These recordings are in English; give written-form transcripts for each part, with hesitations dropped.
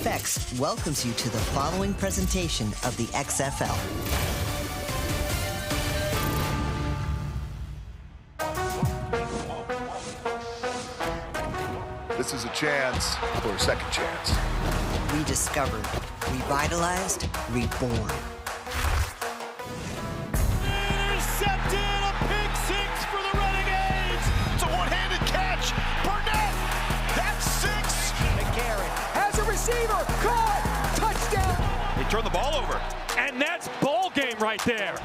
FX welcomes you to the following presentation of the XFL. This is a chance for a second chance. Rediscovered, revitalized, reborn. Intercepted, a pick six for the Renegades. It's a one-handed catch. Burnett, that's six. McCarron has a receiver, caught, touchdown. They turn the ball over. And that's ball game right there.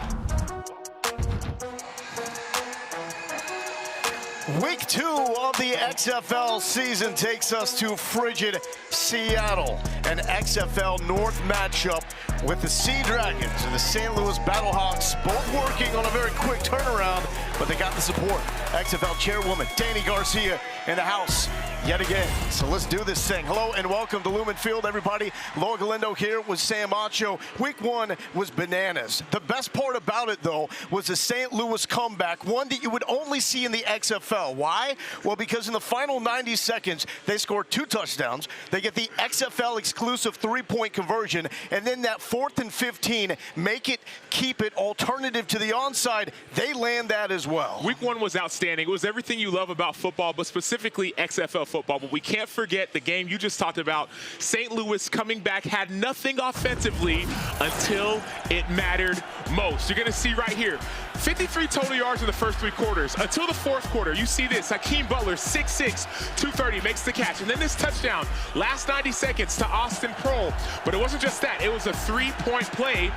Week 2 of the XFL season takes us to frigid Seattle. An XFL North matchup with the Sea Dragons and the St. Louis Battlehawks, both working on a very quick turnaround, but they got the support. XFL chairwoman Danny Garcia in the house yet again. So let's do this thing. Hello and welcome to Lumen Field, everybody. Laura Galindo here with Sam Macho. Week 1 was bananas. The best part about it, though, was the St. Louis comeback, one that you would only see in the XFL. Why? Well, because in the final 90 seconds, they scored 2 touchdowns. They get the XFL exclusive 3-point conversion, and then that 4th and 15, make it, keep it, alternative to the onside, they land that as well. Week 1 was outstanding. It was everything you love about football, but specifically XFL football. But we can't forget the game you just talked about. St. Louis coming back had nothing offensively until it mattered most. You're going to see right here, 53 total yards in the first 3 quarters. Until the 4th quarter, you see this. Hakeem Butler, 6'6", 230, makes the catch. And then this touchdown, last 90 seconds to Austin Prohl. But it wasn't just that. It was a 3-point play.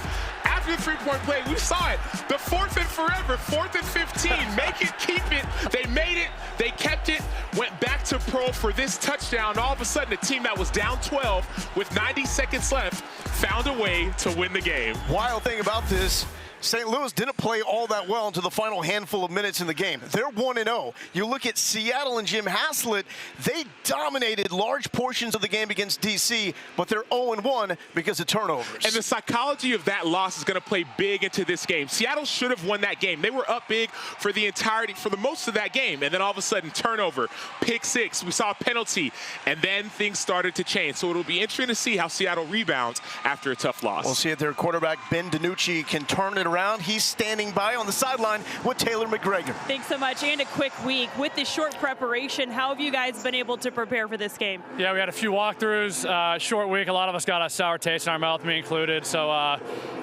After the 3-point play, we saw it. The 4th and forever, 4th and 15. Make it, keep it. They made it. They kept it. Went back to Prohl for this touchdown. All of a sudden, a team that was down 12 with 90 seconds left found a way to win the game. Wild thing about this, St. Louis didn't play all that well until the final handful of minutes in the game. They're 1-0. You look at Seattle and Jim Haslett, they dominated large portions of the game against DC, but they're 0-1 because of turnovers. And the psychology of that loss is going to play big into this game. Seattle should have won that game. They were up big for the entirety, for the most of that game. And then all of a sudden, turnover, pick 6, we saw a penalty, and then things started to change. So it'll be interesting to see how Seattle rebounds after a tough loss. We'll see if their quarterback, Ben DiNucci, can turn it around. He's standing by on the sideline with Taylor McGregor. Thanks so much, and a quick week. With the short preparation, how have you guys been able to prepare for this game? Yeah, we had a few walkthroughs, short week. A lot of us got a sour taste in our mouth, me included. So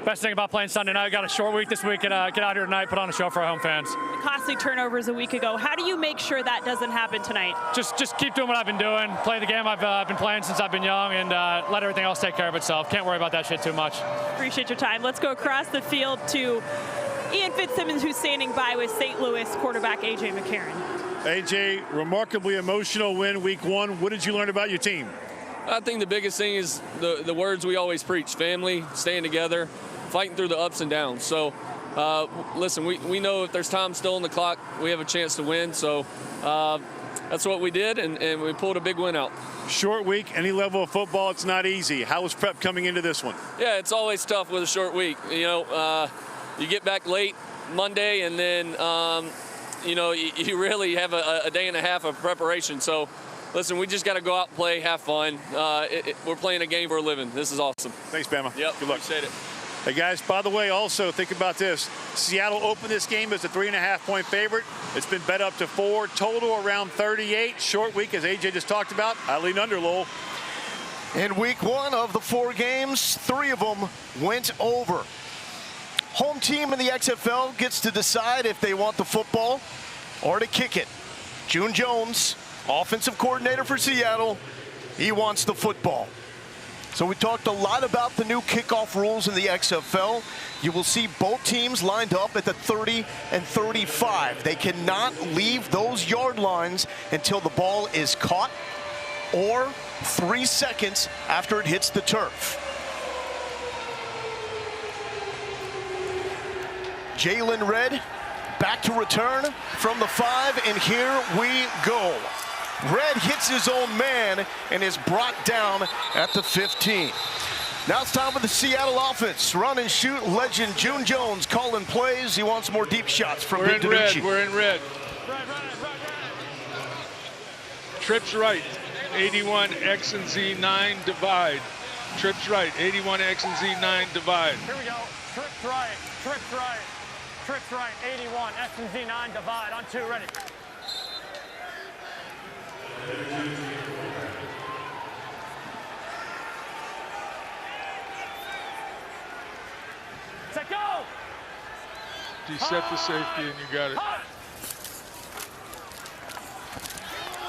best thing about playing Sunday night, we got a short week this week. Get out here tonight, put on a show for our home fans. Costly turnovers a week ago. How do you make sure that doesn't happen tonight? Just keep doing what I've been doing. Play the game I've been playing since I've been young, and let everything else take care of itself. Can't worry about that shit too much. Appreciate your time. Let's go across the field to Ian Fitzsimmons, who's standing by with St. Louis quarterback A.J. McCarron. A.J., remarkably emotional win week 1. What did you learn about your team? I think the biggest thing is the words we always preach: family, staying together, fighting through the ups and downs. So, listen, we know if there's time still on the clock, we have a chance to win. So that's what we did, and we pulled a big win out. Short week, any level of football, it's not easy. How was prep coming into this one? Yeah, it's always tough with a short week. You know, you get back late Monday, and then, you know, you really have a day and a half of preparation. So, listen, we just got to go out and play, have fun. We're playing a game for a living. This is awesome. Thanks, Bama. Yep, good luck. Appreciate it. Hey, guys, by the way, also think about this. Seattle opened this game as a 3.5-point favorite. It's been bet up to 4, total around 38. Short week, as A.J. just talked about. I lean under, Lowell. In week 1 of the 4 games, 3 of them went over. Home team in the XFL gets to decide if they want the football or to kick it. June Jones, offensive coordinator for Seattle, he wants the football. So we talked a lot about the new kickoff rules in the XFL. You will see both teams lined up at the 30 and 35. They cannot leave those yard lines until the ball is caught or 3 seconds after it hits the turf. Jalen Red back to return from the 5, and here we go. Red hits his own man and is brought down at the 15. Now it's time for the Seattle offense. Run and shoot legend June Jones calling plays. He wants more deep shots from We're Ben in red. DiNucci. We're in red. Trips right. 81 X and Z 9 divide. Trips right. 81 X and Z 9 divide. Here we go. Trips right. Trips right. Trips right. 81 X and Z 9 divide. On 2. Ready. Set go. You set the safety and you got it.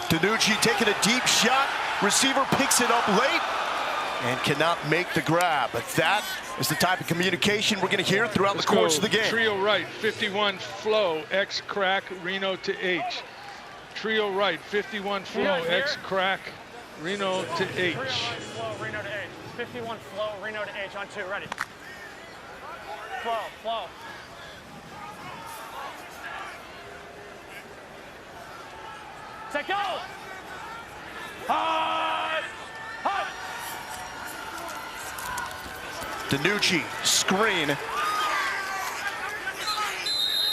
DiNucci taking a deep shot. Receiver picks it up late and cannot make the grab. But that is the type of communication we're going to hear throughout the course of the game. Trio right, 51 flow, X crack, Reno to H. Trio right, 51 flow, X crack, Reno to H. 51 flow, Reno to H. 51 flow, Reno to H. On 2. Ready. Flow, flow. Set go! Hot! Hot! DiNucci, screen.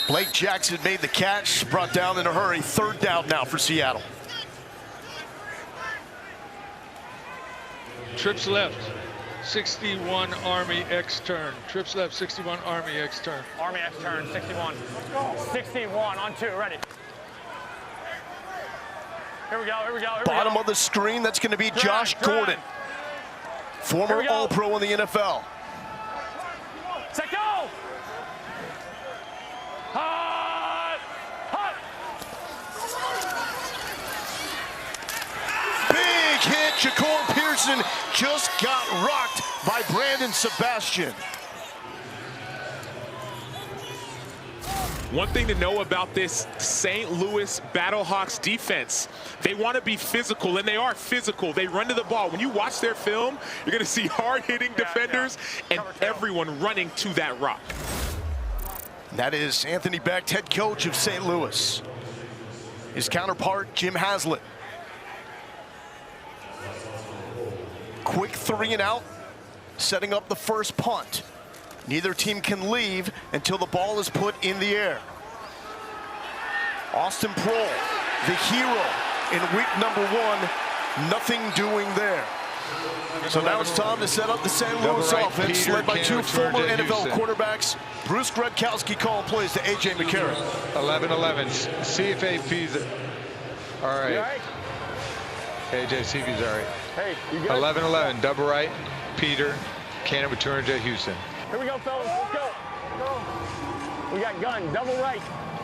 Blake Jackson made the catch, brought down in a hurry. 3rd down now for Seattle. Trips left, 61 Army X turn. Trips left, 61 Army X turn. Army X turn, 61. 61 on 2, ready. Here we go, here we go, here we go. Bottom of the screen, that's going to be Josh Gordon. Former All-Pro in the NFL. Set go! Hot! Hot! Big hit, Ja'Cory Pearson just got rocked by Brandon Sebastian. One thing to know about this St. Louis Battlehawks defense, they want to be physical, and they are physical. They run to the ball. When you watch their film, you're going to see hard-hitting defenders and everyone running to that rock. That is Anthony Becht, head coach of St. Louis. His counterpart, Jim Haslett. Quick 3 and out, setting up the first punt. Neither team can leave until the ball is put in the air. Austin Proehl, the hero in week number 1, nothing doing there. So now it's time to set up the St. Louis offense, led by 2 former NFL quarterbacks. Bruce Gradkowski calling plays to A.J. McCarron. 11-11, see if AP's all right. A.J. see if he's all right. Hey, you good? 11-11, double right, Peter, Cannon with 200 Jet Houston. Here we go, fellas. Let's go. Go. We got gun, double right.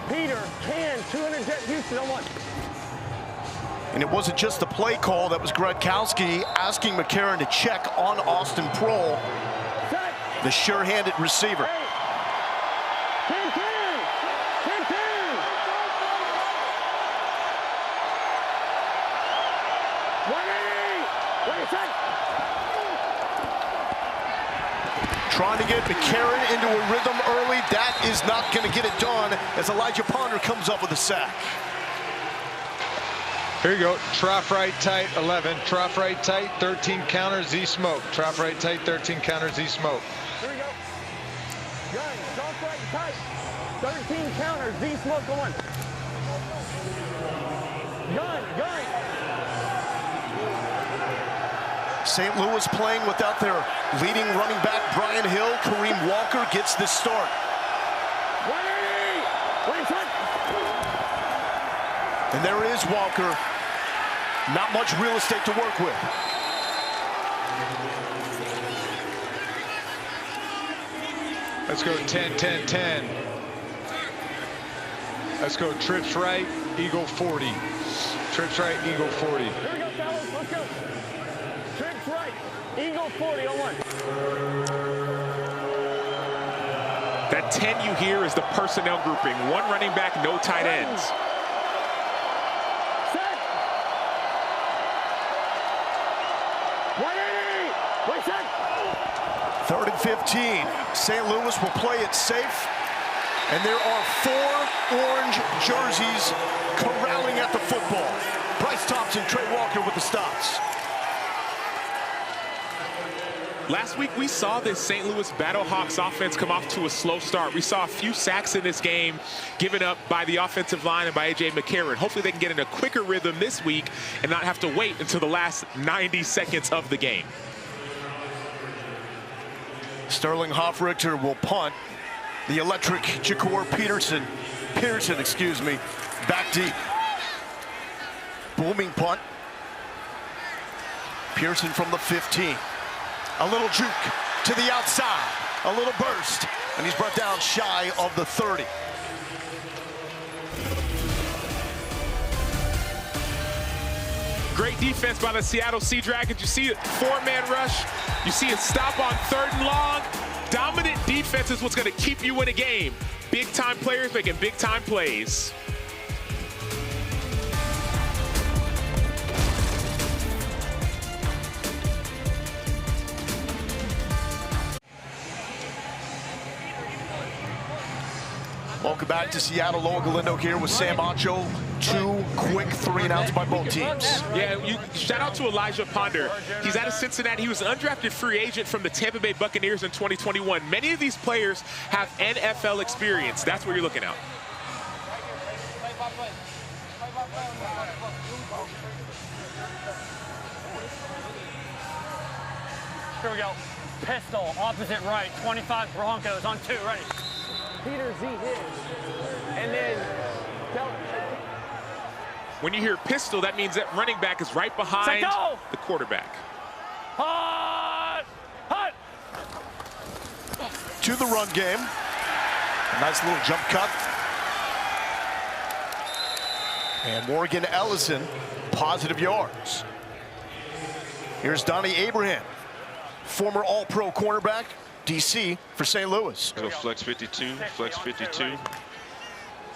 Peter, Can, 200 Jet Houston on 1. And it wasn't just the play call. That was Gradkowski asking McCarron to check on Austin Proehl, the sure-handed receiver. Can. Ready, set. Trying to get McCarron into a rhythm early. That is not going to get it done as Elijah Ponder comes up with a sack. Here you go, trough right tight, 11, trough right tight, 13 counter, Z smoke. Trough right tight, 13 counter, Z smoke. Here we go. Gun, trough right tight, 13 counter, Z smoke on 1. Gun. St. Louis playing without their leading running back, Brian Hill. Kareem Walker gets this start. And there is Walker. Not much real estate to work with. Let's go 10-10-10. Let's go trips right, Eagle 40. Trips right, Eagle 40. Here we go, fellas. Let's go. Trips right, Eagle 40 on 1. That 10 you hear is the personnel grouping. 1 running back, no tight ends. Set. 180. Wait, set. 3rd and 15. St. Louis will play it safe. And there are 4 orange jerseys corralling at the football. Bryce Thompson, Trey Walker with the stops. Last week, we saw this St. Louis Battlehawks offense come off to a slow start. We saw a few sacks in this game given up by the offensive line and by A.J. McCarron. Hopefully, they can get in a quicker rhythm this week and not have to wait until the last 90 seconds of the game. Sterling Hoffrichter will punt. The electric Jakor Peterson, excuse me, back deep. Booming punt. Pearson from the 15. A little juke to the outside. A little burst. And he's brought down shy of the 30. Great defense by the Seattle Sea Dragons. You see a four-man rush. You see a stop on 3rd and long. Dominant defense is what's going to keep you in a game. Big-time players making big-time plays. Welcome back to Seattle. Logan Galindo here with Sam Ancho. 2 quick 3 and outs by both teams. Yeah, shout out to Elijah Ponder. He's out of Cincinnati. He was an undrafted free agent from the Tampa Bay Buccaneers in 2021. Many of these players have NFL experience. That's what you're looking at. Here we go. Pistol, opposite right, 25 Broncos on 2, ready. Peter Z his. And then When you hear pistol, that means that running back is right behind the quarterback. Hut! Hut! To the run game. A nice little jump cut. And Morgan Ellison, positive yards. Here's Donnie Abraham, former All-Pro cornerback, DC for St. Louis. Go flex 52, flex 52.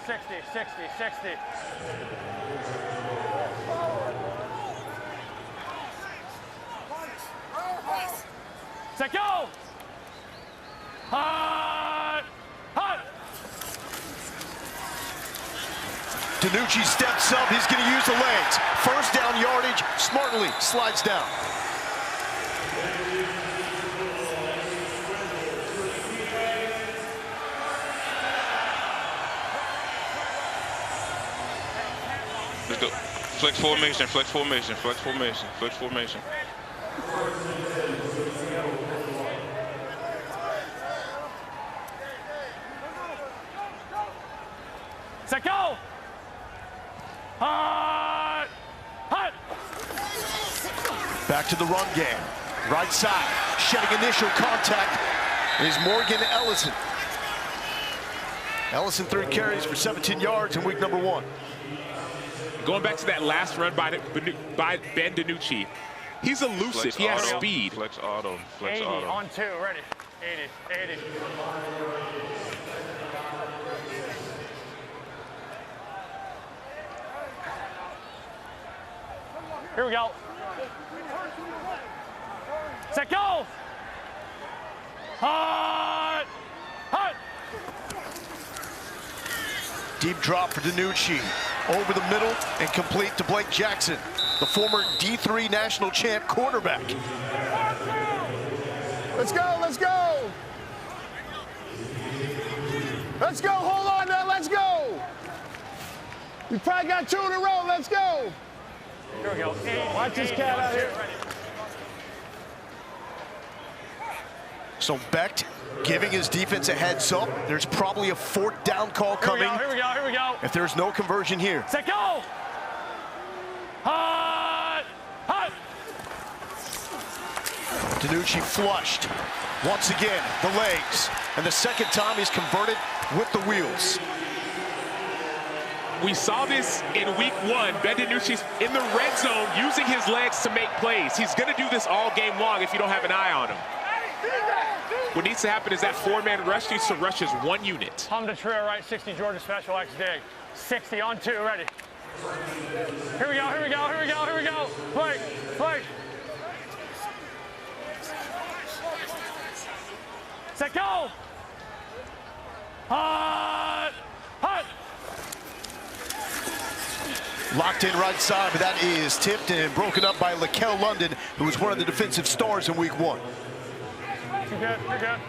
60, 60, 60. Set go! Hut! Hut! DiNucci steps up, he's going to use the legs. First down yardage, smartly slides down. Let's go. Flex formation, flex formation, flex formation, flex formation. Set go! Hut! Hut! Back to the run game. Right side, shedding initial contact is Morgan Ellison. Ellison 3 carries for 17 yards in week number 1. Going back to that last run by Ben DiNucci, he's elusive. Flex he has auto, speed. Flex auto, flex 80 auto. on 2, ready. 80, 80. Here we go. Set go! Hut! Hut! Deep drop for DiNucci. Over the middle and complete to Blake Jackson, the former D3 national champ quarterback. let's go, let's go. Let's go, hold on now, let's go. We probably got 2 in a row, let's go. Here we go. Watch this cat out here. So Becht giving his defense a heads up. There's probably a 4th down call coming. Here we go, here we go. If there's no conversion here. Set go! Hut! Hut! DiNucci flushed. Once again, the legs. And the second time he's converted with the wheels. We saw this in week 1. Ben DiNucci's in the red zone using his legs to make plays. He's going to do this all game long if you don't have an eye on him. What needs to happen is that 4-man rush needs to rush as 1 unit. Hum to Trier, right 60, Georgia special X dig. 60 on 2, ready. Here we go, here we go, here we go, here we go. Blake, Blake. Set go! Hut! Hut! Locked in right side, but that is tipped and broken up by Lakel London, who was one of the defensive stars in week 1. You're good. You're good.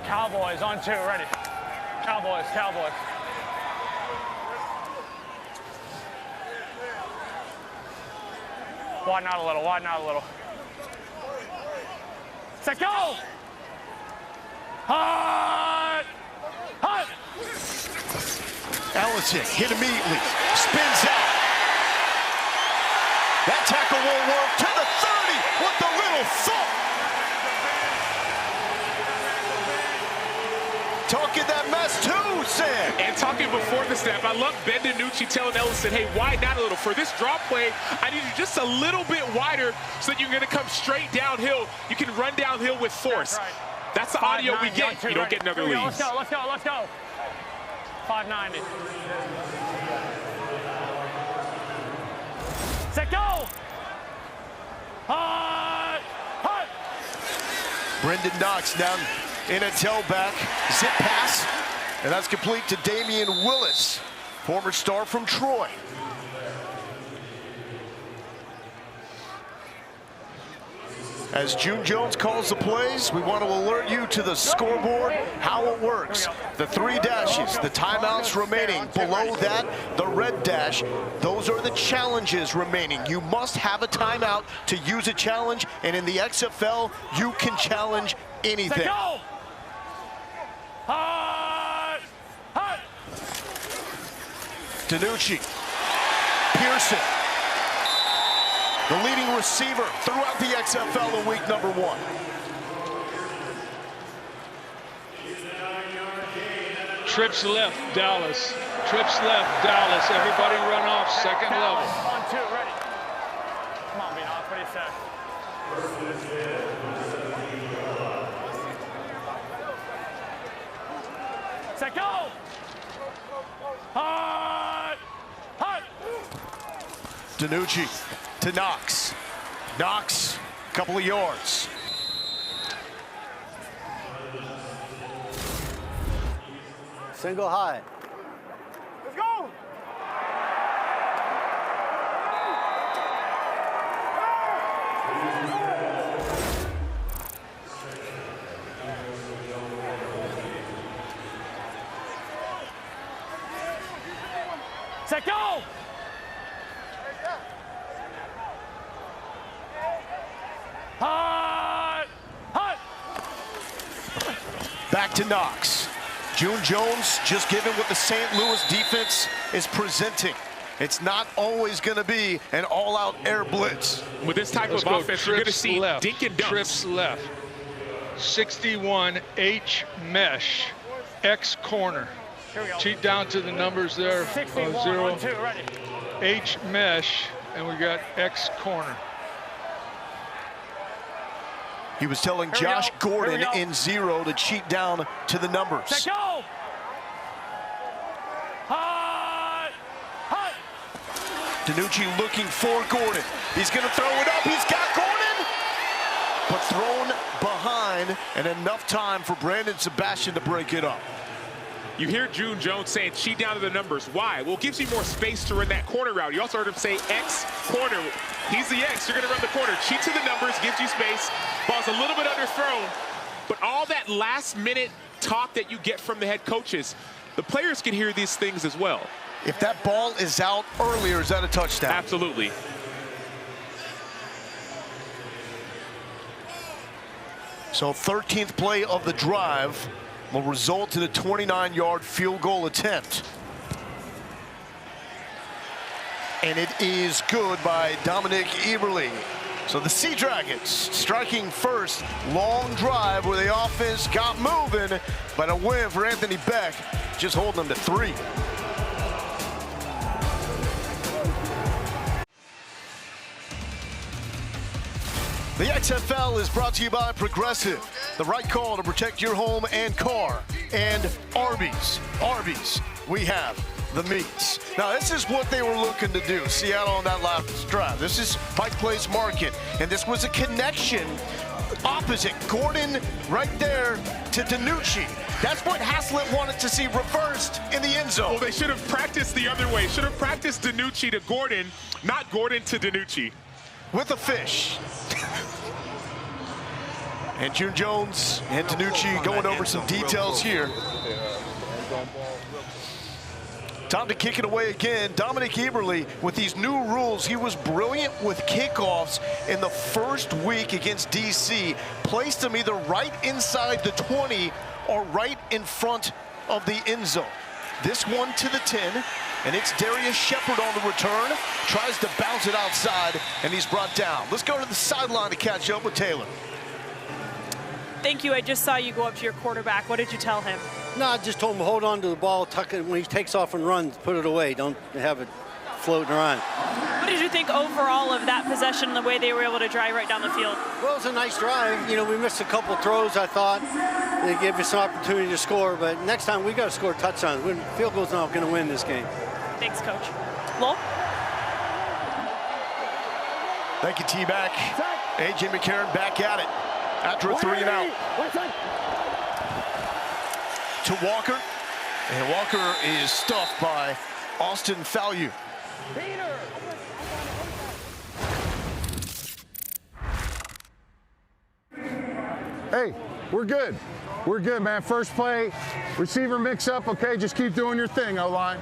Cowboys on 2, ready. Cowboys, Cowboys. Widen out a little, widen out a little. Set, go! Hut! Hut! Ellison hit immediately, spins out. That tackle won't work to the 30 with the little thump. Talking that mess too, Sam. And talking before the snap, I love Ben DiNucci telling Ellison, hey, widen out a little. For this drop play, I need you just a little bit wider so that you're going to come straight downhill. You can run downhill with force. That's the audio we get. You don't get another lead. Let's go, let's go, let's go. 590. Set, go! Hut! Hut! Brendan Knox down in a tailback, zip pass, and that's complete to Damian Willis, former star from Troy. As June Jones calls the plays, we want to alert you to the scoreboard, how it works. The 3 dashes, the timeouts remaining. Below that, the red dash. Those are the challenges remaining. You must have a timeout to use a challenge, and in the XFL, you can challenge anything. Hut! Hut! DiNucci, Pearson, the leading receiver throughout the XFL in week number 1. Trips left, Dallas. Trips left, Dallas. Everybody run off second level. On 2, ready. Come on, Beanoff, what do you say? Set, go! Hut! Hut! DiNucci to Knox. Knox, couple of yards. Single high. Let's go! Set, go! Hut! Hut! Back to Knox. June Jones just given what the St. Louis defense is presenting. It's not always going to be an all-out air blitz. With this type of offense, you're going to see dink and dunks. Trips left. 61 H mesh X corner. Cheat down to the numbers there. 0 2, ready. H mesh, and we got X corner. He was telling Josh Gordon in 0 to cheat down to the numbers. Set, go! Hut! Hut! DiNucci looking for Gordon. He's going to throw it up. He's got Gordon, but thrown behind, and enough time for Brandon Sebastian to break it up. You hear June Jones saying cheat down to the numbers. Why? Well, it gives you more space to run that corner route. You also heard him say X corner. He's the X. You're going to run the corner. Cheat to the numbers, gives you space. Ball's a little bit underthrown. But all that last-minute talk that you get from the head coaches, the players can hear these things as well. If that ball is out earlier, is that a touchdown? Absolutely. So 13th play of the drive will result in a 29-yard field goal attempt. And it is good by Dominic Eberle. So the Sea Dragons striking first, long drive where the offense got moving, but a win for Anthony Beck, just holding them to 3. The XFL is brought to you by Progressive, the right call to protect your home and car, and Arby's. Arby's, we have the meats. Now, this is what they were looking to do, Seattle on that last drive. This is Pike Place Market, and this was a connection opposite. Gordon right there to DiNucci. That's what Haslett wanted to see reversed in the end zone. Well, they should have practiced the other way. Should have practiced DiNucci to Gordon, not Gordon to DiNucci. with a fish. And June Jones and Danucci going over some details here. Time to kick it away again. Dominic Eberle, with these new rules, he was brilliant with kickoffs in the first week against DC. Placed them either right inside the 20 or right in front of the end zone. This one to the 10, and it's Darius Shepard on the return. Tries to bounce it outside, and he's brought down. Let's go to the sideline to catch up with Taylor. Thank you. I just saw you go up to your quarterback. What did you tell him? No, I just told him hold on to the ball, tuck it when he takes off and runs, put it away. Don't have it floating around. What did you think overall of that possession and the way they were able to drive right down the field? Well, it was a nice drive. You know, we missed a couple throws, I thought. They gave us an opportunity to score, but next time we got to score touchdowns. Field goal's not going to win this game. Thanks, Coach. Lowell? Thank you, T-back. A.J. McCarron back at it after a 3 and out. To Walker, and Walker is stuffed by Austin Fallu. Hey, we're good. We're good, man. First play, receiver mix up, okay? Just keep doing your thing, O-line.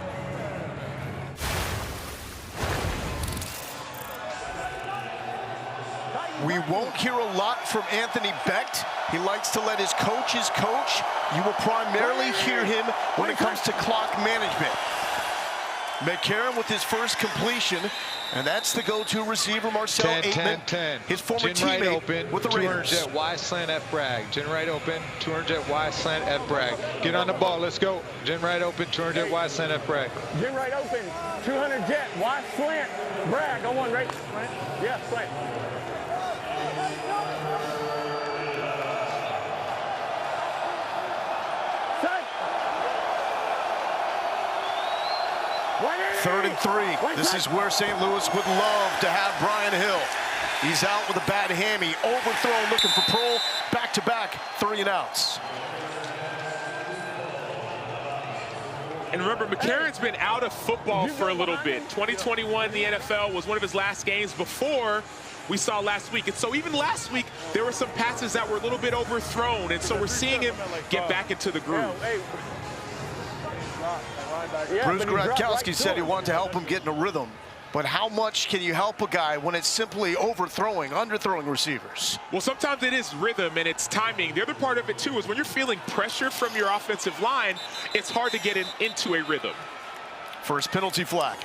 We won't hear a lot from Anthony Becht. He likes to let his coaches coach. You will primarily hear him when it comes to clock management. McCarron with his first completion, and that's the go-to receiver, Marcel Aitman, his former Jin right teammate open, with the 200 Raiders. jet Y slant F Bragg. Jin right open, 200 jet Y slant F Bragg. Get on the ball, let's go. Jin right open, 200 jet Y slant F Bragg. Jin right open, 200 jet, Y slant, Bragg on one, right? Yeah, slant. Third and 3. This is where St. Louis would love to have Brian Hill. He's out with a bad hammy. Overthrown, looking for Pearl. Back-to-back 3 and outs. And remember, McCarron's been out of football for a little bit. 2021 in the NFL was one of his last games before we saw last week. And so even last week, there were some passes that were a little bit overthrown. And so we're seeing him get back into the groove. Bruce Gradkowski said he wanted to help him get in a rhythm. But how much can you help a guy when it's simply overthrowing, underthrowing receivers? Well, sometimes it is rhythm and it's timing. The other part of it, too, is when you're feeling pressure from your offensive line, it's hard to get into a rhythm. First penalty flag.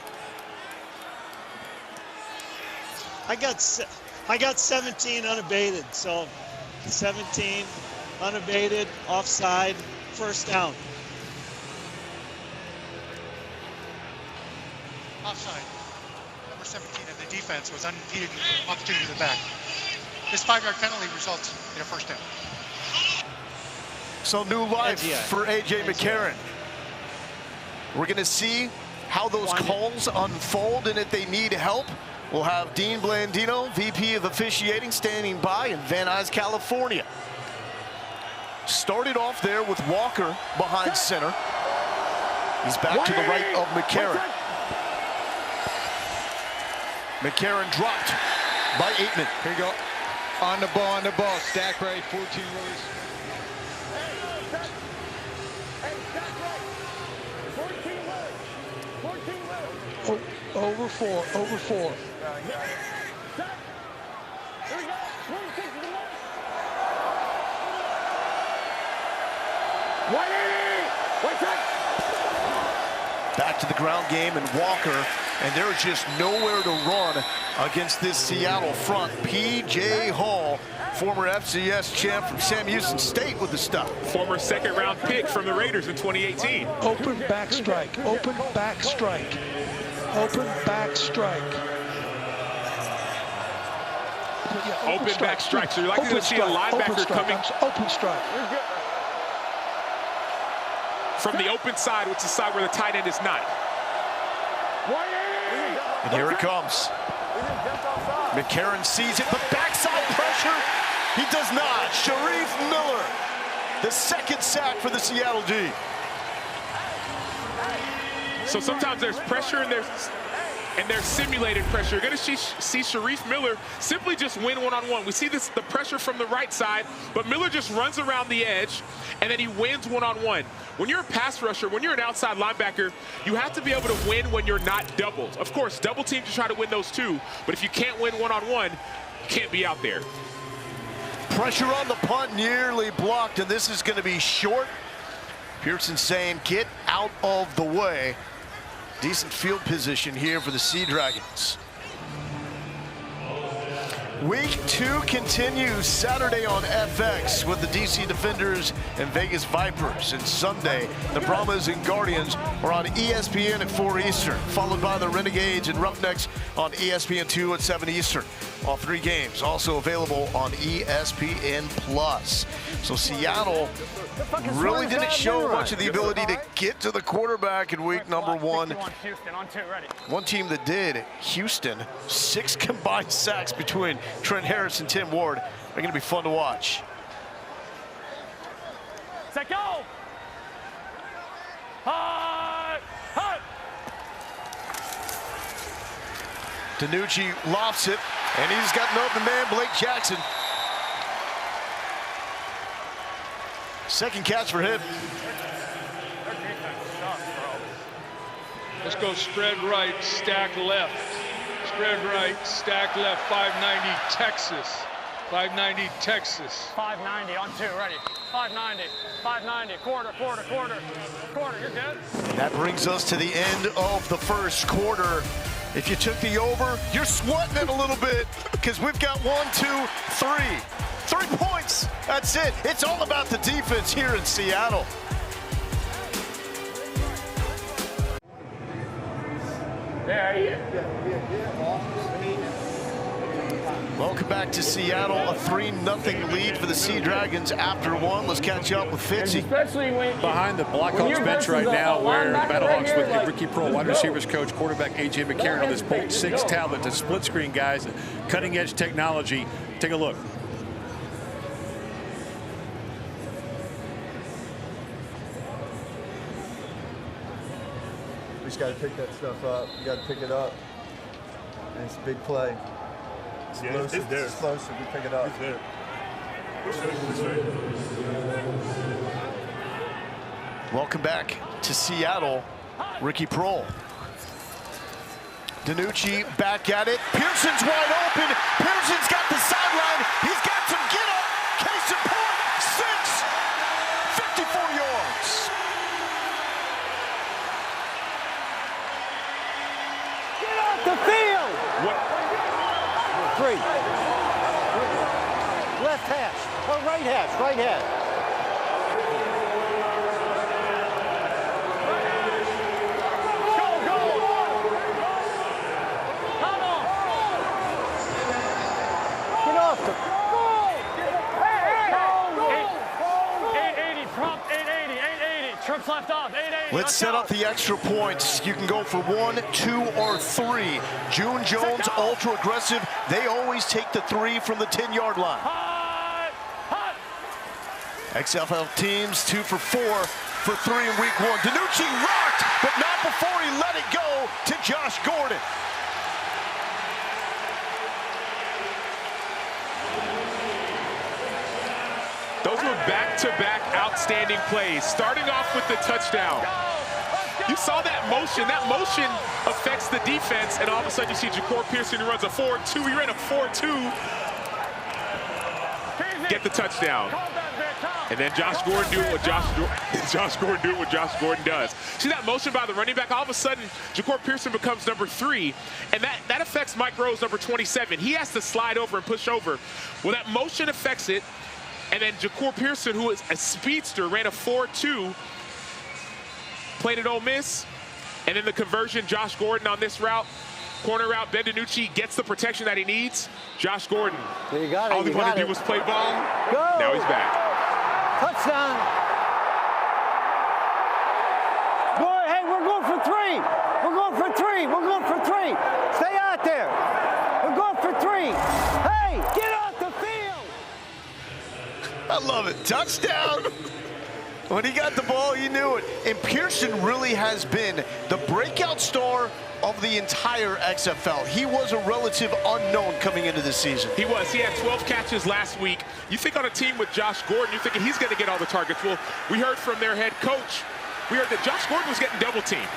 I got 17 unabated, so 17 unabated, offside, first down. Offside. Number 17 of the defense was unimpeded opportunity to the back. This 5-yard penalty results in a first down. So new life for A.J. McCarron. We're going to see how those calls unfold, and if they need help, we'll have Dean Blandino, VP of Officiating, standing by in Van Nuys, California. Started off there with Walker behind center. He's back to the right of McCarron. McCarron dropped by Aitman. Here you go. On the ball, stack right, 14 rows. Over four. Back to the ground game, and Walker, and there's just nowhere to run against this Seattle front. P.J. Hall, former FCS champ from Sam Houston State, with the stop. Former second-round pick from the Raiders in 2018. Open back strike. Open back strike. Open back strike. Open back strike. So you're likely to see a linebacker coming. Open strike. From the open side, which is the side where the tight end is not. And here it comes. McCarron sees it, but backside pressure, he does not. Sharif Miller, the second sack for the Seattle D. So sometimes there's pressure and there's and their simulated pressure. You're going to see Sharif Miller simply just win one-on-one. We see the pressure from the right side, but Miller just runs around the edge, and then he wins one-on-one. When you're a pass rusher, when you're an outside linebacker, you have to be able to win when you're not doubled. Of course, double teams, you try to win those too, but if you can't win one-on-one, you can't be out there. Pressure on the punt, nearly blocked, and this is going to be short. Pearson saying, get out of the way. Decent field position here for the Sea Dragons. Week 2 continues Saturday on FX with the DC Defenders and Vegas Vipers. And Sunday, the Brahmas and Guardians are on ESPN at 4 Eastern, followed by the Renegades and Roughnecks on ESPN2 at 7 Eastern. All 3 games also available on ESPN+. So Seattle really didn't show much of the ability to get to the quarterback in week number 1. One team that did, Houston, 6 combined sacks between Trent Harris and Tim Ward. They're going to be fun to watch. Set go! Hut! Hut! DiNucci lofts it, and he's got no other man, Blake Jackson. Second catch for him. Let's go spread right, stack left. Spread right, stack left, 590 Texas. 590 Texas. 590 on 2, ready. 590, 590, quarter, you're good. That brings us to the end of the first quarter. If you took the over, you're sweating it a little bit because we've got 1, 2, 3. 3 points, that's it. It's all about the defense here in Seattle. Welcome back to Seattle, a 3-0 lead for the Sea Dragons after 1. Let's catch up with Fitzy. Behind the Blackhawks bench right now, where the Battlehawks with Ricky Prohl, wide receivers coach, quarterback A.J. McCarron, all this Bolt 6 talent, the split screen guys, cutting-edge technology. Take a look. We just got to pick that stuff up. You got to pick it up. And it's a big play. Explosive. It's there. Explosive. We pick it up. It's there. Welcome back to Seattle, Ricky Prohl. DiNucci back at it. Pearson's wide open. Pearson's got the sideline. He's got some get up. Case in point. 6. 54 yards. Get off the field. What? 3. Left hash. Or right hash. Right hash. Get off the... 880, prompt 880, 880. Trips left off, 880. Let's set up the extra points. You can go for 1, 2, or 3. June Jones, ultra aggressive. They always take the 3 from the 10-yard line. XFL teams 2 for 4 for 3 in week 1. DiNucci rocked, but not before he let it go to Josh Gordon. Those were back-to-back outstanding plays, starting off with the touchdown. You saw that motion. That motion affects the defense, and all of a sudden you see Ja'Cour Pearson who runs a 4-2. He ran a 4-2. Get the touchdown. And then Josh Gordon doing what Josh Gordon does. See that motion by the running back? All of a sudden, Ja'Cour Pearson becomes number 3, and that affects Mike Rose, number 27. He has to slide over and push over. Well, that motion affects it, and then Ja'Cour Pearson, who is a speedster, ran a 4-2, played at Ole Miss, and then the conversion, Josh Gordon on this route, corner route, Ben DiNucci gets the protection that he needs. Josh Gordon, There you got it. all he wanted to do was play ball. Go. Now he's back. Touchdown. Hey, we're going for 3. We're going for 3. We're going for 3. Stay out there. We're going for 3. Hey, get off the field. I love it. Touchdown. When he got the ball, he knew it. And Pearson really has been the breakout star of the entire XFL. He was a relative unknown coming into the season. He was. He had 12 catches last week. You think on a team with Josh Gordon, you're thinking he's going to get all the targets. Well, we heard from their head coach, we heard that Josh Gordon was getting double teamed.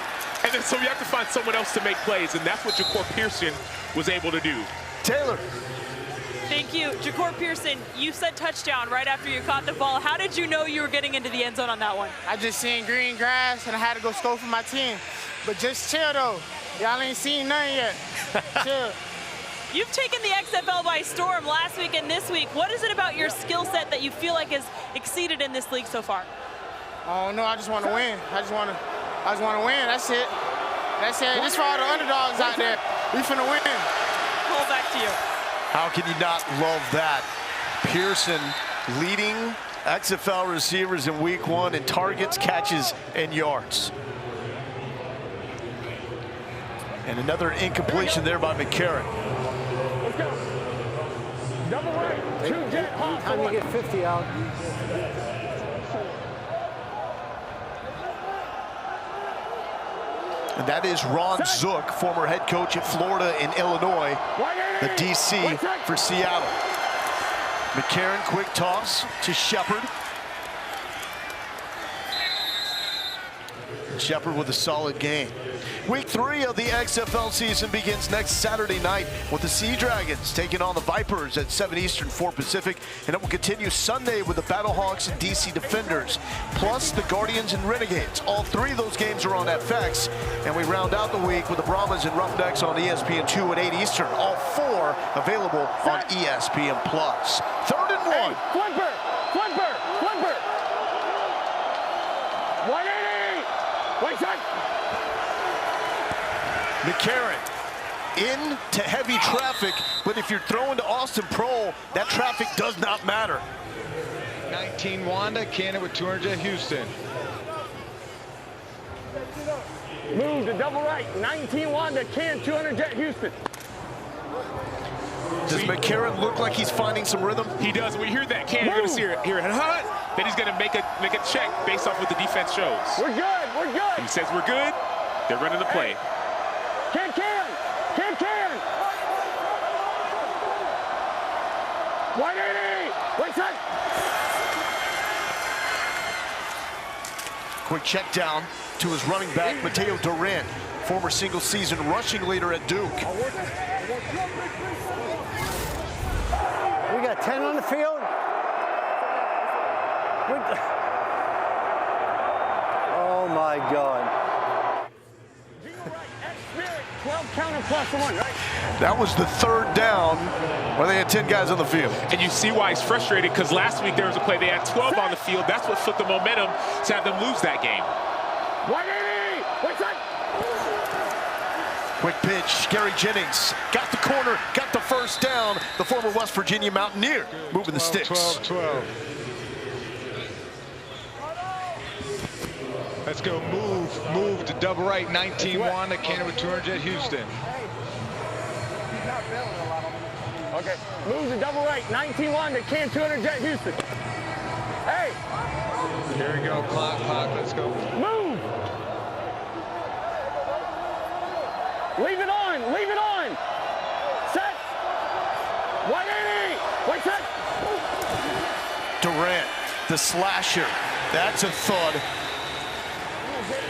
And then so you have to find someone else to make plays, and that's what Ja'Cour Pearson was able to do. Taylor. Thank you. Ja'Cour Pearson, you said touchdown right after you caught the ball. How did you know you were getting into the end zone on that one? I just seen green grass, and I had to go score for my team. But just chill, though. Y'all ain't seen nothing yet. Chill. You've taken the XFL by storm last week and this week. What is it about your skill set that you feel like has exceeded in this league so far? Oh, no, I just want to win. I just want to win. That's it. That's it. This for all the underdogs out there. We finna win. Pull back to you. How can you not love that? Pearson leading XFL receivers in week 1 in targets, catches, and yards. And another incompletion there by McCarron. Let's go. Double right. 2 jet hop. Time you get 50 out. And that is Ron Zook, former head coach at Florida and Illinois, the DC for Seattle. McCarron, quick toss to Shepard. Shepard with a solid game. Week 3 of the XFL season begins next Saturday night with the Sea Dragons taking on the Vipers at 7 Eastern, 4 Pacific, and it will continue Sunday with the Battlehawks and DC Defenders, plus the Guardians and Renegades. All 3 of those games are on FX, and we round out the week with the Brahmas and Roughnecks on ESPN2 at 8 Eastern. All 4 available on ESPN+. 3rd and 1. Flipper! Flipper! Flipper! 180! Wait, shot! McCarron into heavy traffic, but if you're throwing to Austin Prohl, that traffic does not matter. 19 Wanda, Cannon with 200 Jet Houston. Move to double right. 19 Wanda, Can 200 Jet Houston. Does McCarron look like he's finding some rhythm? He does. We hear that. Can, you're going to see it here. Then he's going to make a check based off what the defense shows. We're good. We're good. He says we're good. They're running the play. Can. 180. Wait, son. Quick check down to his running back, Mateo Durant, former single-season rushing leader at Duke. We got 10 on the field. Oh my God. 12 counter plus 1, right? That was the 3rd down where they had 10 guys on the field. And you see why he's frustrated, because last week there was a play they had 12 on the field. That's what flipped the momentum to have them lose that game. 180. What's that? Quick pitch, Gary Jennings got the corner, got the first down. The former West Virginia Mountaineer moving the sticks. 12. Let's go, move to double right, 19 Wanda, Cannon with 200 Jet Houston. Okay, move to double right, 19 Wanda, Can 200 Jet Houston. Hey! Here we go, clock, let's go. Move! Leave it on! Set! 180! Wait, set! Durant, the slasher. That's a thud.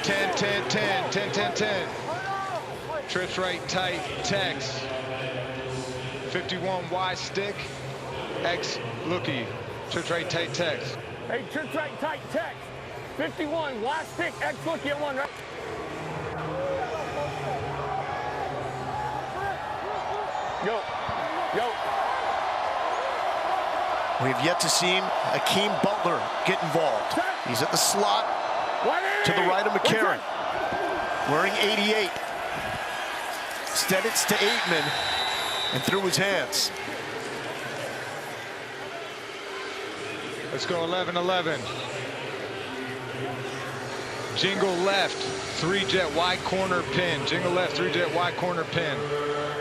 10. Trips right tight, Tex. 51 Y stick, X looky. Trips right tight, Tex. Hey, trips right tight, Tex. 51 Y stick, X looky on 1, right? Go. We've yet to see Akeem Butler get involved. He's at the slot to the right of McCarron. Wearing 88. Steadits to Aitman and through his hands. Let's go 11. Jingle left, 3 jet wide corner pin. Jingle left, 3 jet wide corner pin.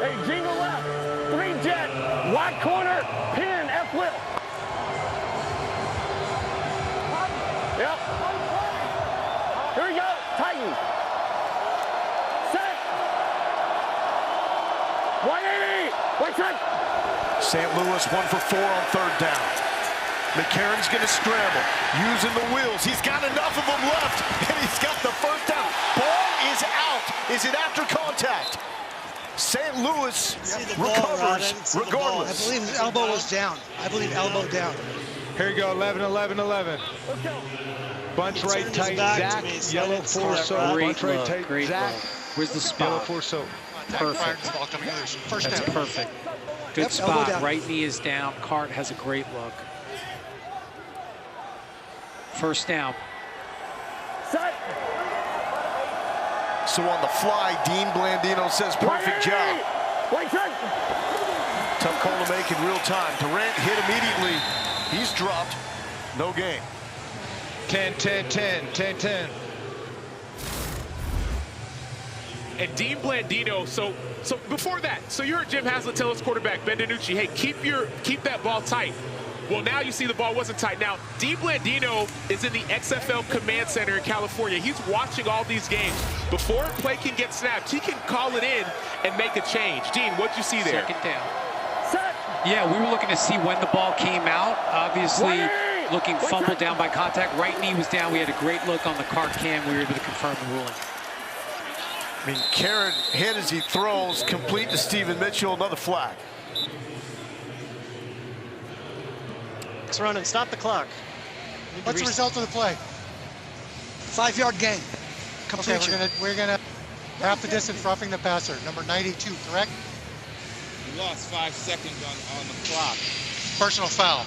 Hey, jingle left, 3 jet wide corner pin, F-flip. Yep. St. Louis 1 for 4 on 3rd down. McCarron's going to scramble, using the wheels. He's got enough of them left, and he's got the 1st down. Ball is out. Is it after contact? St. Louis recovers regardless. I believe his elbow was down. I believe elbow down. Here you go, 11, 11, 11. Bunch right tight, Zach. Yellow 4 so. Bunch right tight, Zach. Where's the spot? Yellow 4 so. Perfect. That's perfect. Good spot. Right knee is down. Cart has a great look. 1st down. So on the fly, Dean Blandino says perfect job. Tough call to make in real time. Durant hit immediately. He's dropped. No gain. 10, 10, 10, 10, 10. And Dean Blandino, so before that, so you heard Jim Haslett tell his quarterback, Ben DiNucci, hey, keep that ball tight. Well, now you see the ball wasn't tight. Now, Dean Blandino is in the XFL Command Center in California. He's watching all these games. Before a play can get snapped, he can call it in and make a change. Dean, what'd you see there? 2nd down. Yeah, we were looking to see when the ball came out. Obviously, looking fumbled down by contact. Right knee was down. We had a great look on the cart cam. We were able to confirm the ruling. I mean, Karen hit as he throws, complete to Stephen Mitchell, another flag. Let's run and stop the clock. What's the result of the play? 5-yard gain. Completion. Okay, we're gonna half the distance roughing the passer, number 92, correct? You lost 5 seconds on the clock. Personal foul.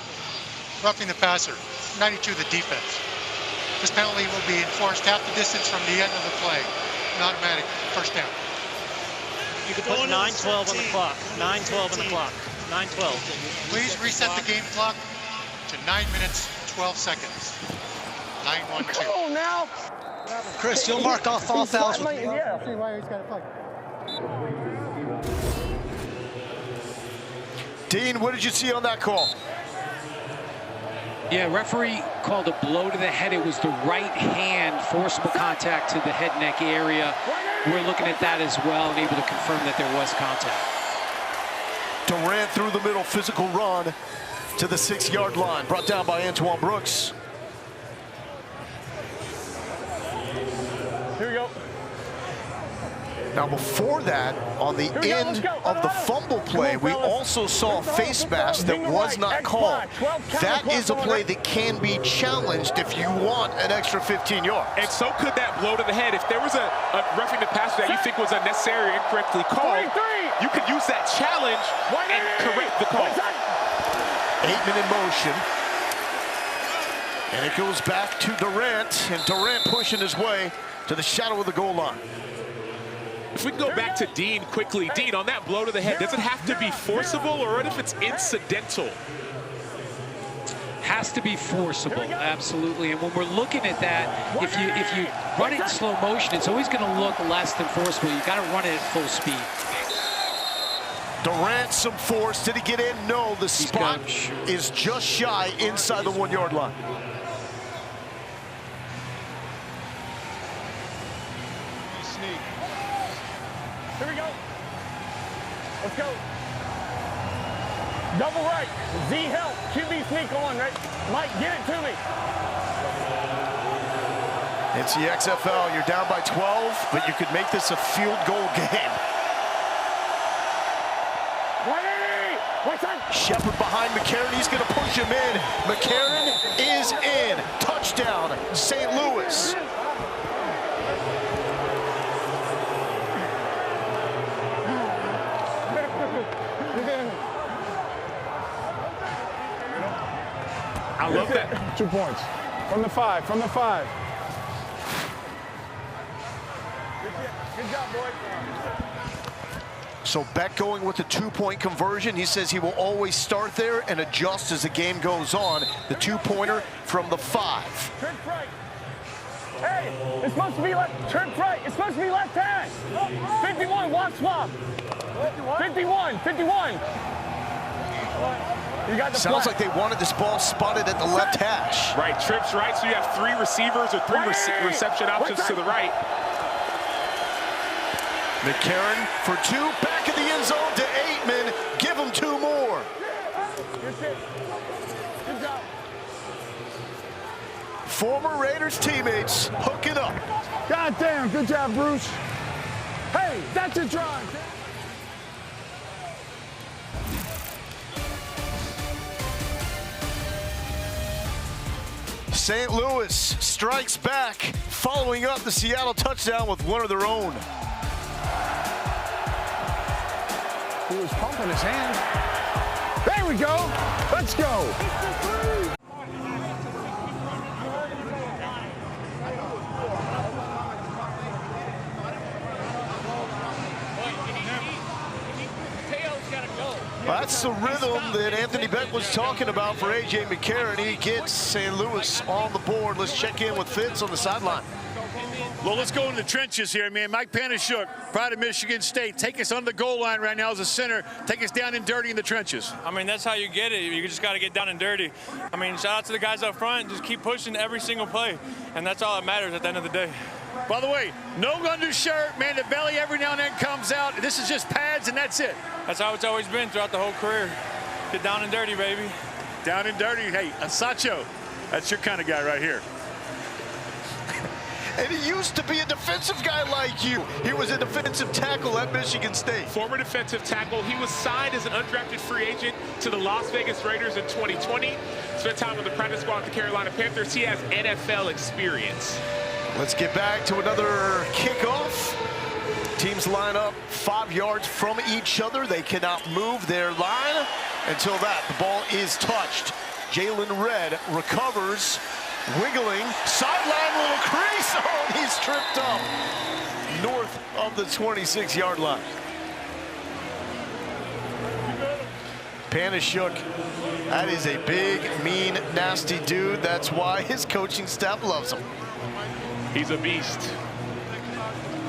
Roughing the passer, 92 the defense. This penalty will be enforced half the distance from the end of the play. An automatic 1st down. You could put 9-12 on the clock. 9-12 on the clock. 9-12. Please reset the game clock to 9 minutes, 12 seconds. 9-1-2. Come on now. Chris, you'll mark off all fouls with me. Yeah. See why he's got to play. Dean, what did you see on that call? Yeah, referee called a blow to the head. It was the right hand, forcible contact to the head neck area. We're looking at that as well and able to confirm that there was contact. Durant through the middle, physical run to the 6-yard line, brought down by Antoine Brooks. Here we go. Now before that, on the end of the fumble play, we also saw a face mask that was not called. That is a play that can be challenged if you want an extra 15 yards. And so could that blow to the head. If there was a roughing the passer that you think was unnecessary or incorrectly called, you could use that challenge and correct the call. 8-man in motion. And it goes back to Durant, and Durant pushing his way to the shadow of the goal line. If we can go back to Dean quickly. Dean, on that blow to the head, does it have to be forcible, or what if it's incidental? Has to be forcible, absolutely. And when we're looking at that, if you run it in slow motion, it's always going to look less than forcible. You got to run it at full speed. Durant, some force. Did he get in? No, the spot is just shy inside the 1-yard line. Here we go. Let's go. Double right. Z help. QB sneak on, right? Mike, get it to me. It's the XFL. You're down by 12, but you could make this a field goal game. Shepard behind McCarron. He's going to push him in. McCarron is in. Touchdown, St. Louis. I love that. 2 points. From the 5, from the 5. Good job, boy. So Beck going with the 2-point conversion. He says he will always start there and adjust as the game goes on. The 2-pointer from the 5. Trip right. Hey, it's supposed to be left. Trip right. It's supposed to be left hash. 51, watch swap. 51, 51. You got the Sounds flat. like they wanted this ball spotted at the left hash. Right, trips right, so you have 3 receivers or 3 reception options to the right. McCarron for 2, back in the end zone to 8-man. Give former Raiders teammates hooking up. God damn, good job, Bruce. Hey, that's a drive. St. Louis strikes back, following up the Seattle touchdown with one of their own. He was pumping his hand. There we go. Let's go. That's the rhythm that Anthony Beck was talking about for A.J. McCarron. He gets St. Louis on the board. Let's check in with Fitz on the sideline. Well, let's go in the trenches here, man. Mike Panashuk, pride of Michigan State. Take us on the goal line right now as a center. Take us down and dirty in the trenches. I mean, that's how you get it. You just got to get down and dirty. I mean, shout out to the guys up front. Just keep pushing every single play. And that's all that matters at the end of the day. By the way, no undershirt, man. The belly every now and then comes out. This is just pads, and that's it. That's how it's always been throughout the whole career. Get down and dirty, baby. Down and dirty. Hey, Asacho, that's your kind of guy right here. And he used to be a defensive guy like you. He was a defensive tackle at Michigan State. Former defensive tackle. He was signed as an undrafted free agent to the Las Vegas Raiders in 2020. Spent time with the practice squad with the Carolina Panthers. He has NFL experience. Let's get back to another kickoff. Teams line up 5 yards from each other. They cannot move their line until that. The ball is touched. Jalen Redd recovers, wiggling, sideline, little crease. Oh, he's tripped up north of the 26-yard line. Panashuk, that is a big, mean, nasty dude. That's why his coaching staff loves him. He's a beast.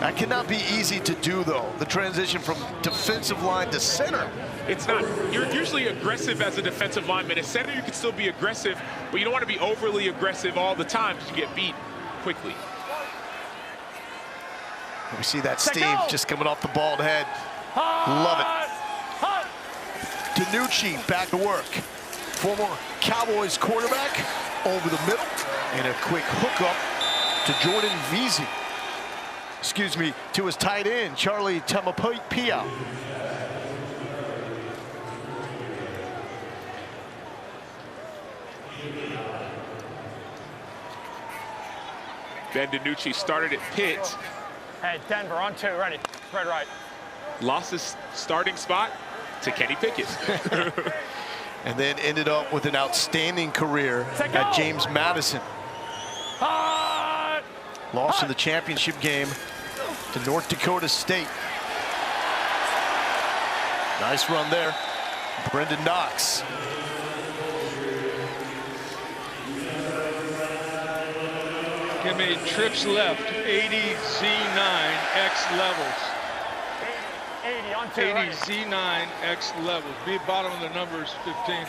That cannot be easy to do, though, the transition from defensive line to center. It's not. You're usually aggressive as a defensive lineman. As center, you can still be aggressive, but you don't want to be overly aggressive all the time because you get beat quickly. We see that Steve just coming off the bald head. Love it. DiNucci back to work. Former Cowboys quarterback over the middle. And a quick hookup to Jordan Veazey. Excuse me, to his tight end, Charlie Tamapia. Ben DiNucci started at Pitt. Hey, Denver, on 2, ready. Spread right. Lost his starting spot to Kenny Pickett. And then ended up with an outstanding career at James Madison. Lost in the championship game to North Dakota State. Nice run there. Brendan Knox. Give me trips left, 80 Z9 X levels. 80 on 2, 80 right. Z9 X levels. Be bottom of the numbers, 15.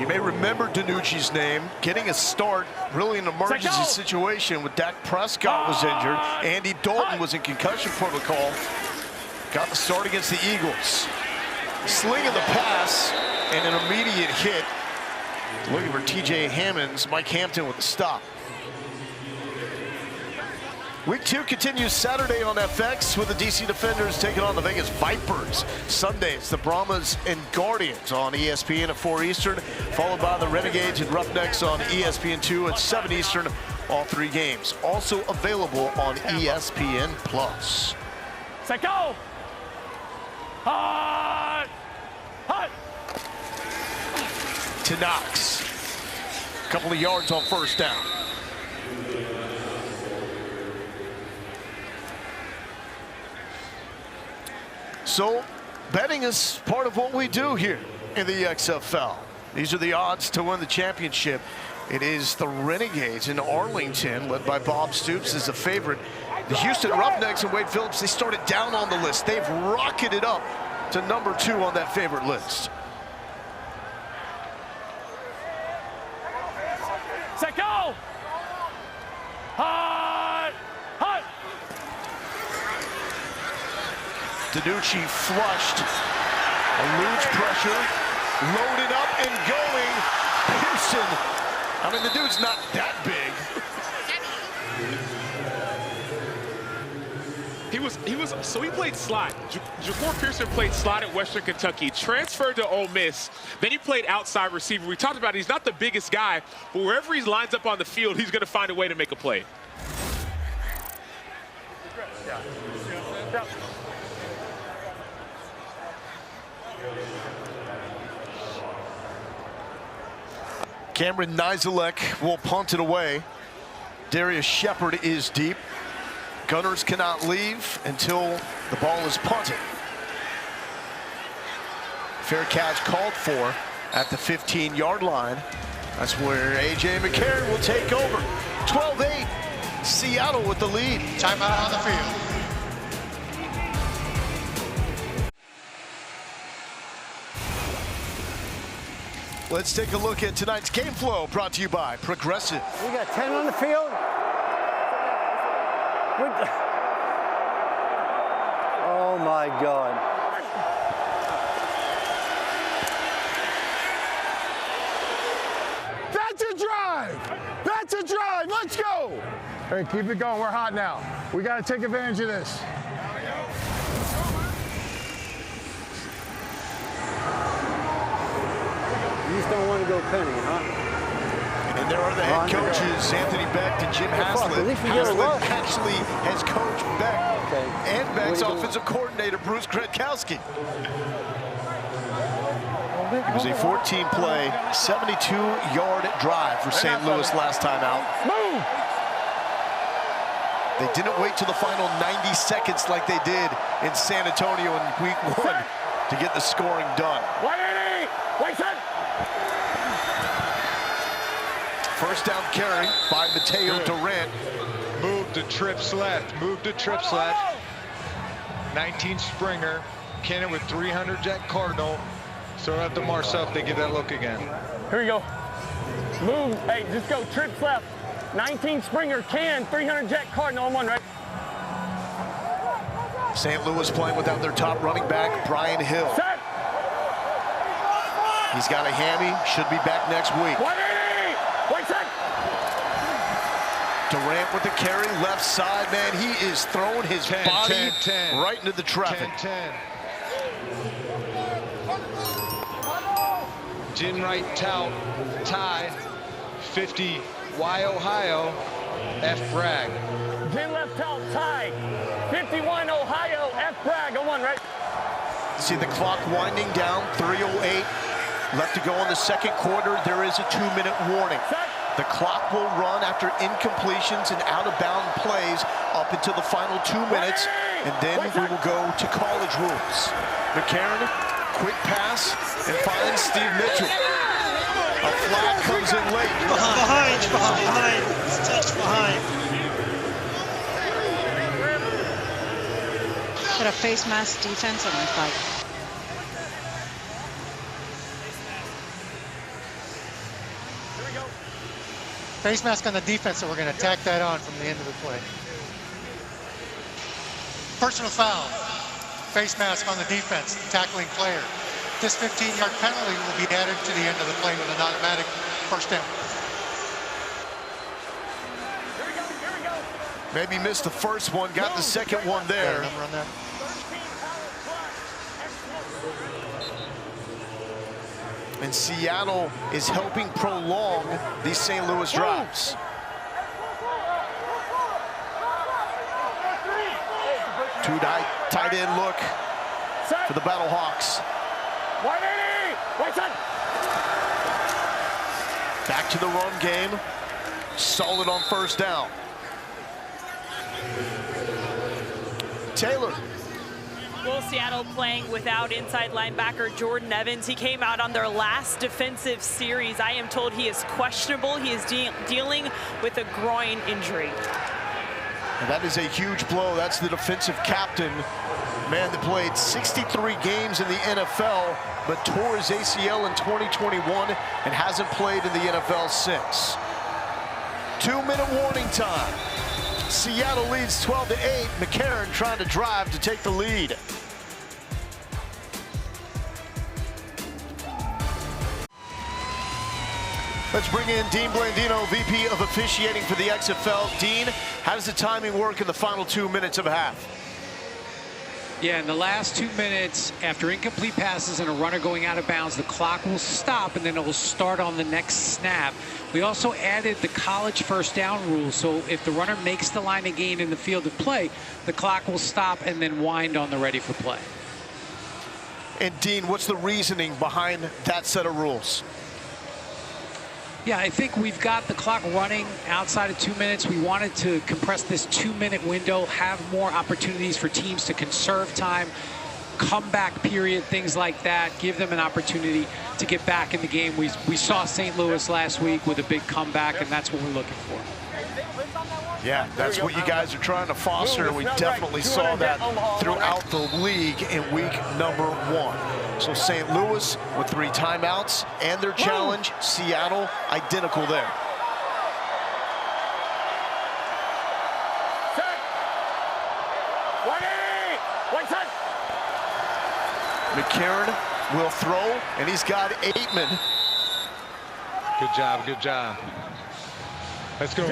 You may remember DiNucci's name, getting a start, really an emergency situation when Dak Prescott was injured. Andy Dalton was in concussion protocol. Got the start against the Eagles. Slinging the pass and an immediate hit. Looking for TJ Hammonds, Mike Hampton with the stop. Week 2 continues Saturday on FX with the DC Defenders taking on the Vegas Vipers. Sundays, the Brahmas and Guardians on ESPN at 4 Eastern, followed by the Renegades and Roughnecks on ESPN2 at 7 Eastern, all 3 games. Also available on ESPN+. Set go! Hot! Hot! To Knox. A couple of yards on first down. So, betting is part of what we do here in the XFL. These are the odds to win the championship. It is the Renegades in Arlington, led by Bob Stoops, as a favorite. The Houston Roughnecks and Wade Phillips, they started down on the list. They've rocketed up to number 2 on that favorite list. Set go! Hot! Hot! DiNucci flushed, eludes pressure, loaded up and going. Pearson. I mean, the dude's not that big. He played slot. Jacour Pearson played slot at Western Kentucky, transferred to Ole Miss, then he played outside receiver. We talked about it, he's not the biggest guy, but wherever he lines up on the field, he's going to find a way to make a play. Cameron Nizelek will punt it away. Darius Shepard is deep. Gunners cannot leave until the ball is punted. Fair catch called for at the 15-yard line. That's where A.J. McCarron will take over. 12-8, Seattle with the lead. Timeout on the field. Let's take a look at tonight's game flow, brought to you by Progressive. We got 10 on the field. Oh my God. That's a drive. That's a drive. Let's go. Hey, keep it going. We're hot now. We got to take advantage of this. You just don't want to go penny, huh? And there are the head coaches, Anthony Beck and Jim Haslett. Haslett actually has coached Beck and Beck's offensive coordinator, Bruce Gretkowski. It was a 14-play, 72-yard drive for St. Louis last time out. They didn't wait till the final 90 seconds like they did in San Antonio in week 1 to get the scoring done. 180! Wait, set! First down carry by Mateo Durant. Move to trips left. Move to trips left. 19 Springer. Cannon with 300 Jet Cardinal. So at the Marcel, if they get that look again. Here we go. Move. Hey, just go. Trips left. 19 Springer, Can, 300 Jet Cardinal on one, right? St. Louis playing without their top running back, Brian Hill. Set. He's got a hammy. Should be back next week. 180! Wait, set. Durant with the carry, left side, man. He is throwing his body right into the traffic. 10-10. Gin right tout, tie, 50, Y Ohio, F Bragg. Gin left out, tie, 51 Ohio, F Bragg on one, right? See the clock winding down, 3:08 left to go in the second quarter. There is a 2-minute warning. The clock will run after incompletions and out-of-bound plays up until the final 2 minutes, and then we will go to college rules. McCarron, quick pass, and finds Steve Mitchell. A flag comes in late. Behind. It's touched behind. Got a face mask defense on my side. Face mask on the defense, so we're going to tack that on from the end of the play. Personal foul. Face mask on the defense, tackling player. This 15-yard penalty will be added to the end of the play with an automatic first down. Maybe missed the first one, got the second one there. Number on that. And Seattle is helping prolong these St. Louis drives. Two tight end look for the Battlehawks. 180! Wait, set. Back to the run game. Solid on first down. Taylor. Well, Seattle playing without inside linebacker Jordan Evans. He came out on their last defensive series. I am told he is questionable. He is dealing with a groin injury. And that is a huge blow. That's the defensive captain. Man that played 63 games in the NFL, but tore his ACL in 2021 and hasn't played in the NFL since. 2-minute warning time. Seattle leads 12-8. McCarron trying to drive to take the lead. Let's bring in Dean Blandino, VP of Officiating for the XFL. Dean, how does the timing work in the final 2 minutes of a half? Yeah, in the last 2 minutes, after incomplete passes and a runner going out of bounds, the clock will stop and then it will start on the next snap. We also added the college first down rule, so if the runner makes the line of gain in the field of play, the clock will stop and then wind on the ready for play. And Dean, what's the reasoning behind that set of rules? Yeah, I think we've got the clock running outside of 2 minutes. We wanted to compress this 2 minute window, have more opportunities for teams to conserve time, comeback period, things like that, give them an opportunity to get back in the game. We saw St. Louis last week with a big comeback, and that's what we're looking for. Yeah, that's what you guys are trying to foster, and we definitely saw that throughout the league in week number 1. So St. Louis with 3 timeouts and their challenge, Seattle identical there. McCarron will throw, and he's got Aitman. Good job, good job. Let's go.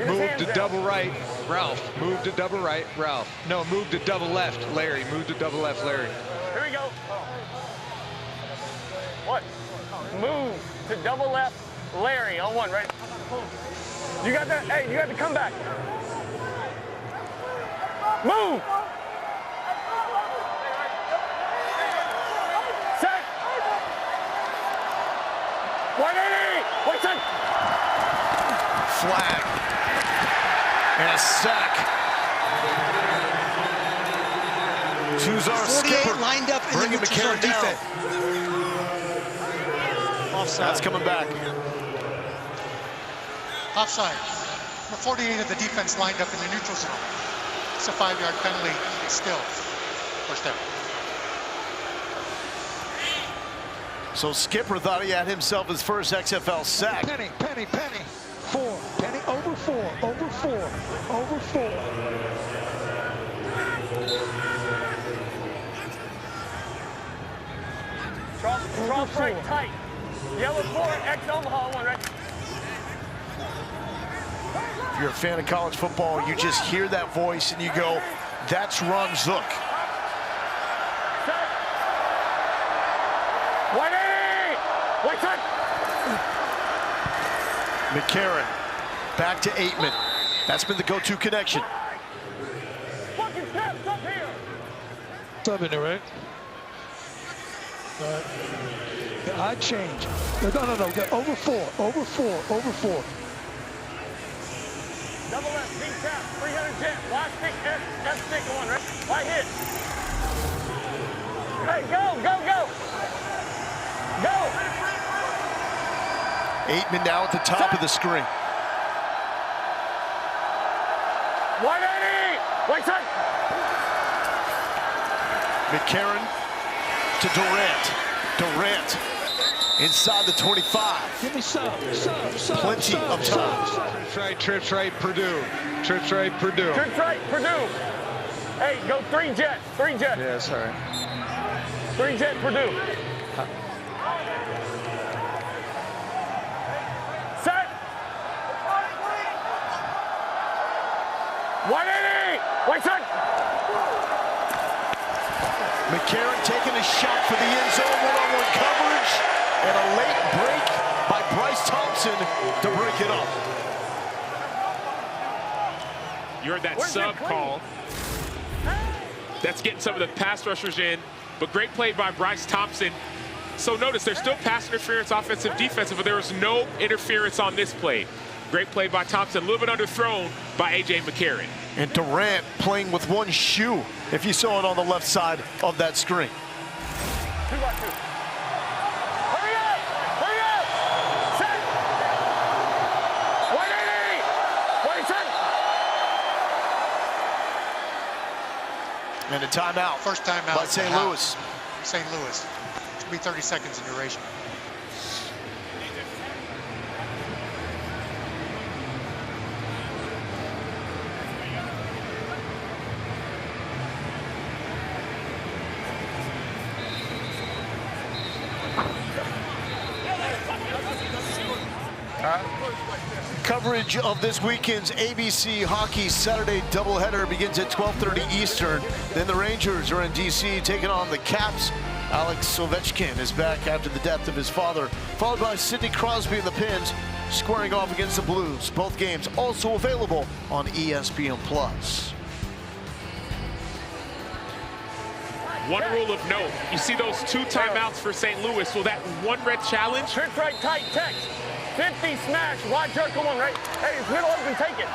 Move to double right, Ralph. Move to double right, Ralph. No, move to double left, Larry. Move to double left, Larry. Here we go. What? Move to double left, Larry on 1, right? You got that? Hey, you got the comeback. Move. Set. 180. Wait, set. Flag and a sack. Choose our skipper lined up in bringing the McCarron down. defense. Offside. That's coming back. Offside. The 48 of the defense lined up in the neutral zone. It's a 5-yard penalty still. First down. So Skipper thought he had himself his first XFL sack. Penny. 4. Penny over 4. Over 4. Over 4. Cross right tight. Yellow 4, X Omaha 1, right? If you're a fan of college football, you just hear that voice and you go, that's Ron Zook. 180. Wait, set. McCarron back to Aitman. That's been the go-to connection. Fucking steps up here. Sub in there, right? The odd change. No. Over 4. Over 4. Over 4. Double left, deep tap, 300 jet, wide stick, F stick 1, right? Wide hit. Hey, go. Aitman now at the top of the screen. 180. Wait, set. McCarron to Durant inside the 25. Give me some. Plenty of time. Trips right, Purdue. Trips right, Purdue. Hey, go 3 jet. Yeah, sorry. 3 jet, Purdue. Set. 180. Wait, set. McCarron taking a shot for the end zone, one-on-one coverage, and a late break by Bryce Thompson to break it up. You heard that sub call. That's getting some of the pass rushers in, but great play by Bryce Thompson. So notice there's still pass interference, offensive, defensive, but there was no interference on this play. Great play by Thompson, a little bit underthrown by A.J. McCarron. And Durant playing with one shoe, if you saw it on the left side of that screen. 2 by 2. Hurry up! Set! 180! Wait, set! And a timeout. First timeout by St. Louis. St. Louis. Should be 30 seconds in duration. coverage of this weekend's ABC Hockey Saturday doubleheader begins at 12:30 Eastern. Then the Rangers are in D.C. taking on the Caps. Alex Ovechkin is back after the death of his father, followed by Sidney Crosby and the Pens squaring off against the Blues. Both games also available on ESPN+. One rule of note, you see those 2 timeouts for St. Louis. Will that 1 red challenge? Trick right, tight, text. 50 smash, wide jerk, come on, right? Hey, it's middle open, take it.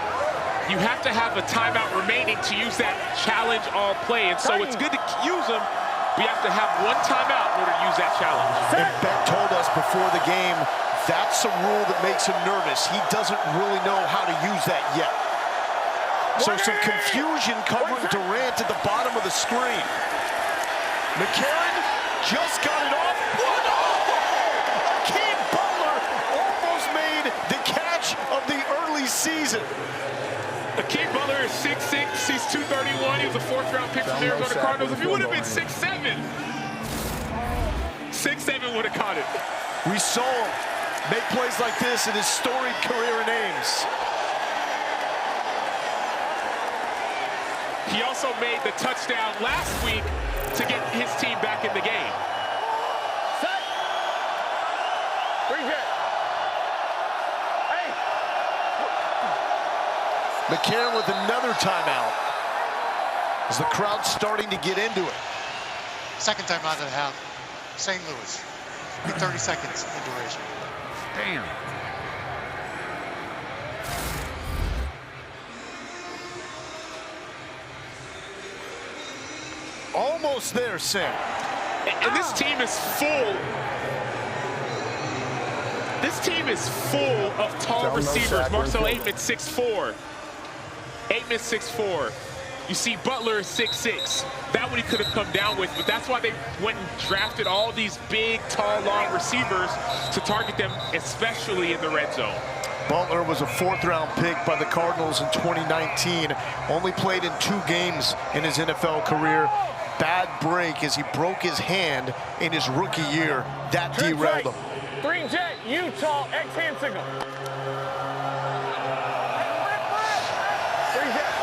You have to have a timeout remaining to use that challenge all play. And so it's good to use them, but you have to have 1 timeout in order to use that challenge. And Beck told us before the game, that's a rule that makes him nervous. He doesn't really know how to use that yet. So some confusion covering Durant at the bottom of the screen. McCarron just got it off. What? Oh! Keith Butler almost made the catch of the early season. Keith Butler is 6'6", he's 231. He was a 4th-round pick from the Arizona Cardinals. If he would have been 6'7", 6'7" would have caught it. We saw him make plays like this in his storied career in Ames. He also made the touchdown last week to get his team back in the game. Set. Reject. Hey. McCarron with another timeout as the crowd's starting to get into it. Second timeout of the half. St. Louis. 30 seconds in duration. Damn. Almost there, Sam. And this team is full. This team is full of tall receivers. Marcel Aitman, 6'4". Aitman, 6'4". You see Butler, 6'6". That what he could have come down with, but that's why they went and drafted all these big, tall, long receivers to target them, especially in the red zone. Butler was a 4th-round pick by the Cardinals in 2019. Only played in 2 games in his NFL career. Bad break as he broke his hand in his rookie year. That derailed him. 3 jet, Utah, X-hand signal. 3 jet.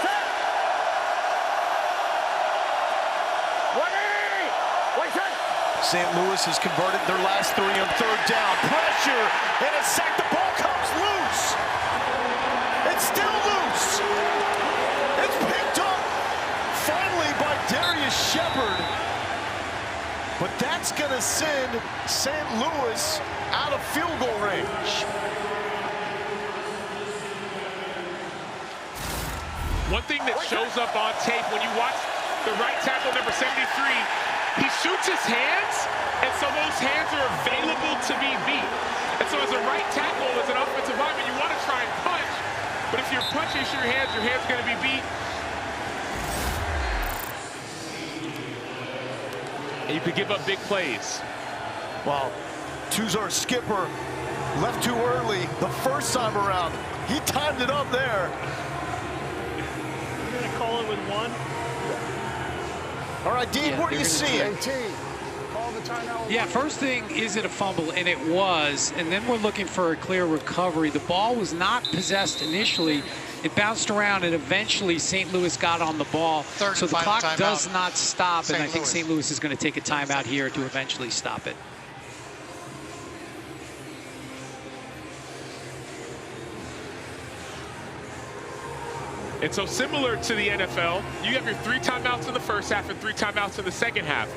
Set. St. Louis has converted their last 3 on 3rd down. Pressure and a sack. The ball comes loose. It's still loose. It's picked up finally by Darius Shepard. But that's going to send St. Louis out of field goal range. One thing that shows up on tape when you watch the right tackle, number 73, he shoots his hands, and so those hands are available to be beat. And so as a right tackle, as an offensive lineman, you want to try and punch, but if you're punching your hands are going to be beat. And you could give up big plays. Well, Tuzar Skipper left too early the first time around. He timed it up there. You're going to call it with 1? All right, Dean, what do you see? Yeah, first thing, is it a fumble? And it was. And then we're looking for a clear recovery. The ball was not possessed initially. It bounced around, and eventually St. Louis got on the ball. So the clock does not stop, and I think St. Louis is going to take a timeout here to eventually stop it. And so similar to the NFL, you have your 3 timeouts in the first half and 3 timeouts in the second half.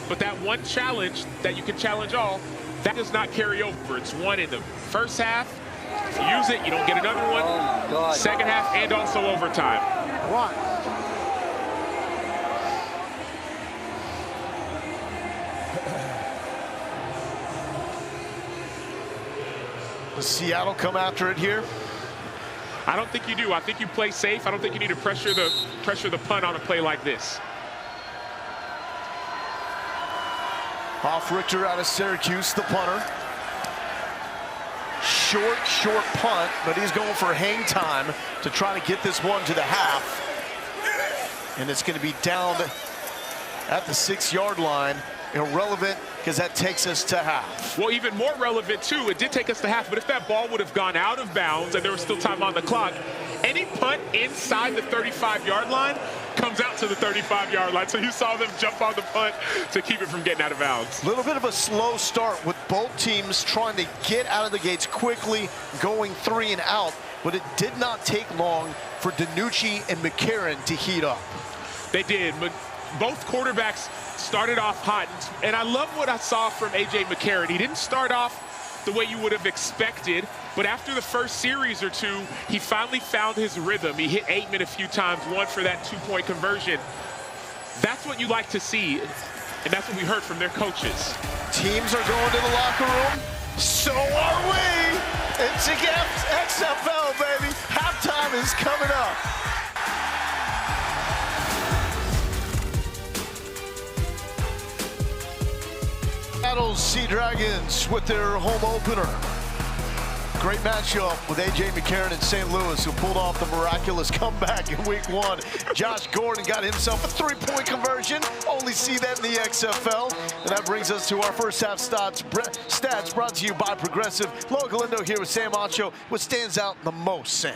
But that one challenge that you can challenge all, that does not carry over. It's 1 in the first half. If you use it, you don't get another one. Second half and also overtime. Does Seattle come after it here? I don't think you do. I think you play safe. I don't think you need to pressure the punt on a play like this. Off Richter out of Syracuse, the punter. Short punt, but he's going for hang time to try to get this one to the half. And it's going to be down at the 6-yard line. irrelevant because that takes us to half. Well, even more relevant, too, it did take us to half, but if that ball would have gone out of bounds and there was still time on the clock, any punt inside the 35-yard line comes out to the 35-yard line. So you saw them jump on the punt to keep it from getting out of bounds. A little bit of a slow start with both teams trying to get out of the gates quickly, going 3 and out, but it did not take long for DiNucci and McCarron to heat up. They did. Both quarterbacks started off hot, and I love what I saw from A.J. McCarron. He didn't start off the way you would have expected, but after the first series or two, he finally found his rhythm. He hit Aitman a few times, one for that 2-point conversion. That's what you like to see, and that's what we heard from their coaches. Teams are going to the locker room. So are we. It's against XFL, baby. Halftime is coming up. Seattle Sea Dragons with their home opener. Great matchup with A.J. McCarron and St. Louis, who pulled off the miraculous comeback in week 1. Josh Gordon got himself a 3-point conversion. Only see that in the XFL. And that brings us to our first half stats brought to you by Progressive. Logan Galindo here with Sam Ancho. What stands out the most, Sam?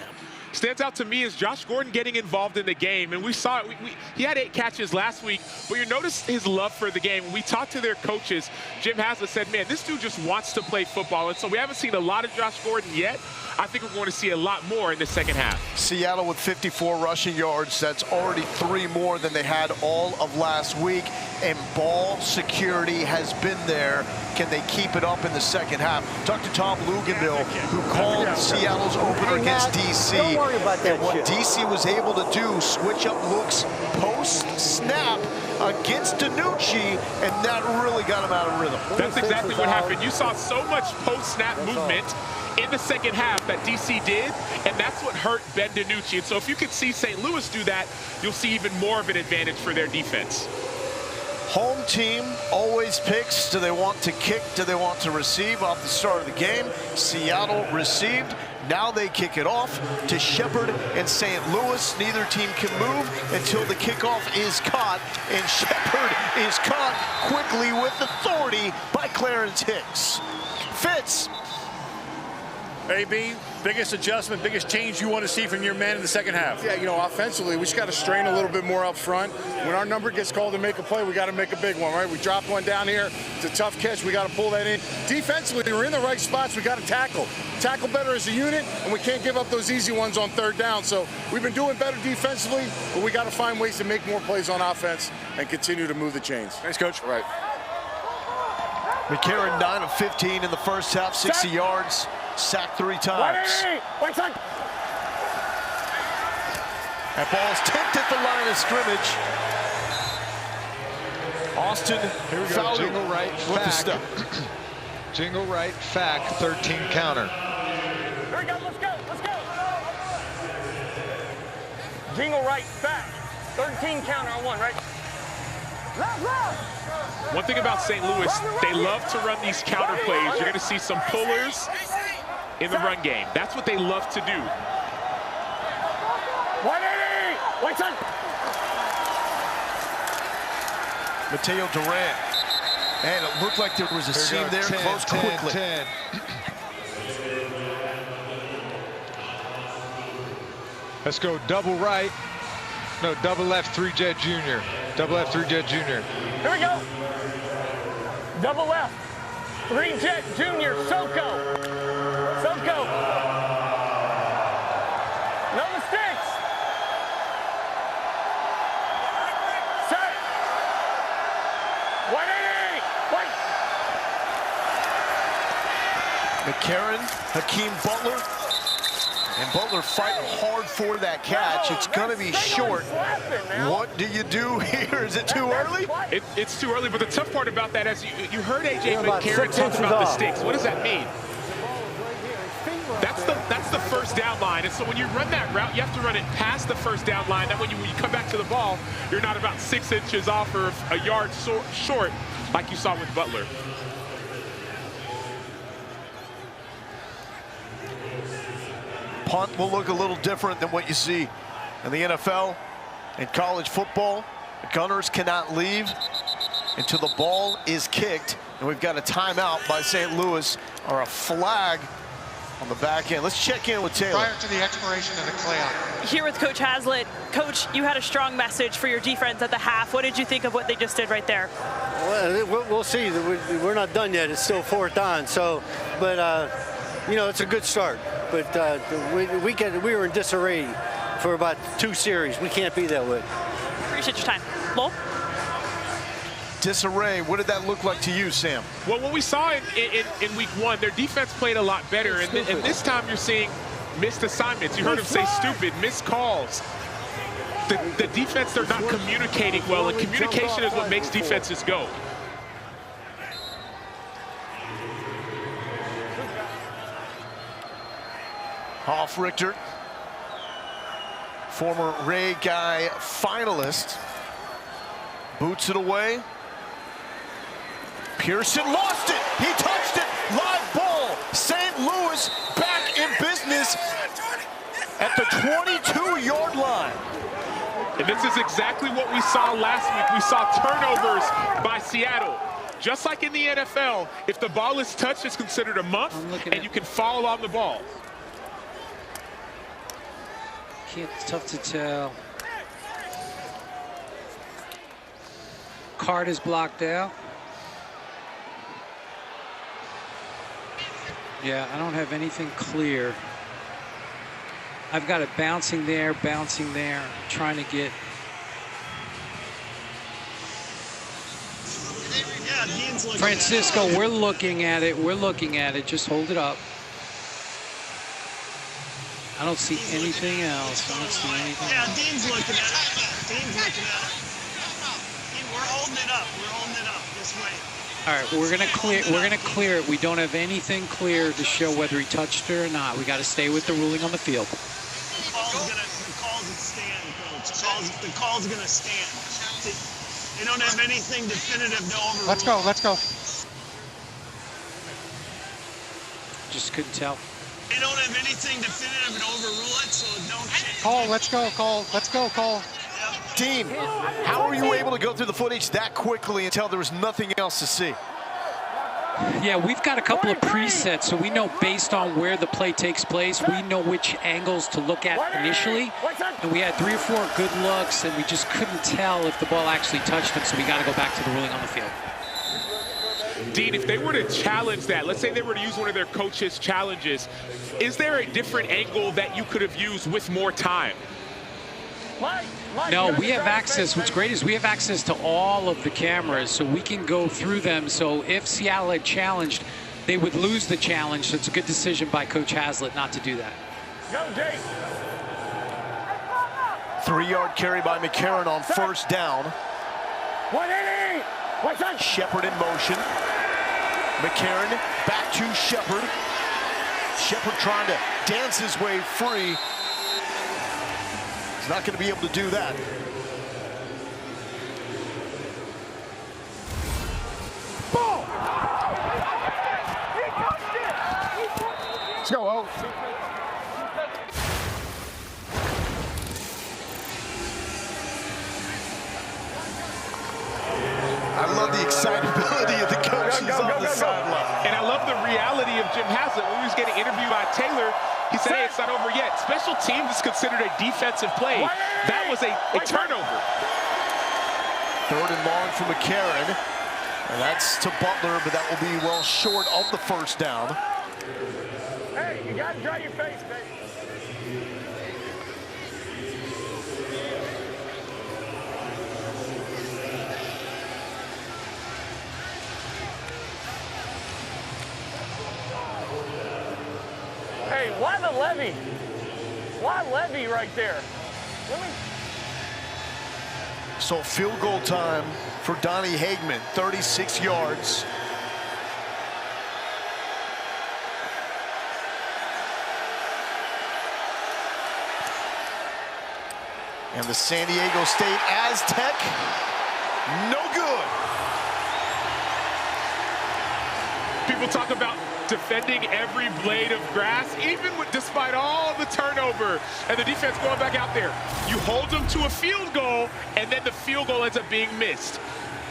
Stands out to me is Josh Gordon getting involved in the game, and we saw it. He had 8 catches last week, but you notice his love for the game. When we talked to their coaches, Jim Haslett said, man, this dude just wants to play football, and so we haven't seen a lot of Josh Gordon yet. I think we're going to see a lot more in the second half. Seattle with 54 rushing yards. That's already 3 more than they had all of last week, and ball security has been there. Can they keep it up in the second half? Talk to Tom Luganville, who called Seattle's opener against D.C. Don't worry about that. And what D.C. was able to do, switch up looks post-snap against DiNucci, and that really got him out of rhythm. That's exactly what happened. You saw so much post-snap movement in the second half that DC did, and that's what hurt Ben DiNucci. And so if you can see St. Louis do that, you'll see even more of an advantage for their defense. Home team always picks. Do they want to kick? Do they want to receive off the start of the game? Seattle received. Now they kick it off to Shepard and St. Louis. Neither team can move until the kickoff is caught, and Shepard is caught quickly with authority by Clarence Hicks. Fitz. AB, biggest adjustment, biggest change you want to see from your man in the second half? Yeah, you know, offensively, we just got to strain a little bit more up front. When our number gets called to make a play, we got to make a big one, right? We dropped one down here. It's a tough catch. We got to pull that in. Defensively, we're in the right spots. We got to tackle. Tackle better as a unit, and we can't give up those easy ones on third down. So we've been doing better defensively, but we got to find ways to make more plays on offense and continue to move the chains. Thanks, Coach. Right. McCarron 9 of 15 in the first half, 60 yards. Sacked 3 times. That ball's tipped at the line of scrimmage. Austin, here we go. Jingle right, fack. Jingle right, fack, 13 counter. Here we go, let's go, let's go. Jingle right, fack. 13 counter on 1, right? Left, left. One thing about St. Louis, they love to run these counter plays. You're going to see some pullers in the run game. That's what they love to do. 180! Wait, son! Mateo Durant. And it looked like there was a seam there. 10, Close 10, quickly. 10. Let's go double right. No, double left, 3-Jet Junior. Double left, 3-Jet Junior. Here we go. Double left. 3-Jet Junior, Soko. Soko. No mistakes. Set. 180. Wait. McCarron, Hakeem Butler. And Butler fighting hard for that catch. It's going to be short. What do you do here? Is it too early? It's too early, but the tough part about that is you heard A.J. McCarron talk about the sticks. What does that mean? That's the first down line. And so when you run that route, you have to run it past the first down line. That when you come back to the ball, you're not about 6 inches off or a yard short like you saw with Butler. Punt will look a little different than what you see in the NFL and college football. The Gunners cannot leave. until the ball is kicked. And we've got a timeout by St. Louis, or a flag on the back end. Let's check in with Taylor. Prior to the expiration of the clock. Here with Coach Haslett. Coach, you had a strong message for your defense at the half. What did you think of what they just did right there? Well, we'll see. We're not done yet. It's still 4th down. So, but you know, it's a good start. But we were in disarray for about 2 series. We can't be that way. Appreciate your time. Lowell? Disarray, what did that look like to you, Sam? Well, what we saw in week 1, their defense played a lot better. And this time you're seeing missed assignments. You heard him say stupid, missed calls. The defense, they're not communicating well, and communication is what makes defenses go. Hoff-Richter, former Ray Guy finalist, boots it away. Pearson lost it. He touched it. Live ball. St. Louis back in business at the 22-yard line. And this is exactly what we saw last week. We saw turnovers by Seattle. Just like in the NFL, if the ball is touched, it's considered a muff, and you can fall on the ball. It's tough to tell. Card is blocked out. Yeah, I don't have anything clear. I've got it bouncing there, trying to get. Francisco, we're looking at it. Just hold it up. I don't see anything else. Yeah, Dean's looking at it. We're holding it up. This way. All right, we're gonna clear it. We don't have anything clear to show whether he touched it or not. We got to stay with the ruling on the field. The call's gonna stand, Coach. The call's gonna stand. They don't have anything definitive to overrule. Let's go. Just couldn't tell. They don't have anything definitive to overrule it, so don't change. Call. Dean, how were you able to go through the footage that quickly until there was nothing else to see? Yeah, we've got a couple of presets, so we know based on where the play takes place, we know which angles to look at initially. And we had 3 or 4 good looks, and we just couldn't tell if the ball actually touched him, so we got to go back to the ruling on the field. Dean, if they were to challenge that, let's say they were to use one of their coaches' challenges, is there a different angle that you could have used with more time? No, we have access. What's great is we have access to all of the cameras, so we can go through them. So if Seattle had challenged, they would lose the challenge. So it's a good decision by Coach Haslett not to do that. Go, Jake. 3-yard carry by McCarron on first down. 180. What's that? Shepard in motion. McCarron back to Shepard. Shepard trying to dance his way free. He's not going to be able to do that. Ball. Let's go, O. I love the excitability of the coaches on the sideline. And I love the reality of Jim Haslett. When he was getting interviewed by Taylor, he said, hey, it's not over yet. Special teams is considered a defensive play. That was a turnover. 3rd and long for McCarron. And that's to Butler, but that will be well short of the first down. Hey, you got to dry your face, baby. Hey, why the levy? Why levy right there? So field goal time for Donnie Hagman, 36 yards. And the San Diego State Aztec, no good. People talk about defending every blade of grass, even with, despite all the turnover and the defense going back out there. You hold them to a field goal, and then the field goal ends up being missed.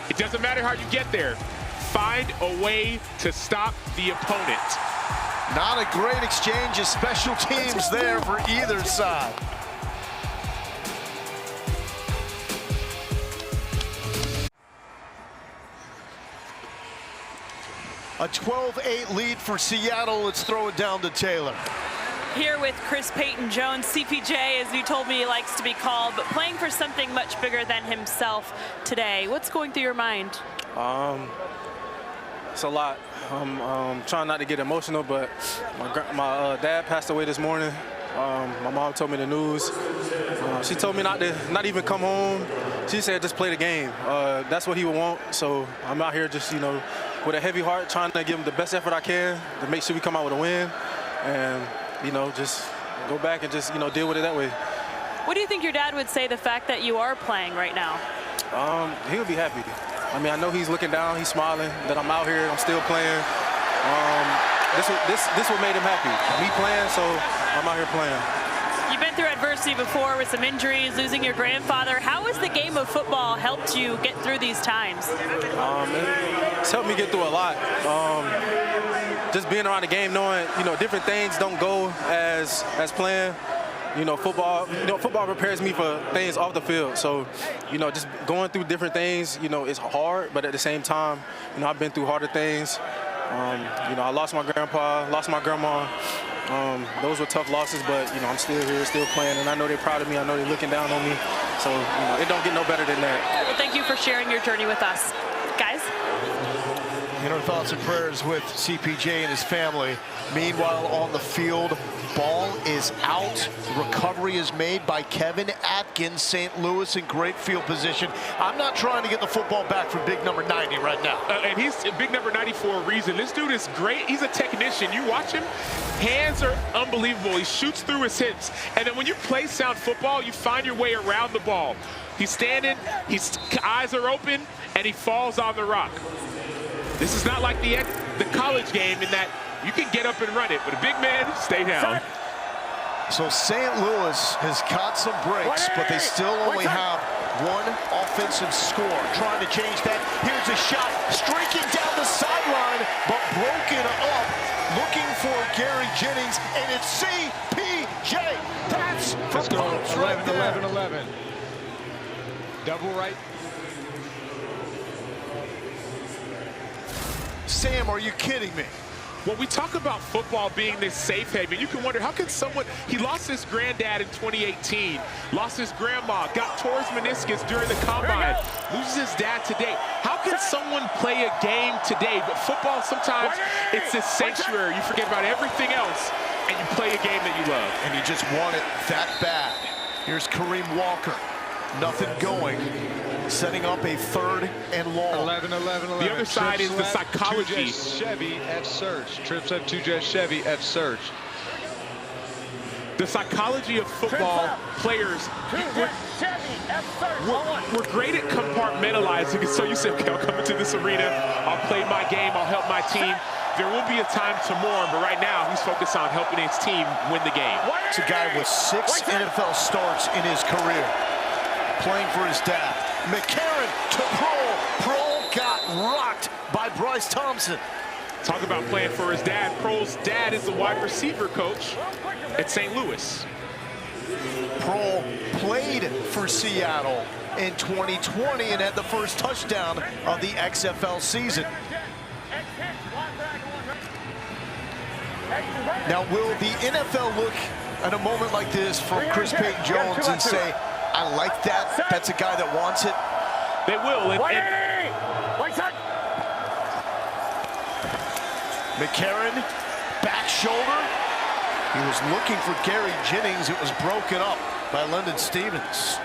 It doesn't matter how you get there. Find a way to stop the opponent. Not a great exchange of special teams there for either side. A 12-8 lead for Seattle. Let's throw it down to Taylor. Here with Chris Payton-Jones, CPJ, as you told me he likes to be called, but playing for something much bigger than himself today. What's going through your mind? It's a lot. I'm trying not to get emotional, but my dad passed away this morning. My mom told me the news. She told me not even come home. She said just play the game. That's what he would want. So I'm out here just, with a heavy heart, trying to give him the best effort I can to make sure we come out with a win. And, just go back and just, deal with it that way. What do you think your dad would say the fact that you are playing right now? He would be happy. I mean, I know he's looking down, he's smiling, that I'm out here, I'm still playing. This what made him happy. Me playing, so I'm out here playing. You've been through adversity before with some injuries, losing your grandfather. How has the game of football helped you get through these times? It's helped me get through a lot. Just being around the game, knowing, different things don't go as planned. Football prepares me for things off the field. So, just going through different things, it's hard, but at the same time, I've been through harder things. I lost my grandpa, lost my grandma. Those were tough losses, but, I'm still here, still playing, and I know they're proud of me. I know they're looking down on me. So, it don't get no better than that. Well, thank you for sharing your journey with us. Guys? Our thoughts and prayers with CPJ and his family. Meanwhile, on the field, ball is out. Recovery is made by Kevin Atkins. St. Louis in great field position. I'm not trying to get the football back for big number 90 right now. And he's big number 90 for a reason. This dude is great. He's a technician. You watch him, hands are unbelievable. He shoots through his hips. And then when you play sound football, you find your way around the ball. He's standing, his eyes are open, and he falls on the rock. This is not like the college game in that you can get up and run it, but a big man, stay down. So St. Louis has got some breaks, but they still only have one offensive score. Trying to change that. Here's a shot, streaking down the sideline, but broken up. Looking for Gary Jennings, and it's CPJ. That's for Pops right there. 11. Double right. Sam, are you kidding me? When we talk about football being this safe haven, you can wonder, how can someone, he lost his granddad in 2018, lost his grandma, tore his meniscus during the combine, loses his dad today. How can someone play a game today? But football, sometimes it's this sanctuary. You forget about everything else, and you play a game that you love. And you just want it that bad. Here's Kareem Walker. Nothing going. Setting up a 3rd and long. 11. The other side is the psychology. Chevy F search. Trips up 2 Chevy F search. The psychology of football players. We're great at compartmentalizing it. So you say, okay, I'll come into this arena, I'll play my game, I'll help my team. There will be a time to mourn, but right now he's focused on helping his team win the game. It's a guy with 6 NFL starts in his career, playing for his dad. McCarron to Prohl. Prohl got rocked by Bryce Thompson. Talk about playing for his dad. Prohl's dad is the wide receiver coach at St. Louis. Prohl played for Seattle in 2020 and had the first touchdown of the XFL season. Now, will the NFL look at a moment like this from Chris Payton-Jones and say, I like that, that's a guy that wants it? They will. McCarron, back shoulder. He was looking for Gary Jennings. It was broken up by Lyndon Stevens.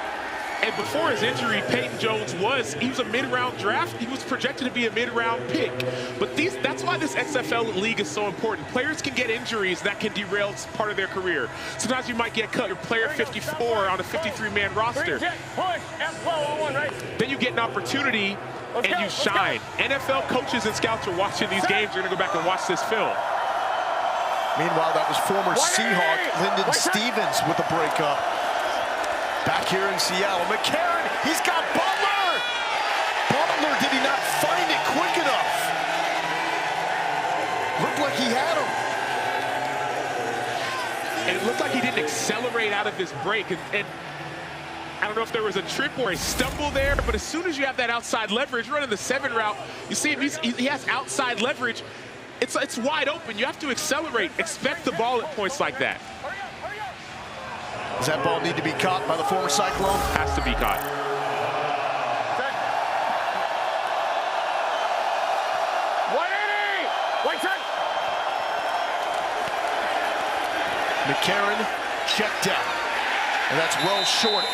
And before his injury, Payton-Jones was a mid-round draft. He was projected to be a mid-round pick. But that's why this XFL league is so important. Players can get injuries that can derail part of their career. Sometimes you might get cut. You're player 54 on a 53-man roster. Then you get an opportunity and you shine. NFL coaches and scouts are watching these games. They're going to go back and watch this film. Meanwhile, that was former Seahawk Lyndon Stevens with a breakup. Back here in Seattle, McCarron, he's got Butler! Butler Butler, did he not find it quick enough? Looked like he had him. And it looked like he didn't accelerate out of his break. And I don't know if there was a trip or a stumble there, but as soon as you have that outside leverage, running the 7 route, you see him, he has outside leverage. It's wide open. You have to accelerate. Expect the ball at points like that. Does that ball need to be caught by the former Cyclone? Has to be caught. McCarron checked out. And that's well short.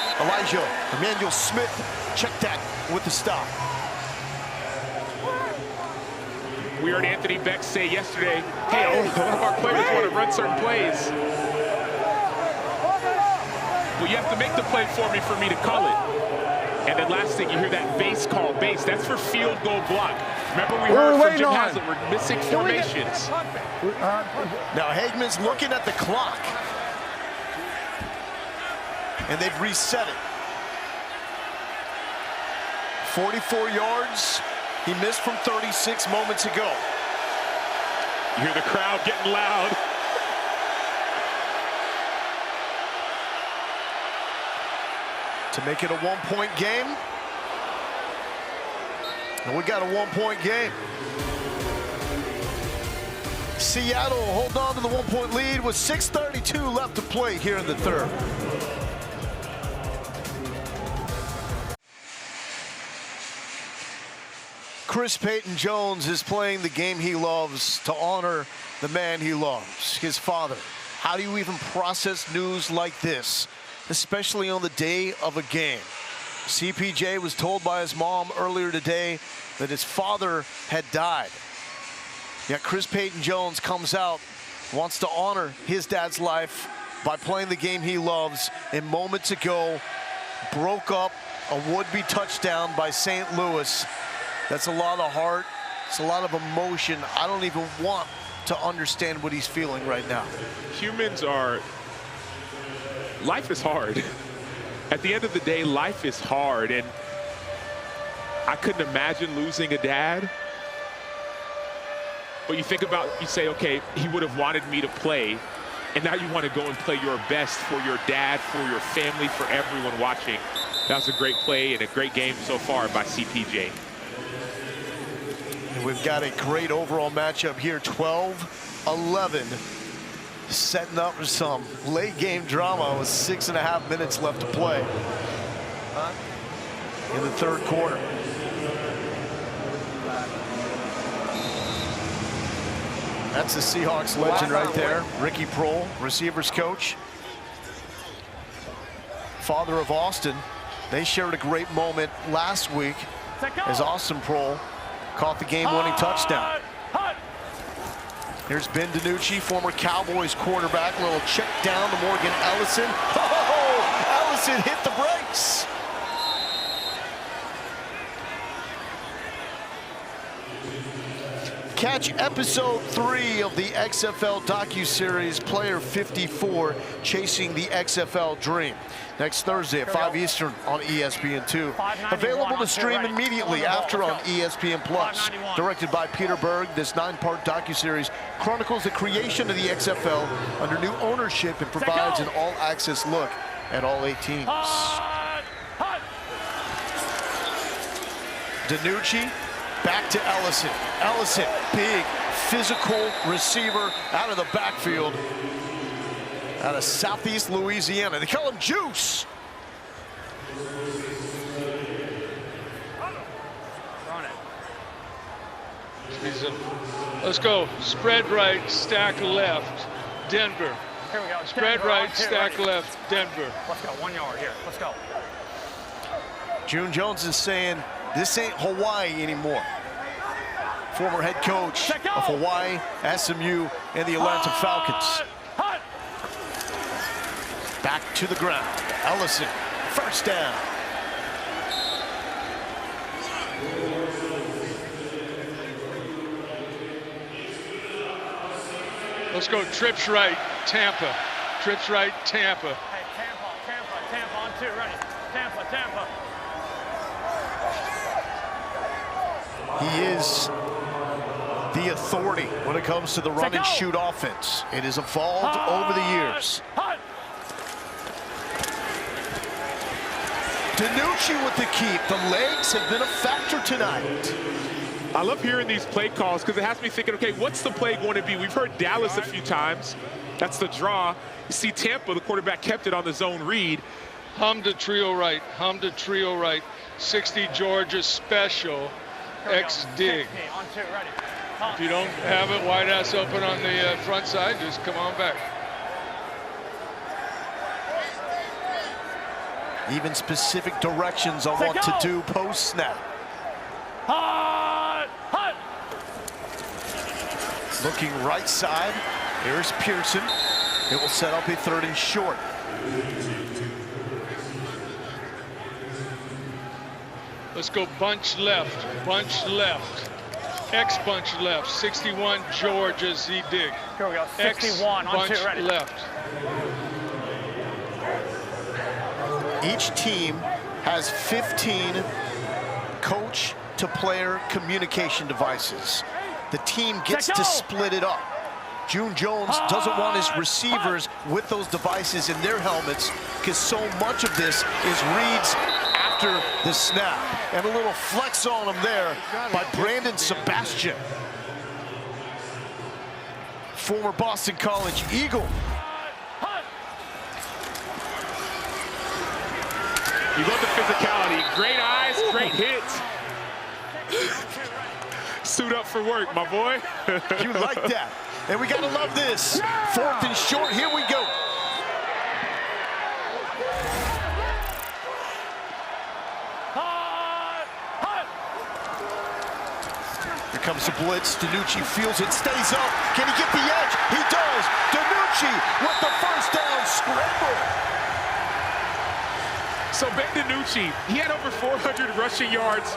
Emmanuel Smith checked that with the stop. We heard Anthony Beck say yesterday, hey, one of our players want to run certain plays. Well, you have to make the play for me to call it. And then last thing, you hear that base call. Base, that's for field goal block. Remember we heard from Jim Haslett, we're missing formations. Now Hagman's looking at the clock. And they've reset it. 44 yards. He missed from 36 moments ago. You hear the crowd getting loud. To make it a one-point game. And we got a one-point game. Seattle hold on to the one-point lead with 6:32 left to play here in the third. Chris Payton-Jones is playing the game he loves to honor the man he loves, his father. How do you even process news like this, especially on the day of a game? CPJ was told by his mom earlier today that his father had died. Yet Chris Payton-Jones comes out, wants to honor his dad's life by playing the game he loves, and moments ago broke up a would-be touchdown by St. Louis. That's a lot of heart. It's a lot of emotion. I don't even want to understand what he's feeling right now. Humans are, life is hard. At the end of the day, life is hard. And I couldn't imagine losing a dad. But you think about, you say, okay, he would have wanted me to play. And now you want to go and play your best for your dad, for your family, for everyone watching. That was a great play and a great game so far by CPJ. And we've got a great overall matchup here, 12-11, setting up for some late game drama with 6.5 minutes left to play in the third quarter. That's the Seahawks legend right there, Ricky Prohl, receivers coach, father of Austin. They shared a great moment last week as Austin Prohl caught the game-winning touchdown. Here's Ben DiNucci, former Cowboys quarterback. A little check down to Morgan Ellison. Oh, Ellison hit the brakes. Catch episode 3 of the XFL docuseries Player 54, Chasing the XFL Dream. Next Thursday at 5 Eastern on ESPN2. Available to stream immediately after on ESPN Plus. Directed by Peter Berg, this 9-part docuseries chronicles the creation of the XFL under new ownership and provides an all-access look at all 8 teams. DiNucci. Back to Ellison. Ellison, big physical receiver out of the backfield. Out of Southeast Louisiana. They call him Juice. Let's go. Spread right, stack left, Denver. Here we go. Spread right, stack left, Denver. Let's go. 1 yard here. Let's go. June Jones is saying this ain't Hawaii anymore. Former head coach of Hawaii, SMU, and the Atlanta Falcons. Back to the ground. Ellison, first down. Let's go. Trips right, Tampa. Trips right, Tampa. Hey, Tampa on 2, ready. Tampa. He is the authority when it comes to the run and shoot offense. It has evolved over the years. DiNucci with the keep. The legs have been a factor tonight. I love hearing these play calls because it has me thinking, okay, what's the play going to be? We've heard Dallas a few times. That's the draw. You see Tampa, the quarterback kept it on the zone read. Hum to trio right. Hum to trio right. 60 Georgia special. X dig. If you don't have it wide ass open on the front side, just come on back. Even specific directions on what to do post snap. Looking right side. Here's Pearson. It will set up a 3rd and short. Let's go bunch left. Bunch left. X bunch left. 61 Georgia Z dig. Here we go. 61 X on 2 bunch ready. left. Each team has 15 coach to player communication devices. The team gets to split it up. June Jones doesn't want his receivers with those devices in their helmets because so much of this is reads after the snap. And a little flex on him there by Brandon Sebastian. Former Boston College Eagle. You love the physicality. Great eyes, great hits. Suit up for work, my boy. You like that. And we gotta love this. 4th and short, here we go. Here comes the blitz. DiNucci feels it, stays up. Can he get the edge? He does. DiNucci with the first down scramble. So Ben DiNucci, he had over 400 rushing yards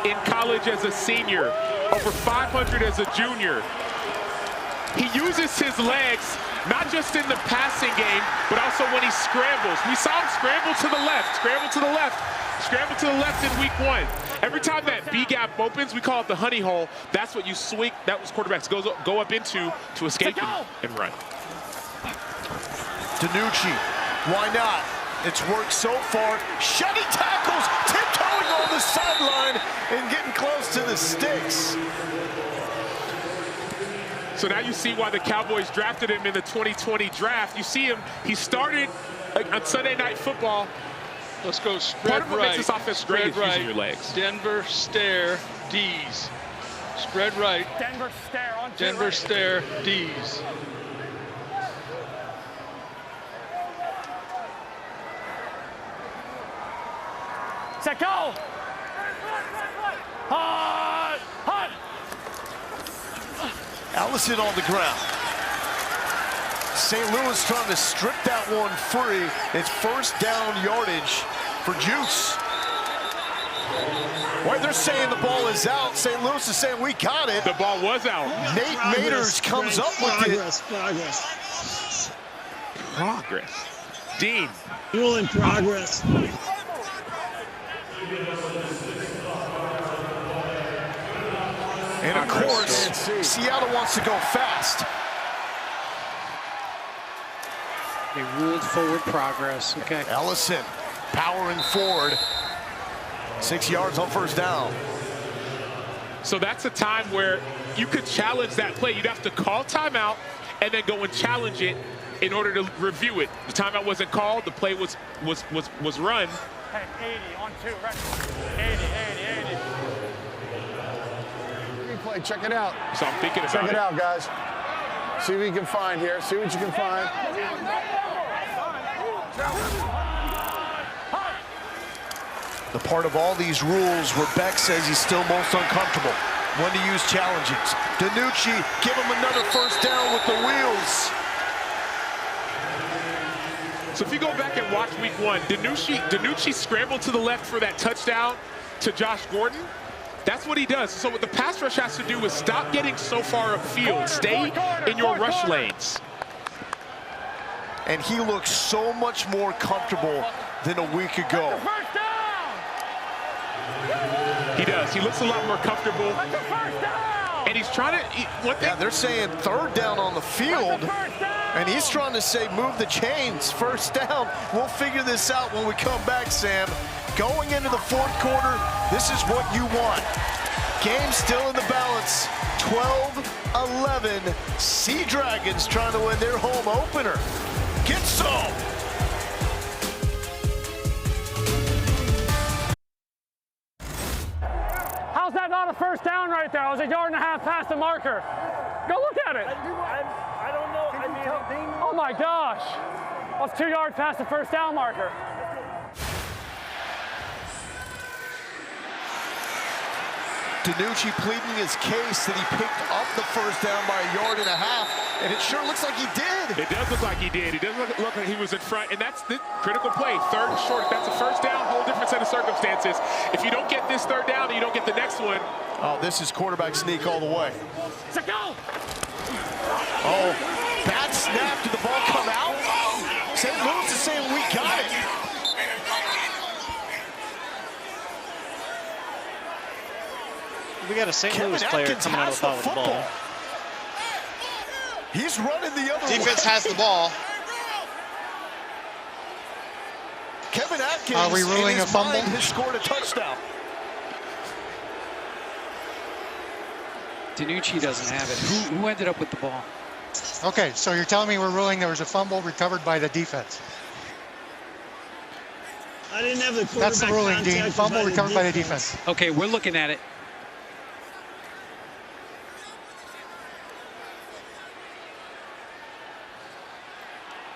in college as a senior, over 500 as a junior. He uses his legs, not just in the passing game, but also when he scrambles. We saw him scramble to the left, scramble to the left, scramble to the left in week 1. Every time that B gap opens, we call it the honey hole. That's what you swing, that was quarterbacks go up into to escape and run. DiNucci, why not? It's worked so far. Shedding tackles, tiptoeing on the sideline and getting close to the sticks. So now you see why the Cowboys drafted him in the 2020 draft. You see him, he started on Sunday Night Football. Let's go spread Part of what right. makes this offense great is using your legs. Denver stare D's. Spread right. Denver stare on 2 Denver ready. stare D's. Set go. Hot. Hot. Allison on the ground. St. Louis trying to strip that one free. It's 1st down yardage for Juice. Well, they're saying the ball is out. St. Louis is saying we got it. The ball was out. Nate Maters comes up with it. Progress. Dean. Still in progress. And of course, Seattle wants to go fast. They ruled forward progress. Okay. Ellison powering forward. 6 yards on 1st down. So that's a time where you could challenge that play. You'd have to call timeout and then go and challenge it in order to review it. The timeout wasn't called. The play was run. Hey, 80 on 2 ready. 80. Replay, check it out. So I'm thinking about Check it out, guys. See what you can find here. See what you can find. The part of all these rules where Beck says he's still most uncomfortable when to use challenges. DiNucci, give him another 1st down with the wheels. So if you go back and watch week 1, DiNucci scrambled to the left for that touchdown to Josh Gordon. That's what he does. So what the pass rush has to do is stop getting so far upfield. Stay in your rush lanes. And he looks so much more comfortable than a week ago. First down. He does. He looks a lot more comfortable. That's a first down! And he's trying to, Yeah, they're saying third down on the field. And he's trying to say move the chains, first down. We'll figure this out when we come back, Sam. Going into the fourth quarter, this is what you want. Game still in the balance, 12-11. Sea Dragons trying to win their home opener. Get some! How's that not a first down right there? I was a yard and a half past the marker. Go look at it. I don't know. Oh my gosh. I was 2 yards past the first down marker. DiNucci pleading his case that he picked up the first down by a yard and a half, and it sure looks like he did. It does look like he did. It does look like he was in front, and that's the critical play. Third and short. That's a first down, whole different set of circumstances. If you don't get this third down and you don't get the next one. Oh, this is quarterback sneak all the way. Let's go! Oh, bad snap. Did the ball come out? St. Louis is saying we got it. We got a St. Louis player coming out of the foul with the ball. He's running the other way. Defense has the ball. Kevin Atkins, are we ruling a fumble? Has scored a touchdown. DiNucci doesn't have it. Who ended up with the ball? Okay, so you're telling me we're ruling there was a fumble recovered by the defense. I didn't have the quarterback. That's the ruling, Dean. contact Fumble recovered by the defense. Okay, we're looking at it.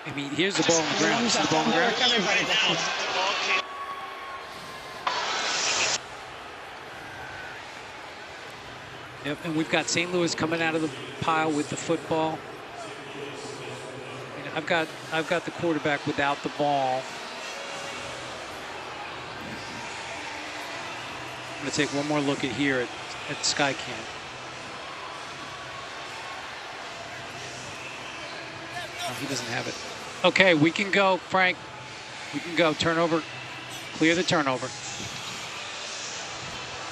I mean, here's the ball on the ground. See the ball on the ground? Yep, and we've got St. Louis coming out of the pile with the football. And I've got the quarterback without the ball. I'm going to take one more look at here at SkyCam. Oh, he doesn't have it. Okay, we can go, Frank. We can go. Turnover. Clear the turnover.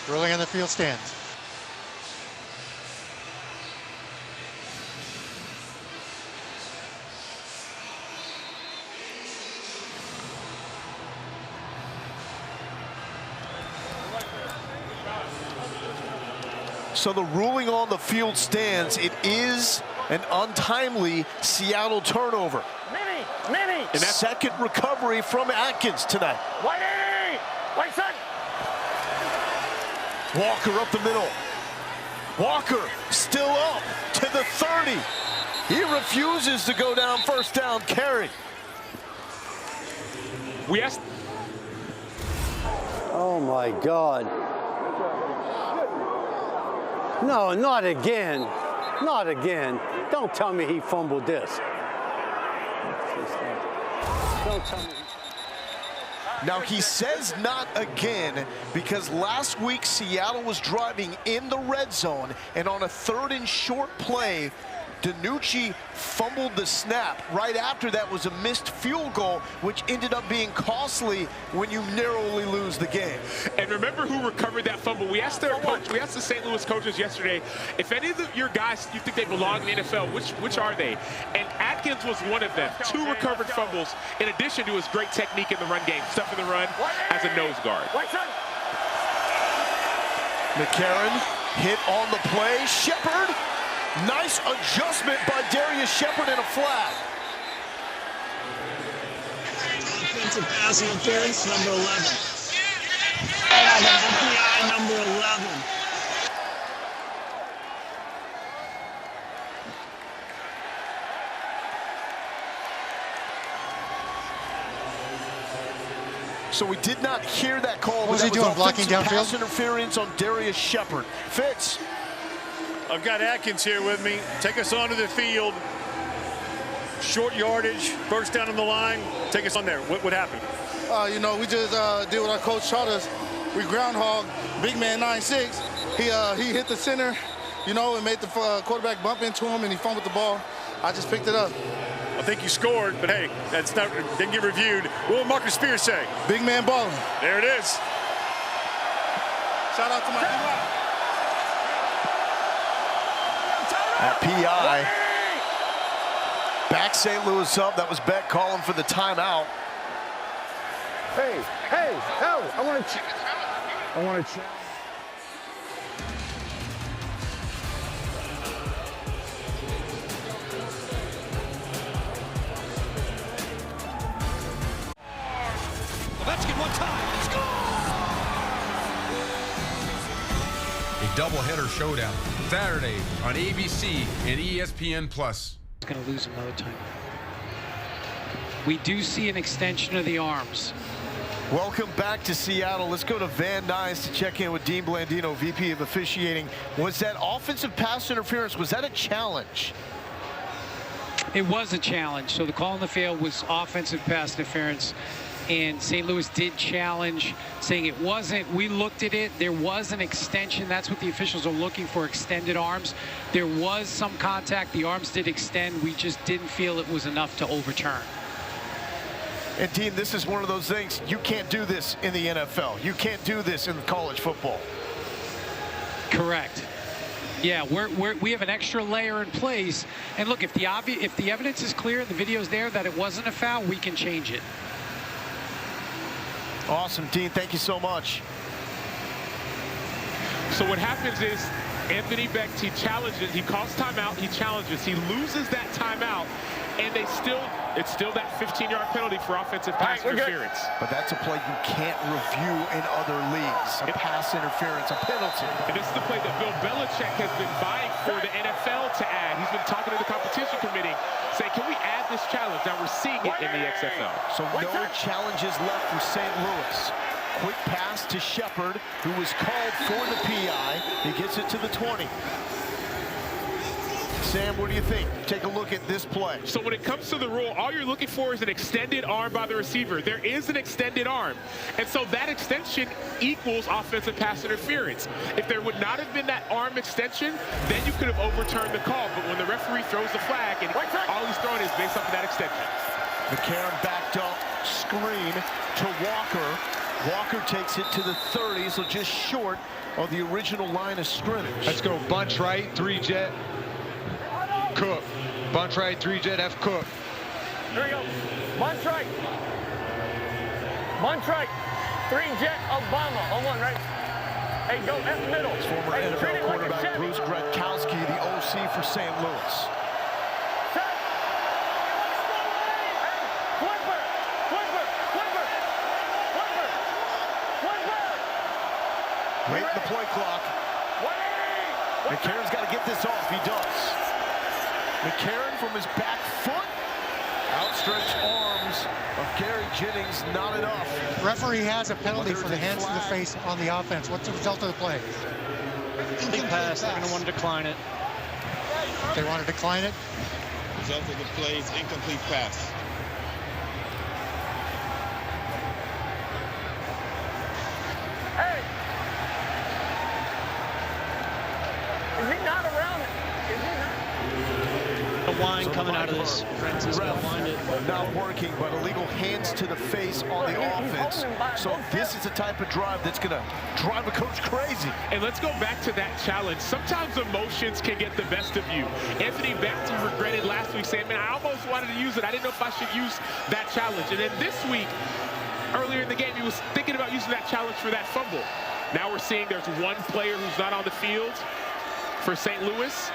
Ruling on the field stands. So the ruling on the field stands. It is an untimely Seattle turnover. Mini! And second recovery from Atkins tonight. White son! Walker up the middle. Walker still up to the 30. He refuses to go down first down carry. We asked. Oh my God. No, not again. Not again. Don't tell me he fumbled this. Don't tell me. Now he says not again because last week Seattle was driving in the red zone, and on a third and short play, DiNucci fumbled the snap. Right after that was a missed field goal, which ended up being costly when you narrowly lose the game. And remember who recovered that fumble? We asked their coach, we asked the St. Louis coaches yesterday, if any of your guys you think they belong in the NFL, which are they? And Atkins was one of them. 2 recovered fumbles in addition to his great technique in the run game, stuff in the run as a nose guard. McCarron hit on the play. Shepard. Nice adjustment by Darius Shepard and a flag. Offensive pass interference, number 11. FBI number 11. So we did not hear that call. What was he doing, blocking downfield? Pass interference on Darius Shepard. Fitz. I've got Atkins here with me. Take us onto the field. Short yardage, first down on the line. Take us on there. What happened? You know, we just did what our coach taught us. We groundhog, big man 9'6". He hit the center, you know, and made the quarterback bump into him, and he fumbled the ball. I just picked it up. I think you scored, but hey, that's not didn't get reviewed. What will Marcus Spears say? Big man balling. There it is. Shout out to my D-line. At PI. Back St. Louis up. That was Beck calling for the timeout. Hey, I want to check. Ovechkin one time. Score! A doubleheader showdown Saturday on ABC and ESPN+. He's going to lose another time. We do see an extension of the arms. Welcome back to Seattle. Let's go to Van Nuys to check in with Dean Blandino, VP of Officiating. Was that offensive pass interference, was that a challenge? It was a challenge. So the call on the field was offensive pass interference. And St. Louis did challenge, saying it wasn't. We looked at it. There was an extension. That's what the officials are looking for, extended arms. There was some contact. The arms did extend. We just didn't feel it was enough to overturn. And Dean, this is one of those things, you can't do this in the NFL. You can't do this in college football. Correct. Yeah, we have an extra layer in place. And look, if the evidence is clear, the video's there that it wasn't a foul, we can change it. Awesome, Dean. Thank you so much. So what happens is Anthony Beck, he challenges, he calls timeout, he challenges, he loses that timeout, and it's still that 15-yard penalty for offensive pass interference. But that's a play you can't review in other leagues. A pass interference, a penalty. And this is the play that Bill Belichick has been vying for the NFL to add. He's been talking to the competition committee, saying, can we add this challenge? Now we're seeing it in the XFL. So no challenges left for St. Louis. Quick pass to Shepard, who was called for the PI. He gets it to the 20. Sam, what do you think? Take a look at this play. So when it comes to the rule, all you're looking for is an extended arm by the receiver. There is an extended arm. And so that extension equals offensive pass interference. If there would not have been that arm extension, then you could have overturned the call. But when the referee throws the flag, and all he's throwing is based off of that extension. McCarron backed up, screen to Walker. Walker takes it to the 30, so just short of the original line of scrimmage. Let's go bunch right, 3-jet. Cook. Bunch right, 3-jet, F. Cook. Here we go. Bunch right. Bunch right. 3-jet, Obama. On one, right? Hey, go F middle. Former NFL quarterback Bruce Gretkowski, the OC for St. Louis. Late in the play clock. McCarron's got to get this off. He does. McCarron from his back foot. Outstretched arms of Gary Jennings, not enough. Referee has a penalty for the hands to the face on the offense. What's the result of the play? Big pass. They're going to want to decline it. They want to decline it? Result of the play is incomplete pass. Hey! Is he not around it? Is he not? A wine coming out of this. Francisco wind it. Not working, but illegal hands to the face on the offense. So this is the type of drive that's going to drive a coach crazy. And let's go back to that challenge. Sometimes emotions can get the best of you. Anthony Beck regretted last week saying, man, I almost wanted to use it. I didn't know if I should use that challenge. And then this week, earlier in the game, he was thinking about using that challenge for that fumble. Now we're seeing there's one player who's not on the field for St. Louis.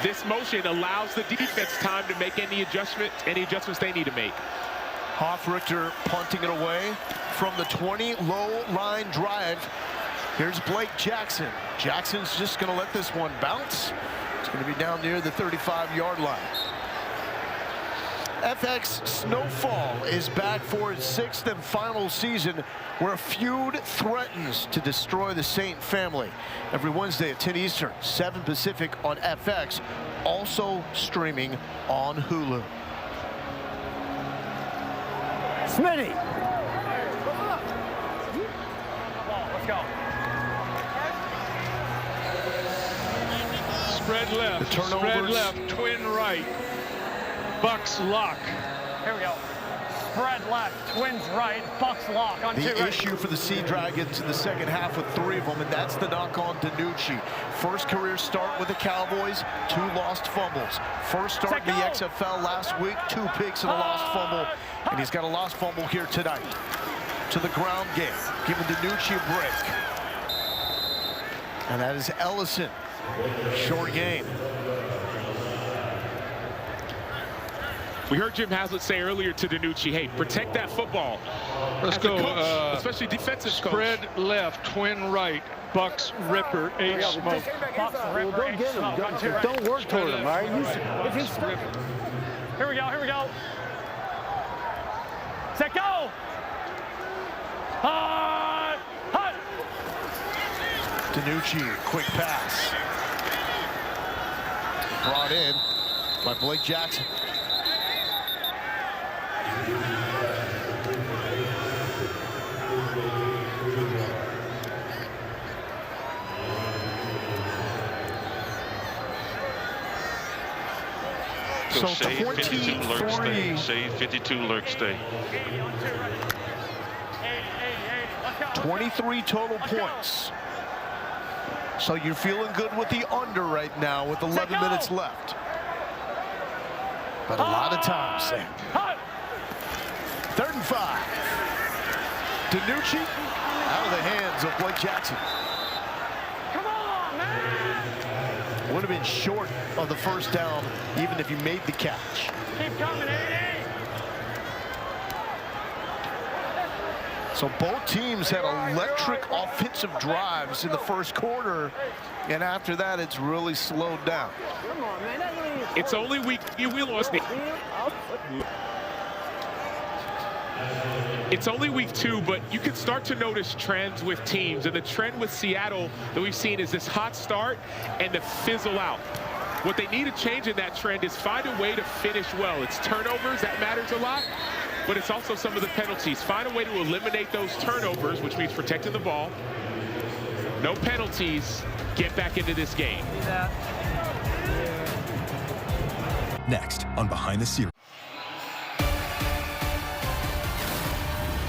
This motion allows the defense time to make any adjustments they need to make. Hoffrichter punting it away from the 20, low line drive. Here's Blake Jackson. Jackson's just going to let this one bounce. It's going to be down near the 35-yard line. FX Snowfall is back for its 6th and final season, where a feud threatens to destroy the Saint family. Every Wednesday at 10 Eastern, 7 Pacific on FX, also streaming on Hulu. Smitty! Let's go. Spread left. The turnovers. Spread left. Twin right. Bucks lock. Here we go. Spread left, Twins right, Bucks lock on 2 The right. issue for the Sea Dragons in the second half with 3 of them, and that's the knock on DiNucci. First career start with the Cowboys, 2 lost fumbles. First start in the XFL last week, 2 picks and a lost fumble, and he's got a lost fumble here tonight. To the ground game, giving DiNucci a break. And that is Ellison. Short game. We heard Jim Haslett say earlier to DiNucci, hey, protect that football. Let's As a go. coach, especially defensive Spread coach. left, twin right, Bucks Ripper, H smoke. Bucks Ripper, H smoke on 2 right. Don't work toward him, all right? If he's here we go. Set, go! Hut! DiNucci, quick pass. Brought in by Blake Jackson. So Shade 52 lurk stay. 23. Shade 52 lurk stay. 23 total points. So you're feeling good with the under right now with 11 minutes left. But a lot of time, Sam. 3rd and 5. DiNucci out of the hands of Blake Jackson. Come on, man! Would have been short of the first down even if you made the catch. Keep coming, 80. So both teams had electric offensive drives in the first quarter, and after that, it's really slowed down. Come on, man. It's only week. We lost it. It's only week 2, but you can start to notice trends with teams. And the trend with Seattle that we've seen is this hot start and the fizzle out. What they need to change in that trend is find a way to finish well. It's turnovers, that matters a lot, but it's also some of the penalties. Find a way to eliminate those turnovers, which means protecting the ball. No penalties. Get back into this game. Next on Behind the Series.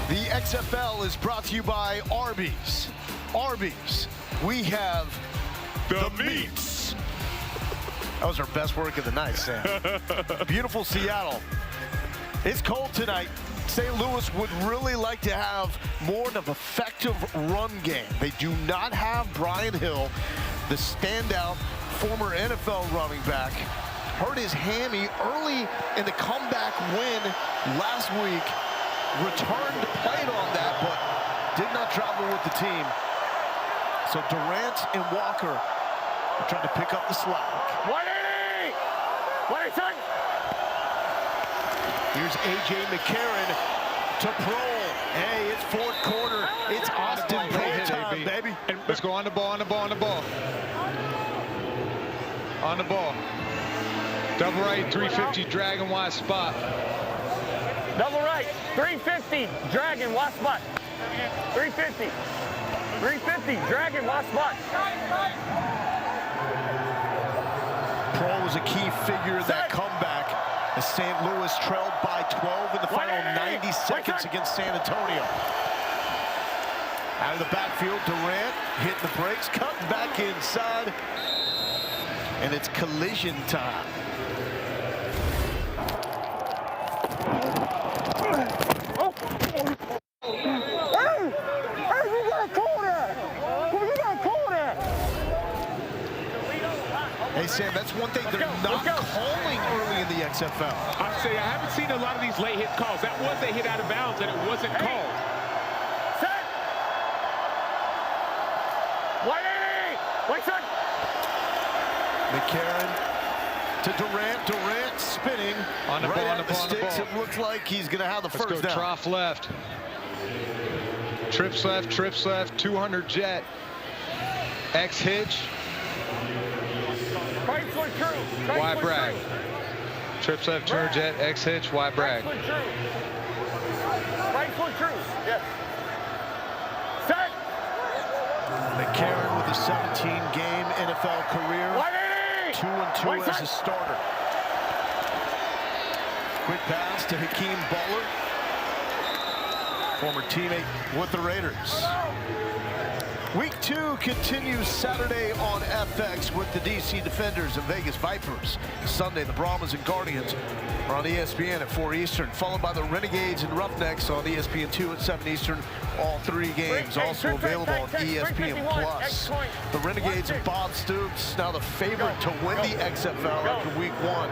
The XFL is brought to you by Arby's. Arby's, we have the meats. That was our best work of the night, Sam. Beautiful Seattle. It's cold tonight. St. Louis would really like to have more of an effective run game. They do not have Brian Hill, the standout former NFL running back. Hurt his hammy early in the comeback win last week. Returned, played on that, but did not travel with the team. So Durant and Walker are trying to pick up the slack. 180! 180! Here's A.J. McCarron to Prohl. Hey, it's 4th quarter. It's Austin Prohl time, baby. Let's go on the ball, on the ball, on the ball. On the ball. Double right, 350, dragon wide spot. Double right, 350, dragon, watch spot. 350. 350, dragon, watch spot. Prohl was a key figure in that comeback as St. Louis trailed by 12 in the final 90 seconds against San Antonio. Out of the backfield, Durant hitting the brakes, cutting back inside, and it's collision time. Hey, Sam, that's one thing they're not calling early in the XFL. I say I haven't seen a lot of these late hit calls. That was a hit out of bounds, and it wasn't called. Set! 180! Wait, set! McCarron to Durant. Durant spinning On the right ball, on at the the ball, on the sticks. ball. It looks like he's going to have the Let's first go down. trough left. Trips left, 200 jet. X hitch. Right foot true. Right Y foot brag. true. Trips left, 200 jet, X hitch, Y brag. Right foot true. Right foot true. Yes. Set! McCarron with a 17-game NFL career. 2-2 as a starter. Quick pass to Hakeem Butler. former teammate with the Raiders. Week 2 continues Saturday on FX with the DC Defenders and Vegas Vipers. Sunday, the Brahmas and Guardians are on ESPN at 4 Eastern, followed by the Renegades and Roughnecks on ESPN2 at 7 Eastern. All 3 games also available on ESPN+. The Renegades and Bob Stoops now the favorite to win the XFL after Week 1.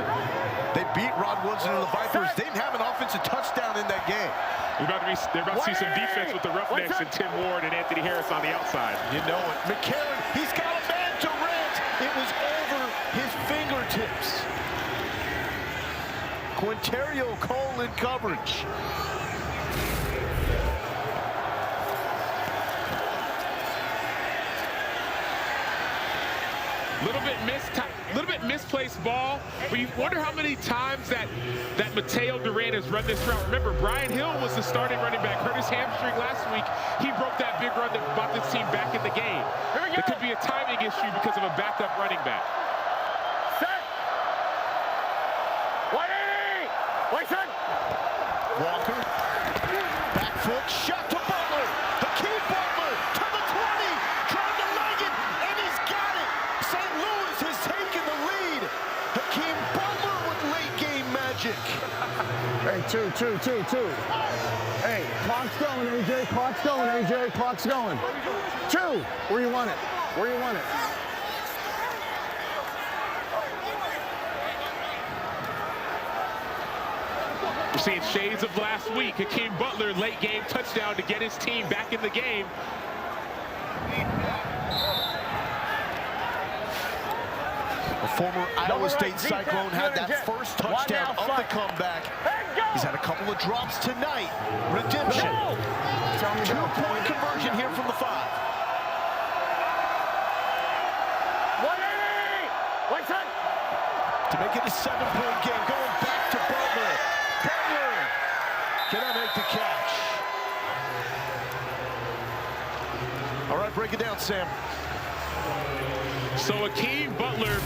They beat Rod Woodson and the Vipers. They didn't have an offensive touchdown in that game. They're about to see some defense with the Roughnecks and Tim Ward and Anthony Harris on the outside. You know it. McCarron, he's got a man to rent. It was over his fingertips. Quinterio Cole in coverage. Little bit misplaced ball, but you wonder how many times that Mateo Duran has run this route. Remember, Brian Hill was the starting running back, hurt his hamstring last week. He broke that big run that brought this team back in the game. It could be a timing issue because of a backup running back. Set. 180. Wait, set. Walker, back foot, shot to Butler. The key Butler to the 20, trying to leg it, and he's got it. St. Louis has taken the lead. Hakeem Butler with late game magic. Hey, two. Hey, clock's going, AJ. Clock's going, AJ. Clock's going. 2. Where you want it? Where you want it? We're seeing shades of last week. Hakeem Butler, late game touchdown to get his team back in the game. The former Iowa State Cyclone had that first touchdown of the comeback. He's had a couple of drops tonight. Redemption. 2-point conversion here from the 5. 180. Wait, set. To make it a 7-point game, going back to Butler. Butler, can I make the catch? All right, break it down, Sam. So Hakeem Butler,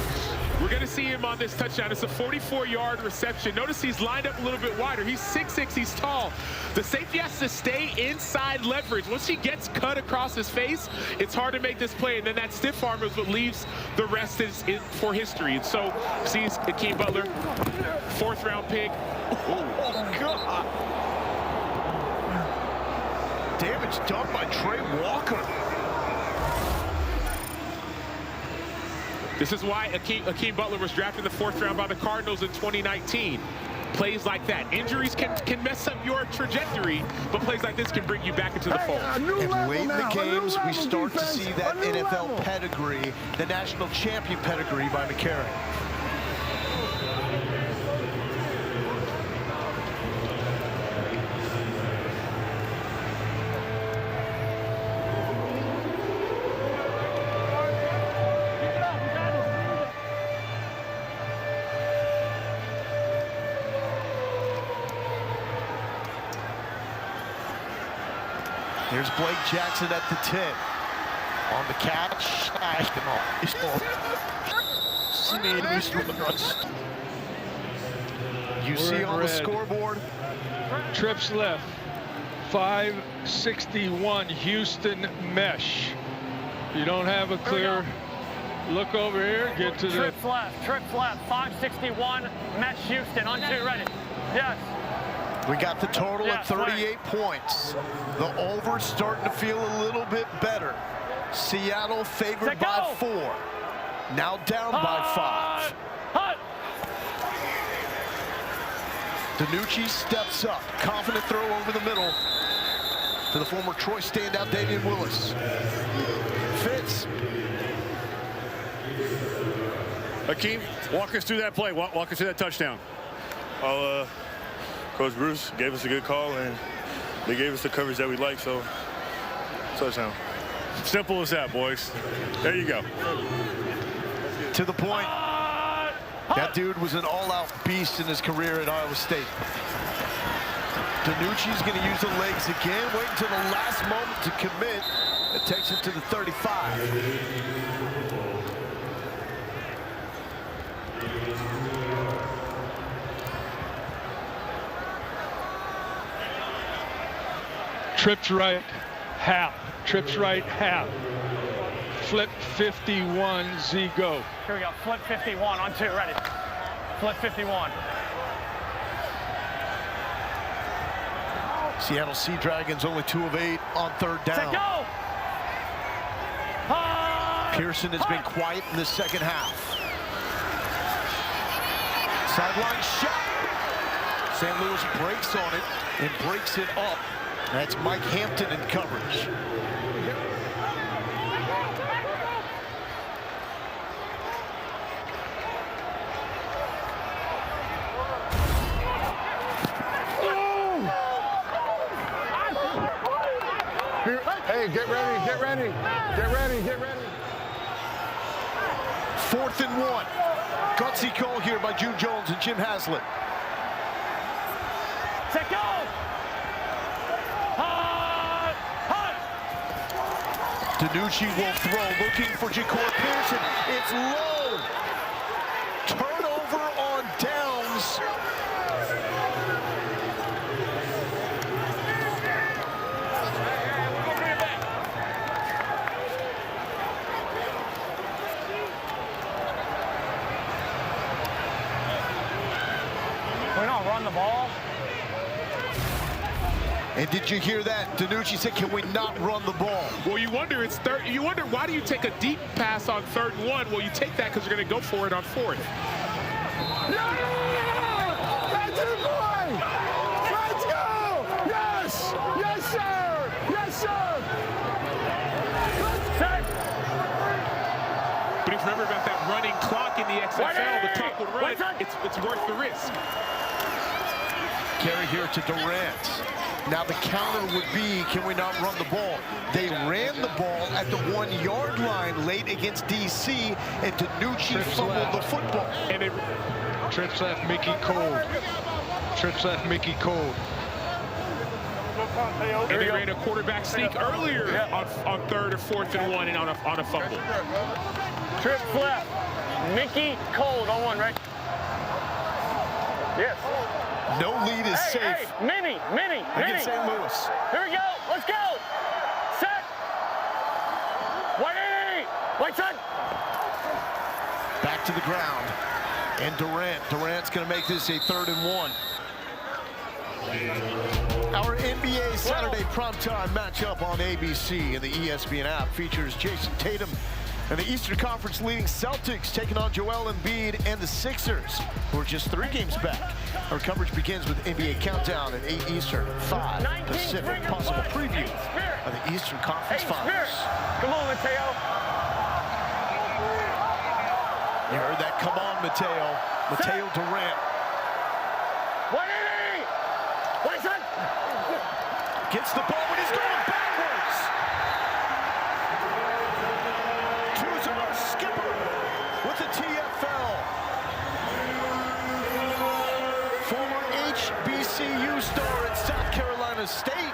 we're going to see him on this touchdown. It's a 44-yard reception. Notice he's lined up a little bit wider. He's 6'6", he's tall. The safety has to stay inside leverage. Once he gets cut across his face, it's hard to make this play. And then that stiff arm is what leaves the rest for history. And so, see Hakeem Butler, 4th-round pick. Oh, God. Damage done by Trey Walker. This is why Hakeem Butler was drafted in the 4th round by the Cardinals in 2019. Plays like that. Injuries can mess up your trajectory, but plays like this can bring you back into the fold. And late in the games, we start to see that NFL pedigree, the national champion pedigree by McCarron. Here's Blake Jackson at the 10. On the catch. You see on the scoreboard. Trips left. 561 Houston mesh. You don't have a clear look over here. Get to the Trips left. 561 mesh Houston. On 2, ready. Yes. We got the total at 38 points. The over starting to feel a little bit better. Seattle favored by 4. Now down by 5. DiNucci steps up. Confident throw over the middle to the former Troy standout Damian Willis. Fitz. Hakeem, walk us through that play. Walk us through that touchdown. Coach Bruce gave us a good call, and they gave us the coverage that we like, so touchdown. Simple as that, boys. There you go. To the point. That dude was an all-out beast in his career at Iowa State. DiNucci's going to use the legs again, wait until the last moment to commit. It takes it to the 35. Trips right, half. Trips right, half. Flip 51, Z go. Here we go, flip 51 on 2, ready. Flip 51. Seattle Sea Dragons only 2 of 8 on 3rd down. Set, go! Pearson has been quiet in the second half. Sideline shot. St. Louis breaks on it and breaks it up. That's Mike Hampton in coverage. Hey, get ready, get ready, get ready, get ready. 4th and 1. Gutsy call here by June Jones and Jim Haslett. Set, go! DiNucci will throw, looking for Ja'Cory Pearson. It's low. Turnover on downs. We don't run the ball. And did you hear that? DiNucci said, can we not run the ball? Well, you wonder, it's third. You wonder, why do you take a deep pass on 3rd and 1? Well, you take that because you're going to go for it on 4th. Yeah! That's it, boy! Let's go! Yes! Yes, sir! Yes, sir! Set! But if you remember about that running clock in the XFL, the clock would run. It's worth the risk. Carry here to Durant. Now the counter would be, can we not run the ball? They ran the ball at the 1-yard line late against DC, and DiNucci fumbled the football. And it trips left Mickey cold. Trips left Mickey cold. And they ran a quarterback sneak earlier on 3rd or 4th and 1 and on a fumble. Trip left. Mickey cold on 1, right? Yes. No lead is safe. Hey, Mini. Against St. Louis. Here we go. Let's go. Set. 180. Right side. Back to the ground. And Durant's going to make this a 3rd and 1. Our NBA Saturday primetime matchup on ABC and the ESPN app features Jason Tatum and the Eastern Conference leading Celtics taking on Joel Embiid and the Sixers, who are just 3 games back. Our coverage begins with NBA Countdown at 8 Eastern, 5 Pacific. Possible preview of the Eastern Conference Finals. Come on, Mateo. You heard that? Come on, Mateo. Mateo Durant. 180. Right side. Gets the ball, but he's going backwards. Choose our skipper with the TFL. Former HBCU star at South Carolina State.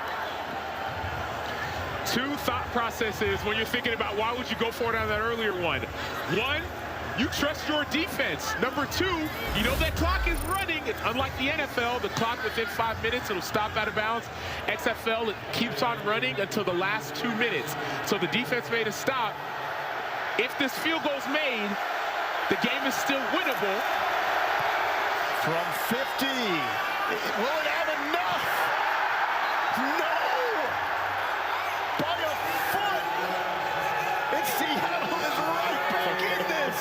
2 thought processes when you're thinking about why would you go for it on that earlier one. 1, you trust your defense. Number 2, you know that clock is running. It's unlike the NFL, the clock within 5 minutes, it'll stop out of bounds. XFL, it keeps on running until the last 2 minutes. So the defense made a stop. If this field goal's made, the game is still winnable. From 50, will it have enough? No! By a foot! And Seattle is right back in this!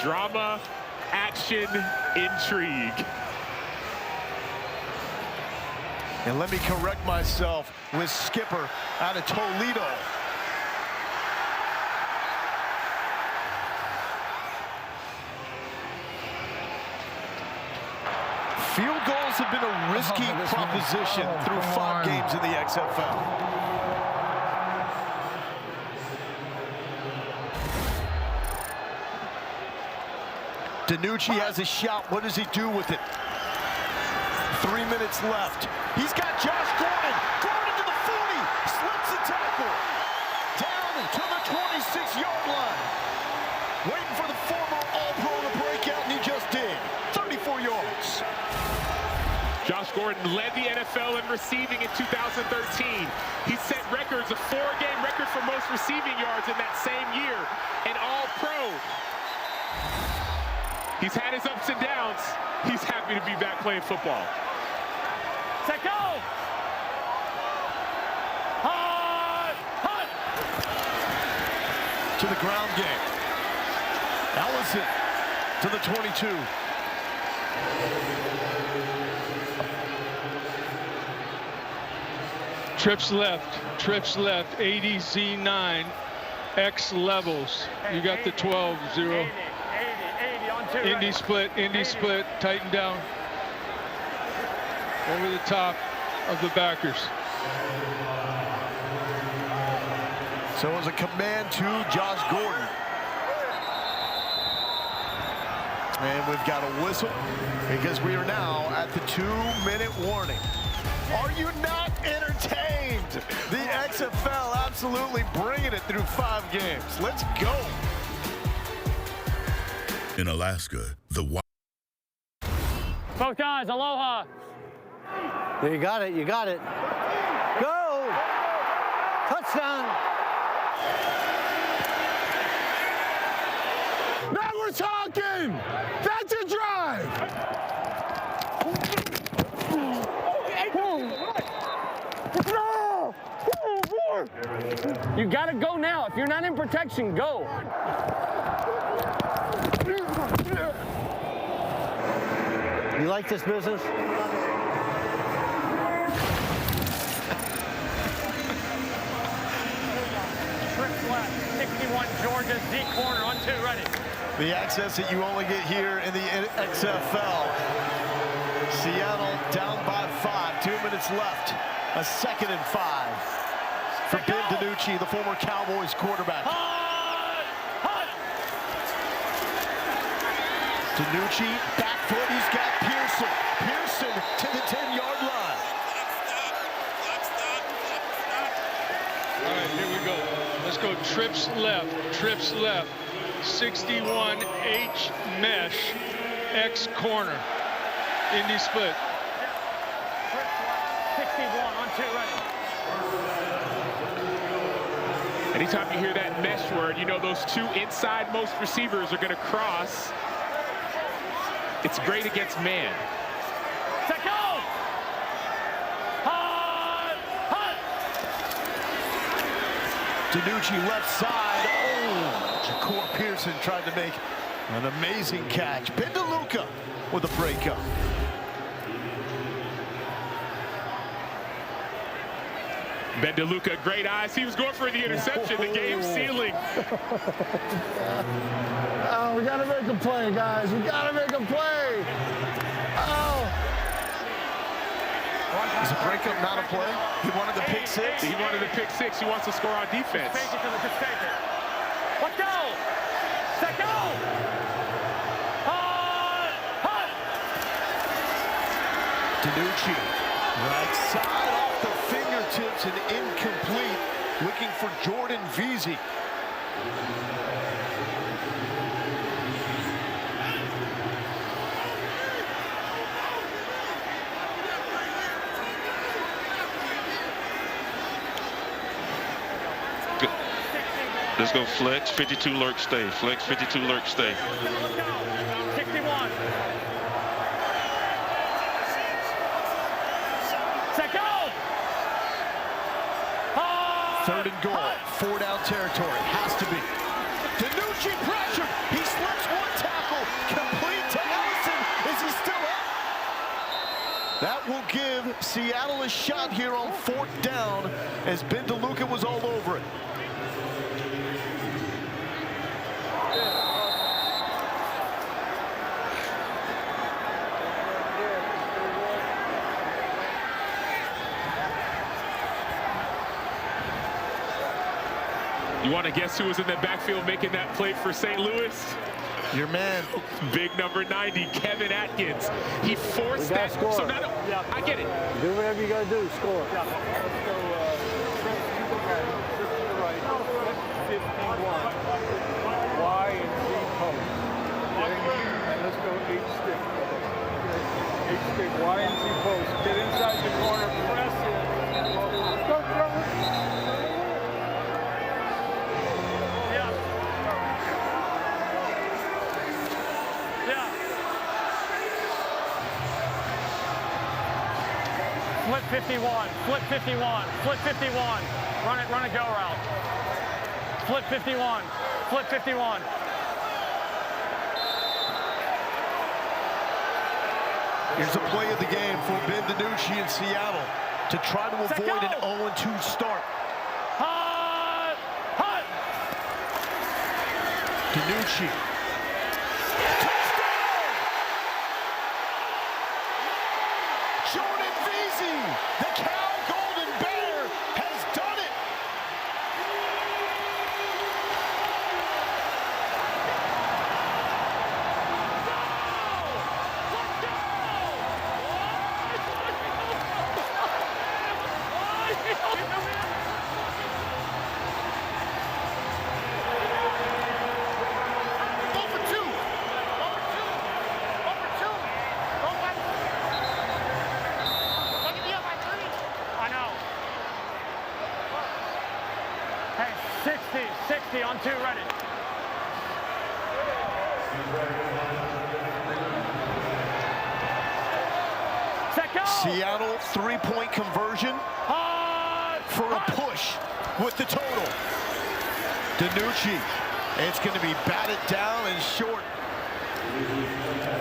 Drama, action, intrigue. And let me correct myself with Skipper out of Toledo. Field goals have been a risky proposition through 5 games in the XFL. DiNucci has a shot. What does he do with it? 3 minutes left. He's got Josh Gordon. Gordon to the 40. Slips the tackle. Down to the 26-yard line. Waiting for the former All-Pro to break out, and he just did. 35 Gordon led the NFL in receiving in 2013. He set records, a 4-game record for most receiving yards in that same year, an All-Pro. He's had his ups and downs. He's happy to be back playing football. Set go! Hut! To the ground game. Ellison to the 22. Trips left, 80 Z9, X levels. You got the 12, 0. Indy split, tighten down. Over the top of the backers. So it was a command to Josh Gordon. And we've got a whistle because we are now at the 2-minute warning. Are you not entertained? The XFL absolutely bringing it through 5 games. Let's go. In Alaska, the Both guys, aloha. You got it. Go! Touchdown! Now we're talking! That's a drive! You gotta go now. If you're not in protection, go. You like this business? Trips left, 61 Georgia, Z corner on 2, ready. The access that you only get here in the XFL. Seattle down by 5, 2 minutes left. A 2nd and 5 for Ben DiNucci, the former Cowboys quarterback. DiNucci, back foot, he's got Pearson. Pearson to the 10-yard line. All right, here we go. Let's go trips left, 61 H mesh, X corner. Indy split. 61 on 2, ready. Anytime you hear that mesh word, you know those 2 inside most receivers are going to cross. It's great against man. Set go! Hut! DiNucci left side. Oh, Ja'Cour Pearson tried to make an amazing catch. Ben DeLuca with a breakup. Ben DeLuca, great eyes. He was going for the interception, the game sealing. Oh, we gotta make a play, guys. We gotta make a play. Oh. Is a breakup not a play? He wanted the pick 6? He wanted the pick 6. He wants to score on defense. Just take it. Let's go! Set go! Hut! DiNucci, right side off the fingertips and incomplete. Looking for Jordan Veazey. Let's go flex, 52 lurk stay. Flex, 52 lurk stay. 61. Set go! 3rd and goal, 4-down territory, has to be. DiNucci pressure, he slips 1 tackle, complete to Ellison. Is he still up? That will give Seattle a shot here on 4th down as Ben DeLuca was all over it. You want to guess who was in the backfield making that play for St. Louis? Your man. Big number 90, Kevin Atkins. He forced that. Score. So now, I get it. Do whatever you gotta do, score. Let's go Trent to the right, Trent to the right, 51. Y and Z post. And let's go 8 stick. H-stick, Y and Z post. Get inside the corner, press it. Go, Yeah. Yeah. Flip 51, flip 51, flip 51. Run a go route. Flip 51, flip 51. Here's a play of the game for Ben DiNucci in Seattle to try to avoid an 0-2 start. Hut! Hut! DiNucci. Touchdown! Jordan Veazey, the Cal Golden Bear, has done it. Hey, 60 on 2, ready. Set, go! Seattle three-point conversion for a push with the total. DiNucci, it's going to be batted down and short.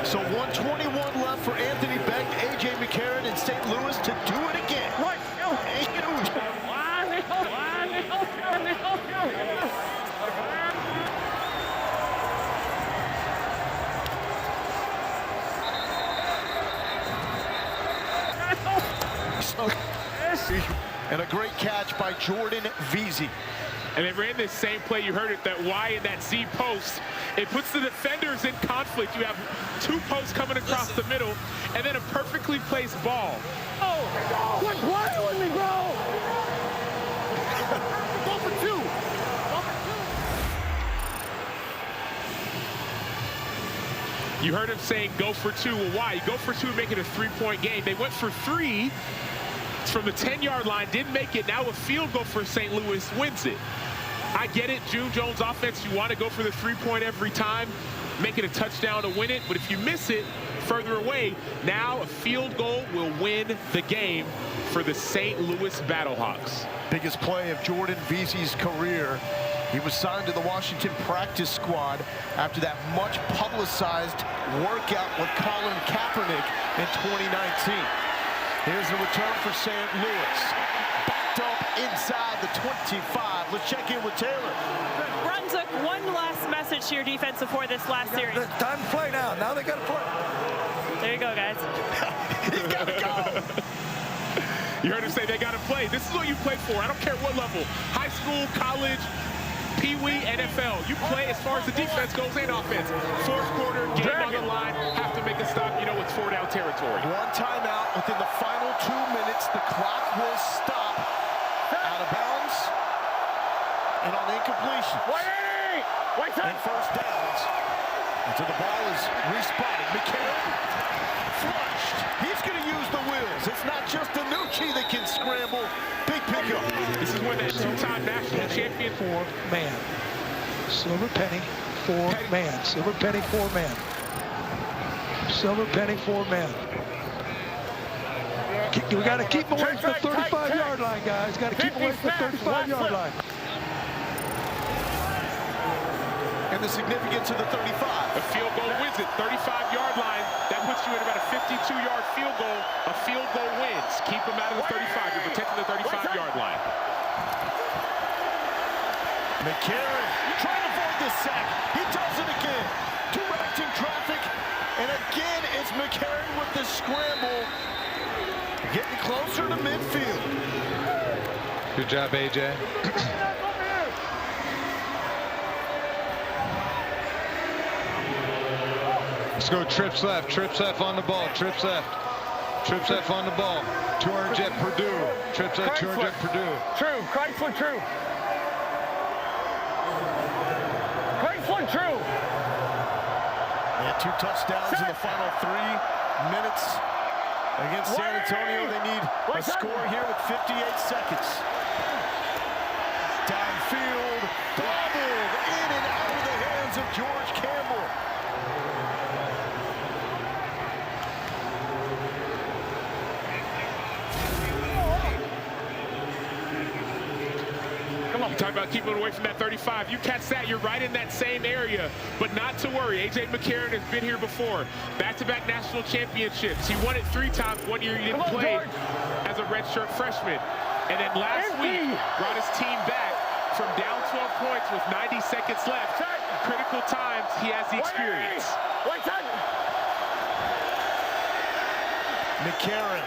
So 121 left for Anthony Beck, A.J. McCarron, and St. Louis to do it again. Right, go! And a great catch by Jordan Veazey. And they ran this same play. You heard it, that Y and that Z post. It puts the defenders in conflict. You have two posts coming across the middle, and then a perfectly placed ball. Oh, quit playing with me, bro! Go for 2. You heard him saying go for 2. Well, why? You go for 2 and make it a 3-point game. They went for 3 from the 10-yard line, didn't make it. Now a field goal for St. Louis wins it. I get it, June Jones offense, you want to go for the 3-point every time, make it a touchdown to win it, but if you miss it further away, now a field goal will win the game for the St. Louis Battlehawks. Biggest play of Jordan Veazey's career. He was signed to the Washington practice squad after that much publicized workout with Colin Kaepernick in 2019. Here's the return for St. Louis. Backed up inside the 25. Let's check in with Taylor. Brunswick, one last message to your defense before this last series. Time to play now. Now they got to play. There you go, guys. You got to go. You heard him say they got to play. This is what you play for. I don't care what level. High school, college, Pee-wee, NFL. You play as far as the defense goes and offense. Fourth quarter, game on the line, have to make a stop. You know it's 4-down territory. One timeout within the final 2 minutes. The clock will stop. Out of bounds. And on incompletion. And first downs. Until the ball is respotted. McCarron flushed. He's going to use the wheels. It's not just DiNucci that can scramble. Big pickup. This is where that two-time national champion. 4-man. Silver penny, 4-man. Silver penny, 4-man. Silver penny, 4-man. We got to keep away from the 35-yard line, guys. Got to keep away from the 35-yard line. And the significance of the 35. A field goal wins it. 35-yard line. That puts you at about a 52-yard field goal. A field goal wins. Keep them out of the 35. You're protecting the 35-yard line. McCarron trying to avoid the sack. He does it again. Directing traffic. And again, it's McCarron with the scramble. Getting closer to midfield. Good job, AJ. Let's go trips left on the ball, trips left on the ball. 200 jet Purdue, trips left, 200 jet Purdue. True, Chrysler, true. Chrysler, true. And 2 touchdowns in the final 3 minutes Against San Antonio, they need a score here with 58 seconds. Downfield, bobbled in and out of the hands of George Campbell. Come on. You talk about keeping it away from that 35. You catch that, you're right in that same area. But not to worry, A.J. McCarron has been here before. Back-to-back national championships. He won it 3 times. 1 year he didn't play as a redshirt freshman. And then last week, brought his team back from down 12 points with 90 seconds left. Critical times, he has the experience. McCarron,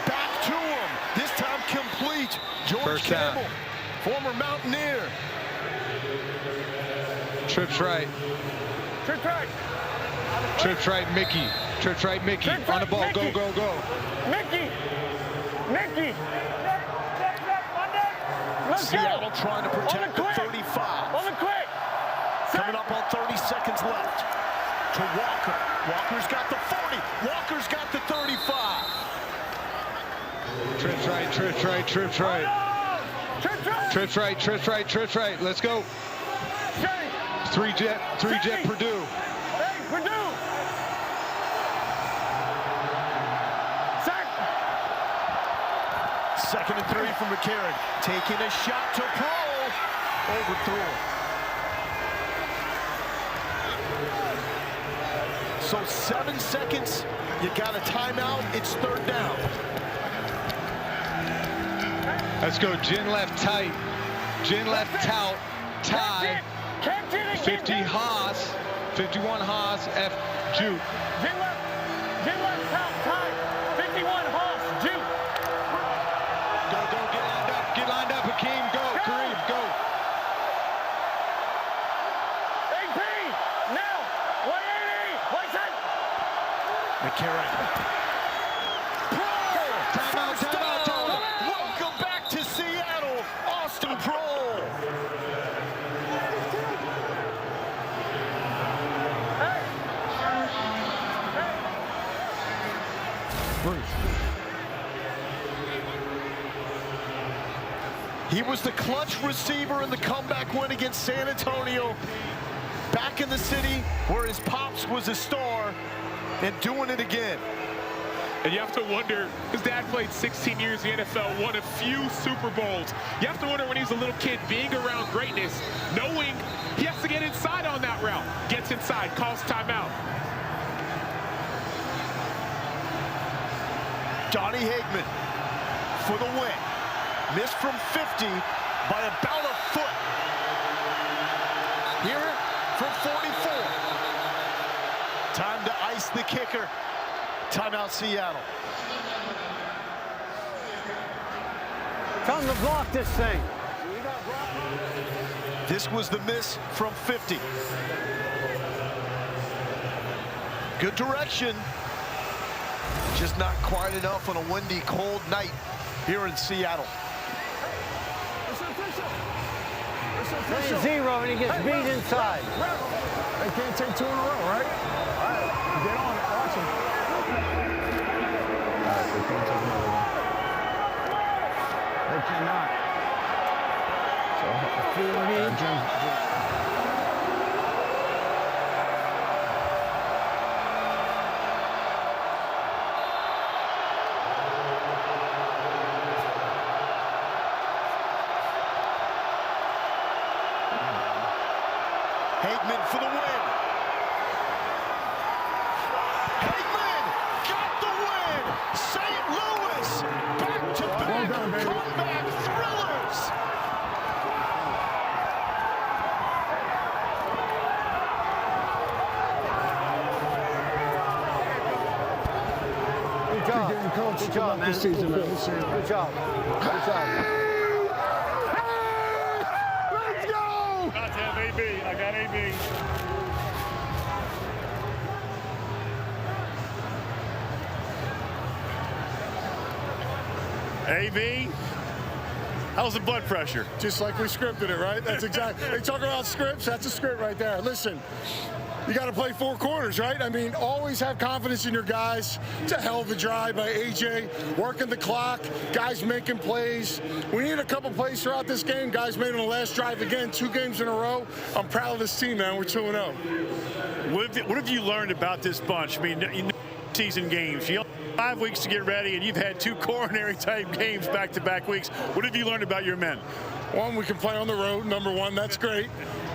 back to him. This time complete. George Campbell, former Mountaineer. Trips right. Trips right. Trips right, Mickey. Trips right, Mickey. On the ball, Mickey. go, go, go. Mickey. Mickey. Let's Seattle go. trying to protect the 35. On the quick. Coming up on 30 seconds left. To Walker. Walker's got the 40. Walker's got the 35. Trips right, trips right, trips right. Trips right, trips right, trips right. Let's go. Three jet, Purdue. Hey, Purdue. Second and 3 from McCarron. Taking a shot to Pro. Overthrown. So 7 seconds. You got a timeout. It's 3rd down. Let's go. Gin left tight. Gin left tout. Tie. 50 Haas. 51 Haas. F. Juke. Gin left, top, tie. 51 Haas, Juke. Go, go, get lined up. Get lined up, Hakeem. Go, Kareem, go. AP, now. 180. What's that? McCarron. Pro! First down! Welcome back to Seattle, Austin Pro! He was the clutch receiver in the comeback win against San Antonio. Back in the city where his pops was a star and doing it again. And you have to wonder, his dad played 16 years in the NFL, won a few Super Bowls. You have to wonder when he's a little kid being around greatness, knowing he has to get inside on that route. Gets inside, calls timeout. Donnie Hageman for the win. Missed from 50 by about a foot. Here from 44. Time to ice the kicker. Timeout Seattle. Time to block this thing. This was the miss from 50. Good direction. Just not quite enough on a windy, cold night here in Seattle. 3-0 and he gets beat inside. They can't take 2 in a row, right? All right, get on it. Watch him. All right, they can't take another one. They cannot. So, Hageman for the win. Hageman got the win. St. Louis back-to-back comeback thrillers. Good job. Good job, man. This season, man. Good job. Good job. I got AB. AB, how's the blood pressure? Just like we scripted it, right? That's exactly. They talk about scripts. That's a script right there. Listen, you got to play four corners, right? I mean, always have confidence in your guys. It's a hell of a drive by AJ, working the clock, guys making plays. We need a couple plays throughout this game. Guys made on the last drive again, 2 games in a row. I'm proud of this team, man. We're 2-0. What have you learned about this bunch? I mean, you know, season games. You have 5 weeks to get ready, and you've had 2 coronary-type games back-to-back weeks. What have you learned about your men? One, we can play on the road, number one. That's great.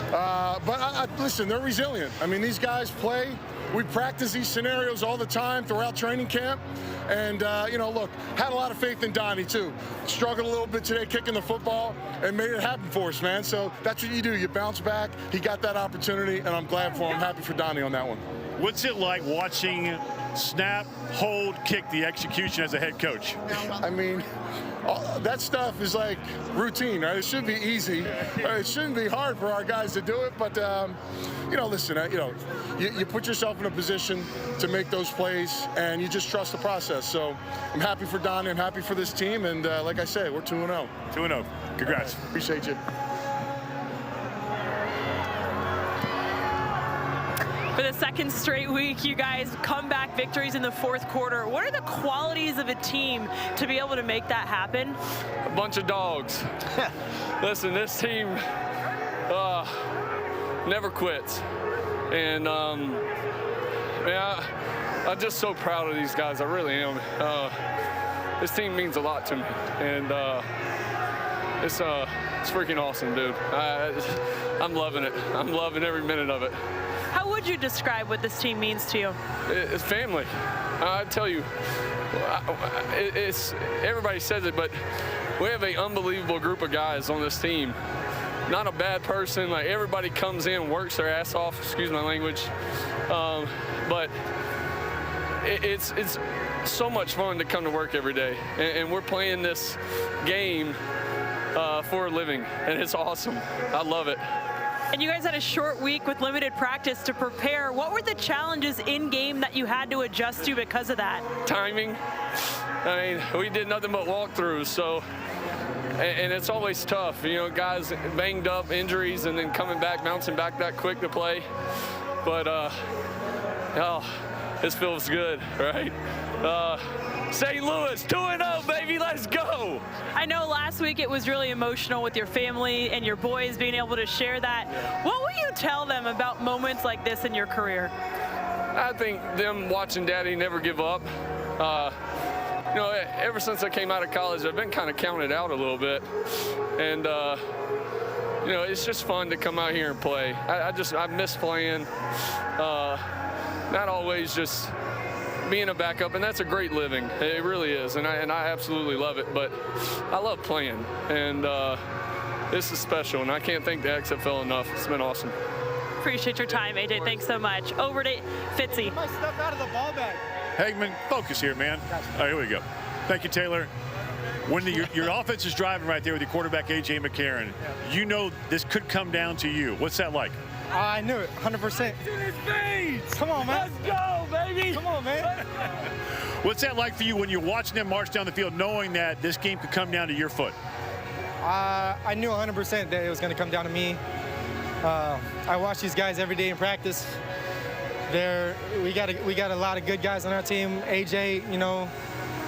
But listen, they're resilient. I mean, these guys play. We practice these scenarios all the time throughout training camp. And, you know, look, had a lot of faith in Donnie, too. Struggled a little bit today kicking the football and made it happen for us, man. So that's what you do. You bounce back. He got that opportunity, and I'm glad for him. Happy for Donnie on that one. What's it like watching snap, hold, kick the execution as a head coach? I mean, that stuff is like routine, right? It should be easy. It shouldn't be hard for our guys to do it, but you know, listen, you know, you put yourself in a position to make those plays, and you just trust the process. So I'm happy for Donnie. I'm happy for this team, and like I said, we're 2-0. 2-0. Congrats. Appreciate you. For the second straight week, you guys comeback victories in the fourth quarter. What are the qualities of a team to be able to make that happen? A bunch of dogs. Listen, this team never quits. And man, I'm just so proud of these guys. I really am. This team means a lot to me. And it's freaking awesome, dude. I'm loving it. I'm loving every minute of it. How would you describe what this team means to you? It's family. I tell you, it's everybody says it, but we have an unbelievable group of guys on this team. Not a bad person. Like, everybody comes in, works their ass off. Excuse my language, but it's so much fun to come to work every day, and we're playing this game for a living, and it's awesome. I love it. And you guys had a short week with limited practice to prepare. What were the challenges in game that you had to adjust to because of that? Timing. I mean, we did nothing but walkthroughs, so, and it's always tough. You know, guys banged up, injuries, and then coming back, bouncing back that quick to play. But, oh, this feels good, right? St. Louis, 2-0, baby, let's go. I know last week it was really emotional with your family and your boys being able to share that. What will you tell them about moments like this in your career? I think them watching Daddy never give up. You know, ever since I came out of college, I've been kind of counted out a little bit. And, you know, it's just fun to come out here and play. I miss playing. Not always just being a backup, and that's a great living. It really is, and I absolutely love it. But I love playing, and this is special, and I can't thank the XFL enough. It's been awesome. Appreciate your time, AJ. Thanks so much. Over to Fitzy. My stuff out of the ball bag. Hagman, focus here, man. All right, here we go. Thank you, Taylor. When your offense is driving right there with your quarterback, A.J. McCarron, you know this could come down to you. What's that like? I knew it, 100%. Come on, man. Let's go, baby. Come on, man. What's that like for you when you're watching them march down the field, knowing that this game could come down to your foot? I knew 100% that it was going to come down to me. I watch these guys every day in practice. We got a lot of good guys on our team. AJ, you know,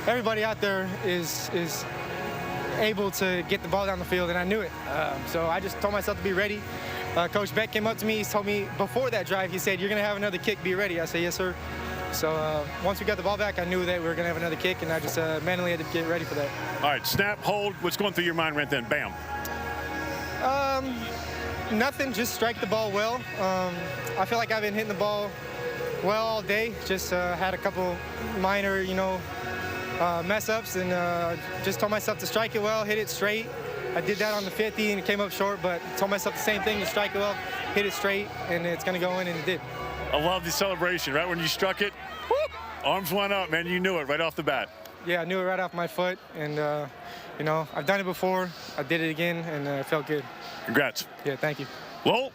everybody out there is able to get the ball down the field, and I knew it. So I just told myself to be ready. Coach Beck came up to me. He told me before that drive, he said, "You're going to have another kick. Be ready." I said, "Yes, sir." So once we got the ball back, I knew that we were going to have another kick, and I just mentally had to get ready for that. All right, snap, hold. What's going through your mind right then? Bam. Nothing. Just strike the ball well. I feel like I've been hitting the ball well all day. Just had a couple minor, you know, mess ups, and just told myself to strike it well, hit it straight. I did that on the 50 and it came up short, but told myself the same thing, to strike it well, hit it straight, and it's going to go in, and it did. I love the celebration, right? When you struck it, whoop, arms went up, man. You knew it right off the bat. Yeah, I knew it right off my foot, and, you know, I've done it before. I did it again, and it felt good. Congrats. Yeah, thank you. Lowell.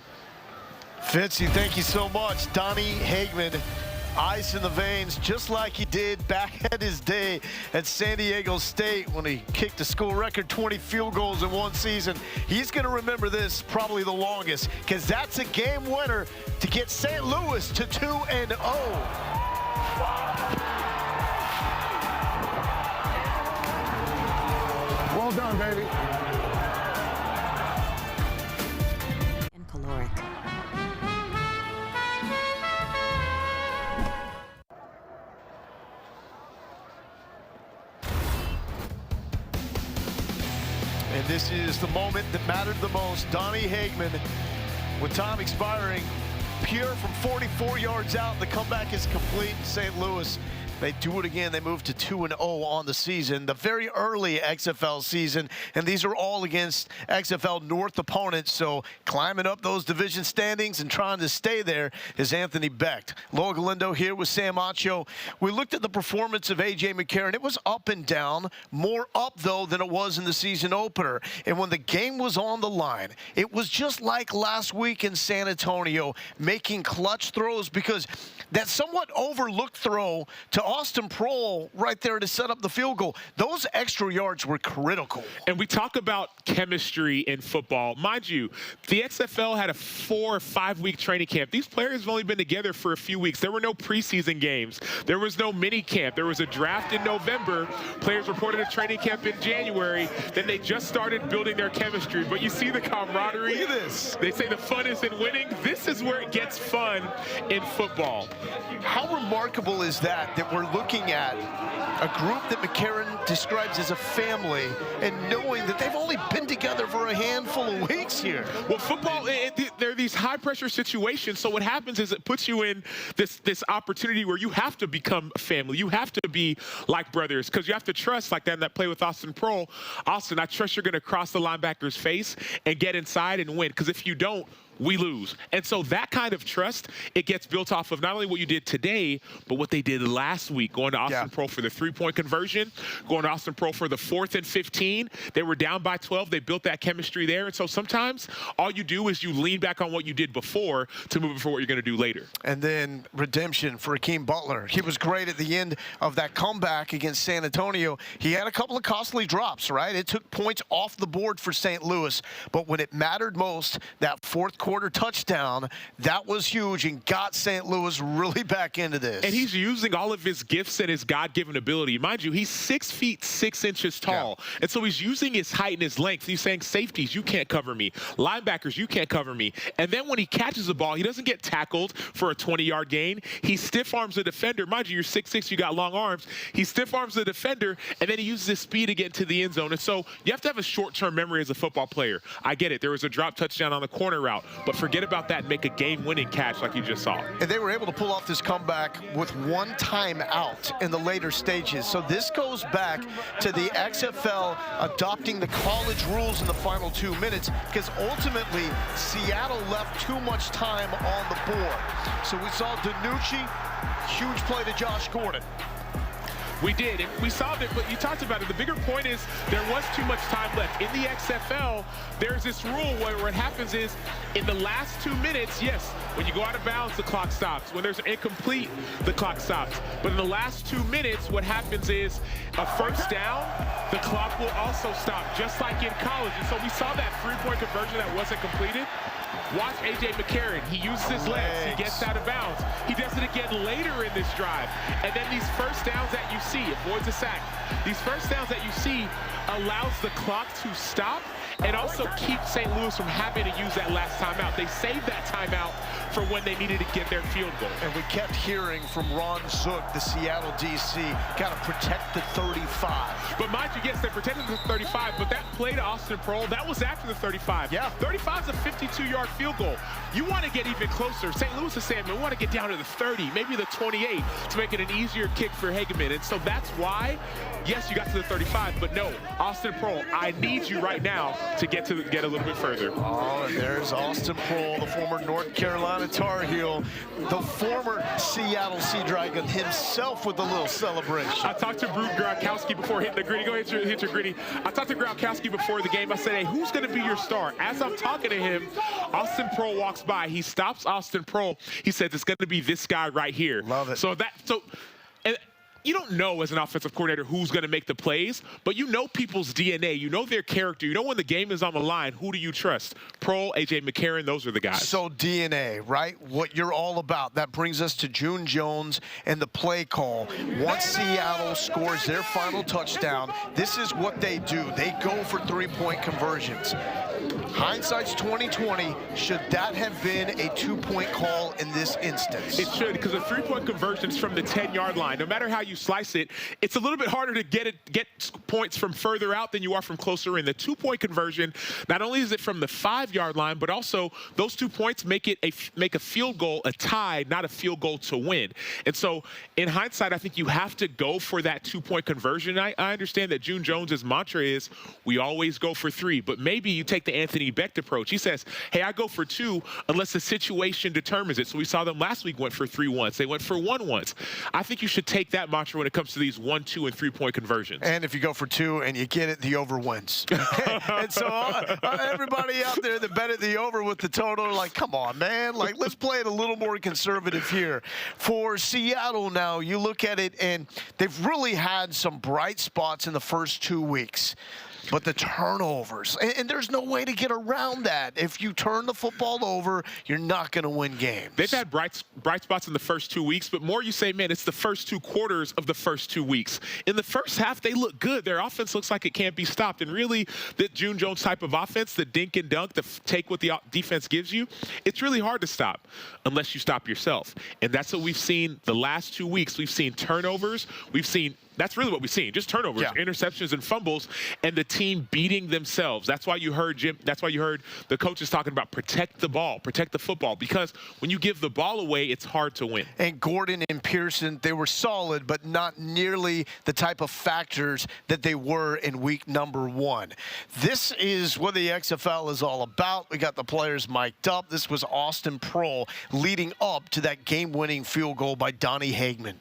Fitzy, thank you so much. Donnie Hagman Ice in the veins, just like he did back at his day at San Diego State when he kicked a school record 20 field goals in one season. He's going to remember this probably the longest, because that's a game winner to get St. Louis to 2-0. Well done, baby. And caloric. And this is the moment that mattered the most. Donnie Hageman, with time expiring, pure from 44 yards out. The comeback is complete. St. Louis, they do it again. They move to 2-0 on the season, the very early XFL season, and these are all against XFL North opponents. So climbing up those division standings and trying to stay there is Anthony Becht. Loa Galindo here with Sam Acho. We looked at the performance of A.J. McCarron. It was up and down, more up though than it was in the season opener. And when the game was on the line, it was just like last week in San Antonio, making clutch throws, because that somewhat overlooked throw to Austin Proehl right there to set up the field goal, those extra yards were critical. And we talk about chemistry in football. Mind you, the XFL had a 4 or 5 week training camp. These players have only been together for a few weeks. There were no preseason games. There was no mini camp. There was a draft in November. Players reported a training camp in January. Then they just started building their chemistry. But you see the camaraderie. Look at this. They say the fun is in winning. This is where it gets fun in football. How remarkable is that we're looking at a group that McCarron describes as a family, and knowing that they've only been together for a handful of weeks here. Well, football, there are these high-pressure situations, so what happens is it puts you in this opportunity where you have to become a family. You have to be like brothers, because you have to trust, like that play with Austin Proehl. Austin, I trust you're going to cross the linebacker's face and get inside and win, because if you don't, we lose. And so that kind of trust, it gets built off of not only what you did today, but what they did last week, going to Austin Proehl for the 3-point conversion, going to Austin Proehl for the 4th and 15. They were down by 12. They built that chemistry there. And so sometimes all you do is you lean back on what you did before to move it for what you're going to do later. And then redemption for Akeem Butler. He was great at the end of that comeback against San Antonio. He had a couple of costly drops, right? It took points off the board for St. Louis. But when it mattered most, that fourth quarter touchdown, that was huge and got St. Louis really back into this. And he's using all of his gifts and his God-given ability. Mind you, he's 6 feet 6 inches tall. Yeah. And so he's using his height and his length. He's saying, safeties, you can't cover me. Linebackers, you can't cover me. And then when he catches the ball, he doesn't get tackled for a 20-yard gain. He stiff arms the defender. Mind you, you're 6'6", you got long arms. He stiff arms the defender, and then he uses his speed to get into the end zone. And so you have to have a short-term memory as a football player. I get it. There was a drop touchdown on the corner route, but forget about that and make a game-winning catch like you just saw. And they were able to pull off this comeback with 1 timeout in the later stages. So this goes back to the XFL adopting the college rules in the final 2 minutes, because ultimately Seattle left too much time on the board. So we saw DiNucci, huge play to Josh Gordon. We did, and we solved it, but you talked about it. The bigger point is there was too much time left. In the XFL, there's this rule where what happens is in the last 2 minutes, yes, when you go out of bounds, the clock stops. When there's an incomplete, the clock stops. But in the last 2 minutes, what happens is a first down, the clock will also stop, just like in college. And so we saw that 3-point conversion that wasn't completed. Watch A.J. McCarron. He uses his legs. He gets out of bounds. He does it again later in this drive. And then these first downs that you see, avoids a sack. These first downs that you see allows the clock to stop and also keep St. Louis from having to use that last timeout. They saved that timeout for when they needed to get their field goal. And we kept hearing from Ron Zook, the Seattle DC, got to protect the 35. But mind you, yes, they protected the 35, but that play to Austin Proehl, that was after the 35. Yeah. 35 is a 52-yard field goal. You want to get even closer. St. Louis is saying, we want to get down to the 30, maybe the 28, to make it an easier kick for Hageman. And so that's why, yes, you got to the 35, but no, Austin Proehl, I need you right now to get a little bit further. Oh, and there's Austin Proehl, the former North Carolina Carolina Tar Heel, the former Seattle Sea Dragon himself with a little celebration. I talked to Brew Gronkowski before hitting the gritty. Go ahead, hit your gritty. I talked to Gronkowski before the game. I said, hey, who's going to be your star? As I'm talking to him, Austin Proehl walks by. He stops Austin Proehl. He says, it's going to be this guy right here. Love it. And you don't know as an offensive coordinator who's going to make the plays, but you know people's DNA. You know their character. You know when the game is on the line, who do you trust? Proehl, A.J. McCarron, those are the guys. So DNA, right? What you're all about. That brings us to June Jones and the play call. Once Seattle scores their final touchdown, this is what they do. They go for three-point conversions. Hindsight's 2020. Should that have been a two-point call in this instance? It should, because a three-point conversion is from the 10-yard line. No matter how you slice it, it's a little bit harder to get points from further out than you are from closer in. The two-point conversion, not only is it from the 5-yard line, but also those 2 points make a field goal a tie, not a field goal to win. And so in hindsight, I think you have to go for that two-point conversion. I understand that June Jones's mantra is we always go for 3, but maybe you take the Anthony Becht approach. He says, hey, I go for 2 unless the situation determines it. So we saw them last week went for 3 once. They went for 1 once. I think you should take that mantra when it comes to these 1, 2, and 3-point conversions. And if you go for 2 and you get it, the over wins. And so everybody out there that betted the over with the total, like, come on, man. Like, let's play it a little more conservative here. For Seattle now, you look at it, and they've really had some bright spots in the first 2 weeks. But the turnovers, and there's no way to get around that. If you turn the football over, you're not going to win games. They've had bright spots in the first 2 weeks, but more you say, man, it's the first 2 quarters of the first 2 weeks. In the first half, they look good. Their offense looks like it can't be stopped. And really, the June Jones type of offense, the dink and dunk, the take what the defense gives you, it's really hard to stop unless you stop yourself. And that's what we've seen the last 2 weeks. We've seen turnovers. That's really what we've seen, just turnovers, interceptions, and fumbles, and the team beating themselves. That's why you heard, Jim, that's why you heard the coaches talking about protect the ball, protect the football, because when you give the ball away, it's hard to win. And Gordon and Pearson, they were solid, but not nearly the type of factors that they were in week number 1. This is what the XFL is all about. We got the players mic'd up. This was Austin Proehl leading up to that game-winning field goal by Donnie Hagman.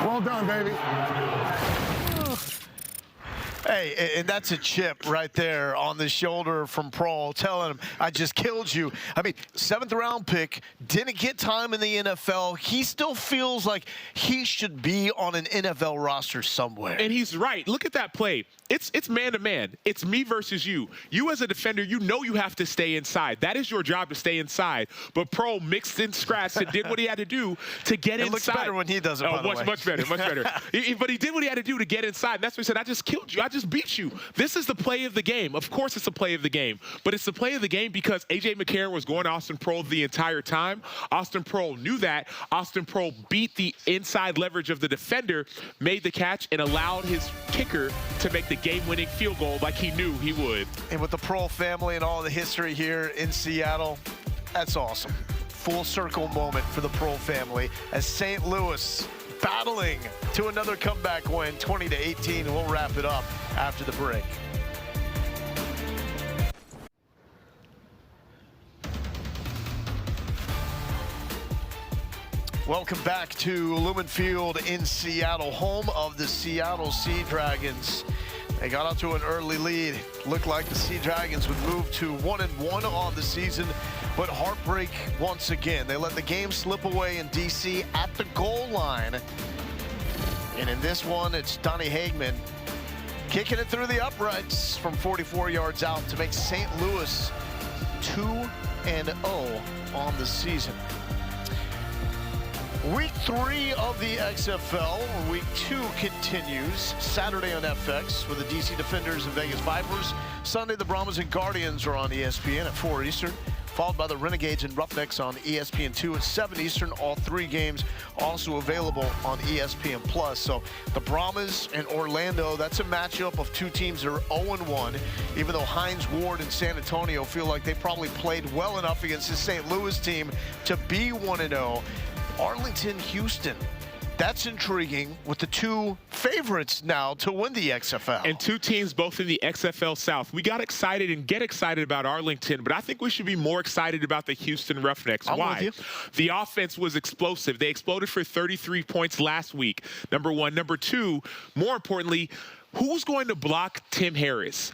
Well done, baby. Hey, and that's a chip right there on the shoulder from Proehl, telling him, I just killed you. I mean, 7th-round pick, didn't get time in the NFL. He still feels like he should be on an NFL roster somewhere. And he's right. Look at that play. It's man-to-man. It's me versus you. You as a defender, you know you have to stay inside. That is your job, to stay inside. But Proehl mixed in scratch and did what he had to do to get inside. It looks better when he does it, by the way. Much better, much better. But he did what he had to do to get inside. And that's what he said, I just killed you. I just beat you. This is the play of the game. Of course it's the play of the game. But it's the play of the game because A.J. McCarron was going to Austin Proehl the entire time. Austin Proehl knew that. Austin Proehl beat the inside leverage of the defender, made the catch, and allowed his kicker to make the game-winning field goal like he knew he would. And with the Proehl family and all the history here in Seattle, that's awesome. Full circle moment for the Proehl family as St. Louis battling to another comeback win, 20-18. We'll wrap it up after the break. Welcome back to Lumen Field in Seattle, home of the Seattle Sea Dragons. They got out to an early lead. Looked like the Sea Dragons would move to 1-1 on the season, but heartbreak once again. They let the game slip away in D.C. at the goal line. And in this one, it's Donnie Hagman kicking it through the uprights from 44 yards out to make St. Louis 2-0 on the season. Week 3 of the XFL. Week 2 continues Saturday on FX with the DC Defenders and Vegas Vipers. Sunday, the Brahmas and Guardians are on ESPN at 4 Eastern. followed by the Renegades and Roughnecks on ESPN2 at 7 Eastern. All 3 games also available on ESPN+. So the Brahmas and Orlando, that's a matchup of 2 teams that are 0-1. Even though Hines Ward and San Antonio feel like they probably played well enough against the St. Louis team to be 1-0. Arlington, Houston. That's intriguing with the 2 favorites now to win the XFL. And 2 teams both in the XFL South. We got excited and get excited about Arlington, but I think we should be more excited about the Houston Roughnecks. Why? The offense was explosive. They exploded for 33 points last week, number 1. Number 2, more importantly, who's going to block Tim Harris?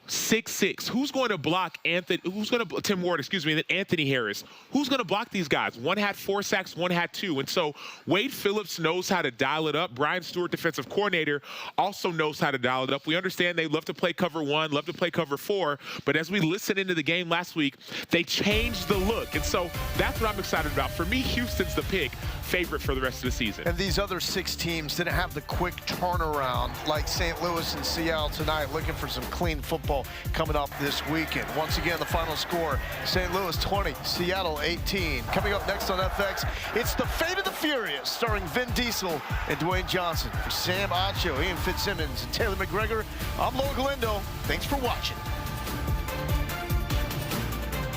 6'6". Who's going to block Tim Ward, excuse me, and then Anthony Harris? Who's going to block these guys? One had 4 sacks, one had 2. And so Wade Phillips knows how to dial it up. Brian Stewart, defensive coordinator, also knows how to dial it up. We understand they love to play cover 1, love to play cover 4, but as we listened into the game last week, they changed the look. And so that's what I'm excited about. For me, Houston's the pick, favorite for the rest of the season. And these other 6 teams didn't have the quick turnaround like St. Louis and Seattle tonight, looking for some clean football coming up this weekend. Once again, the final score, St. Louis 20, Seattle 18. Coming up next on FX, it's The Fate of the Furious, starring Vin Diesel and Dwayne Johnson. For Sam Acho, Ian Fitzsimmons, and Taylor McGregor, I'm Logan Galindo. Thanks for watching.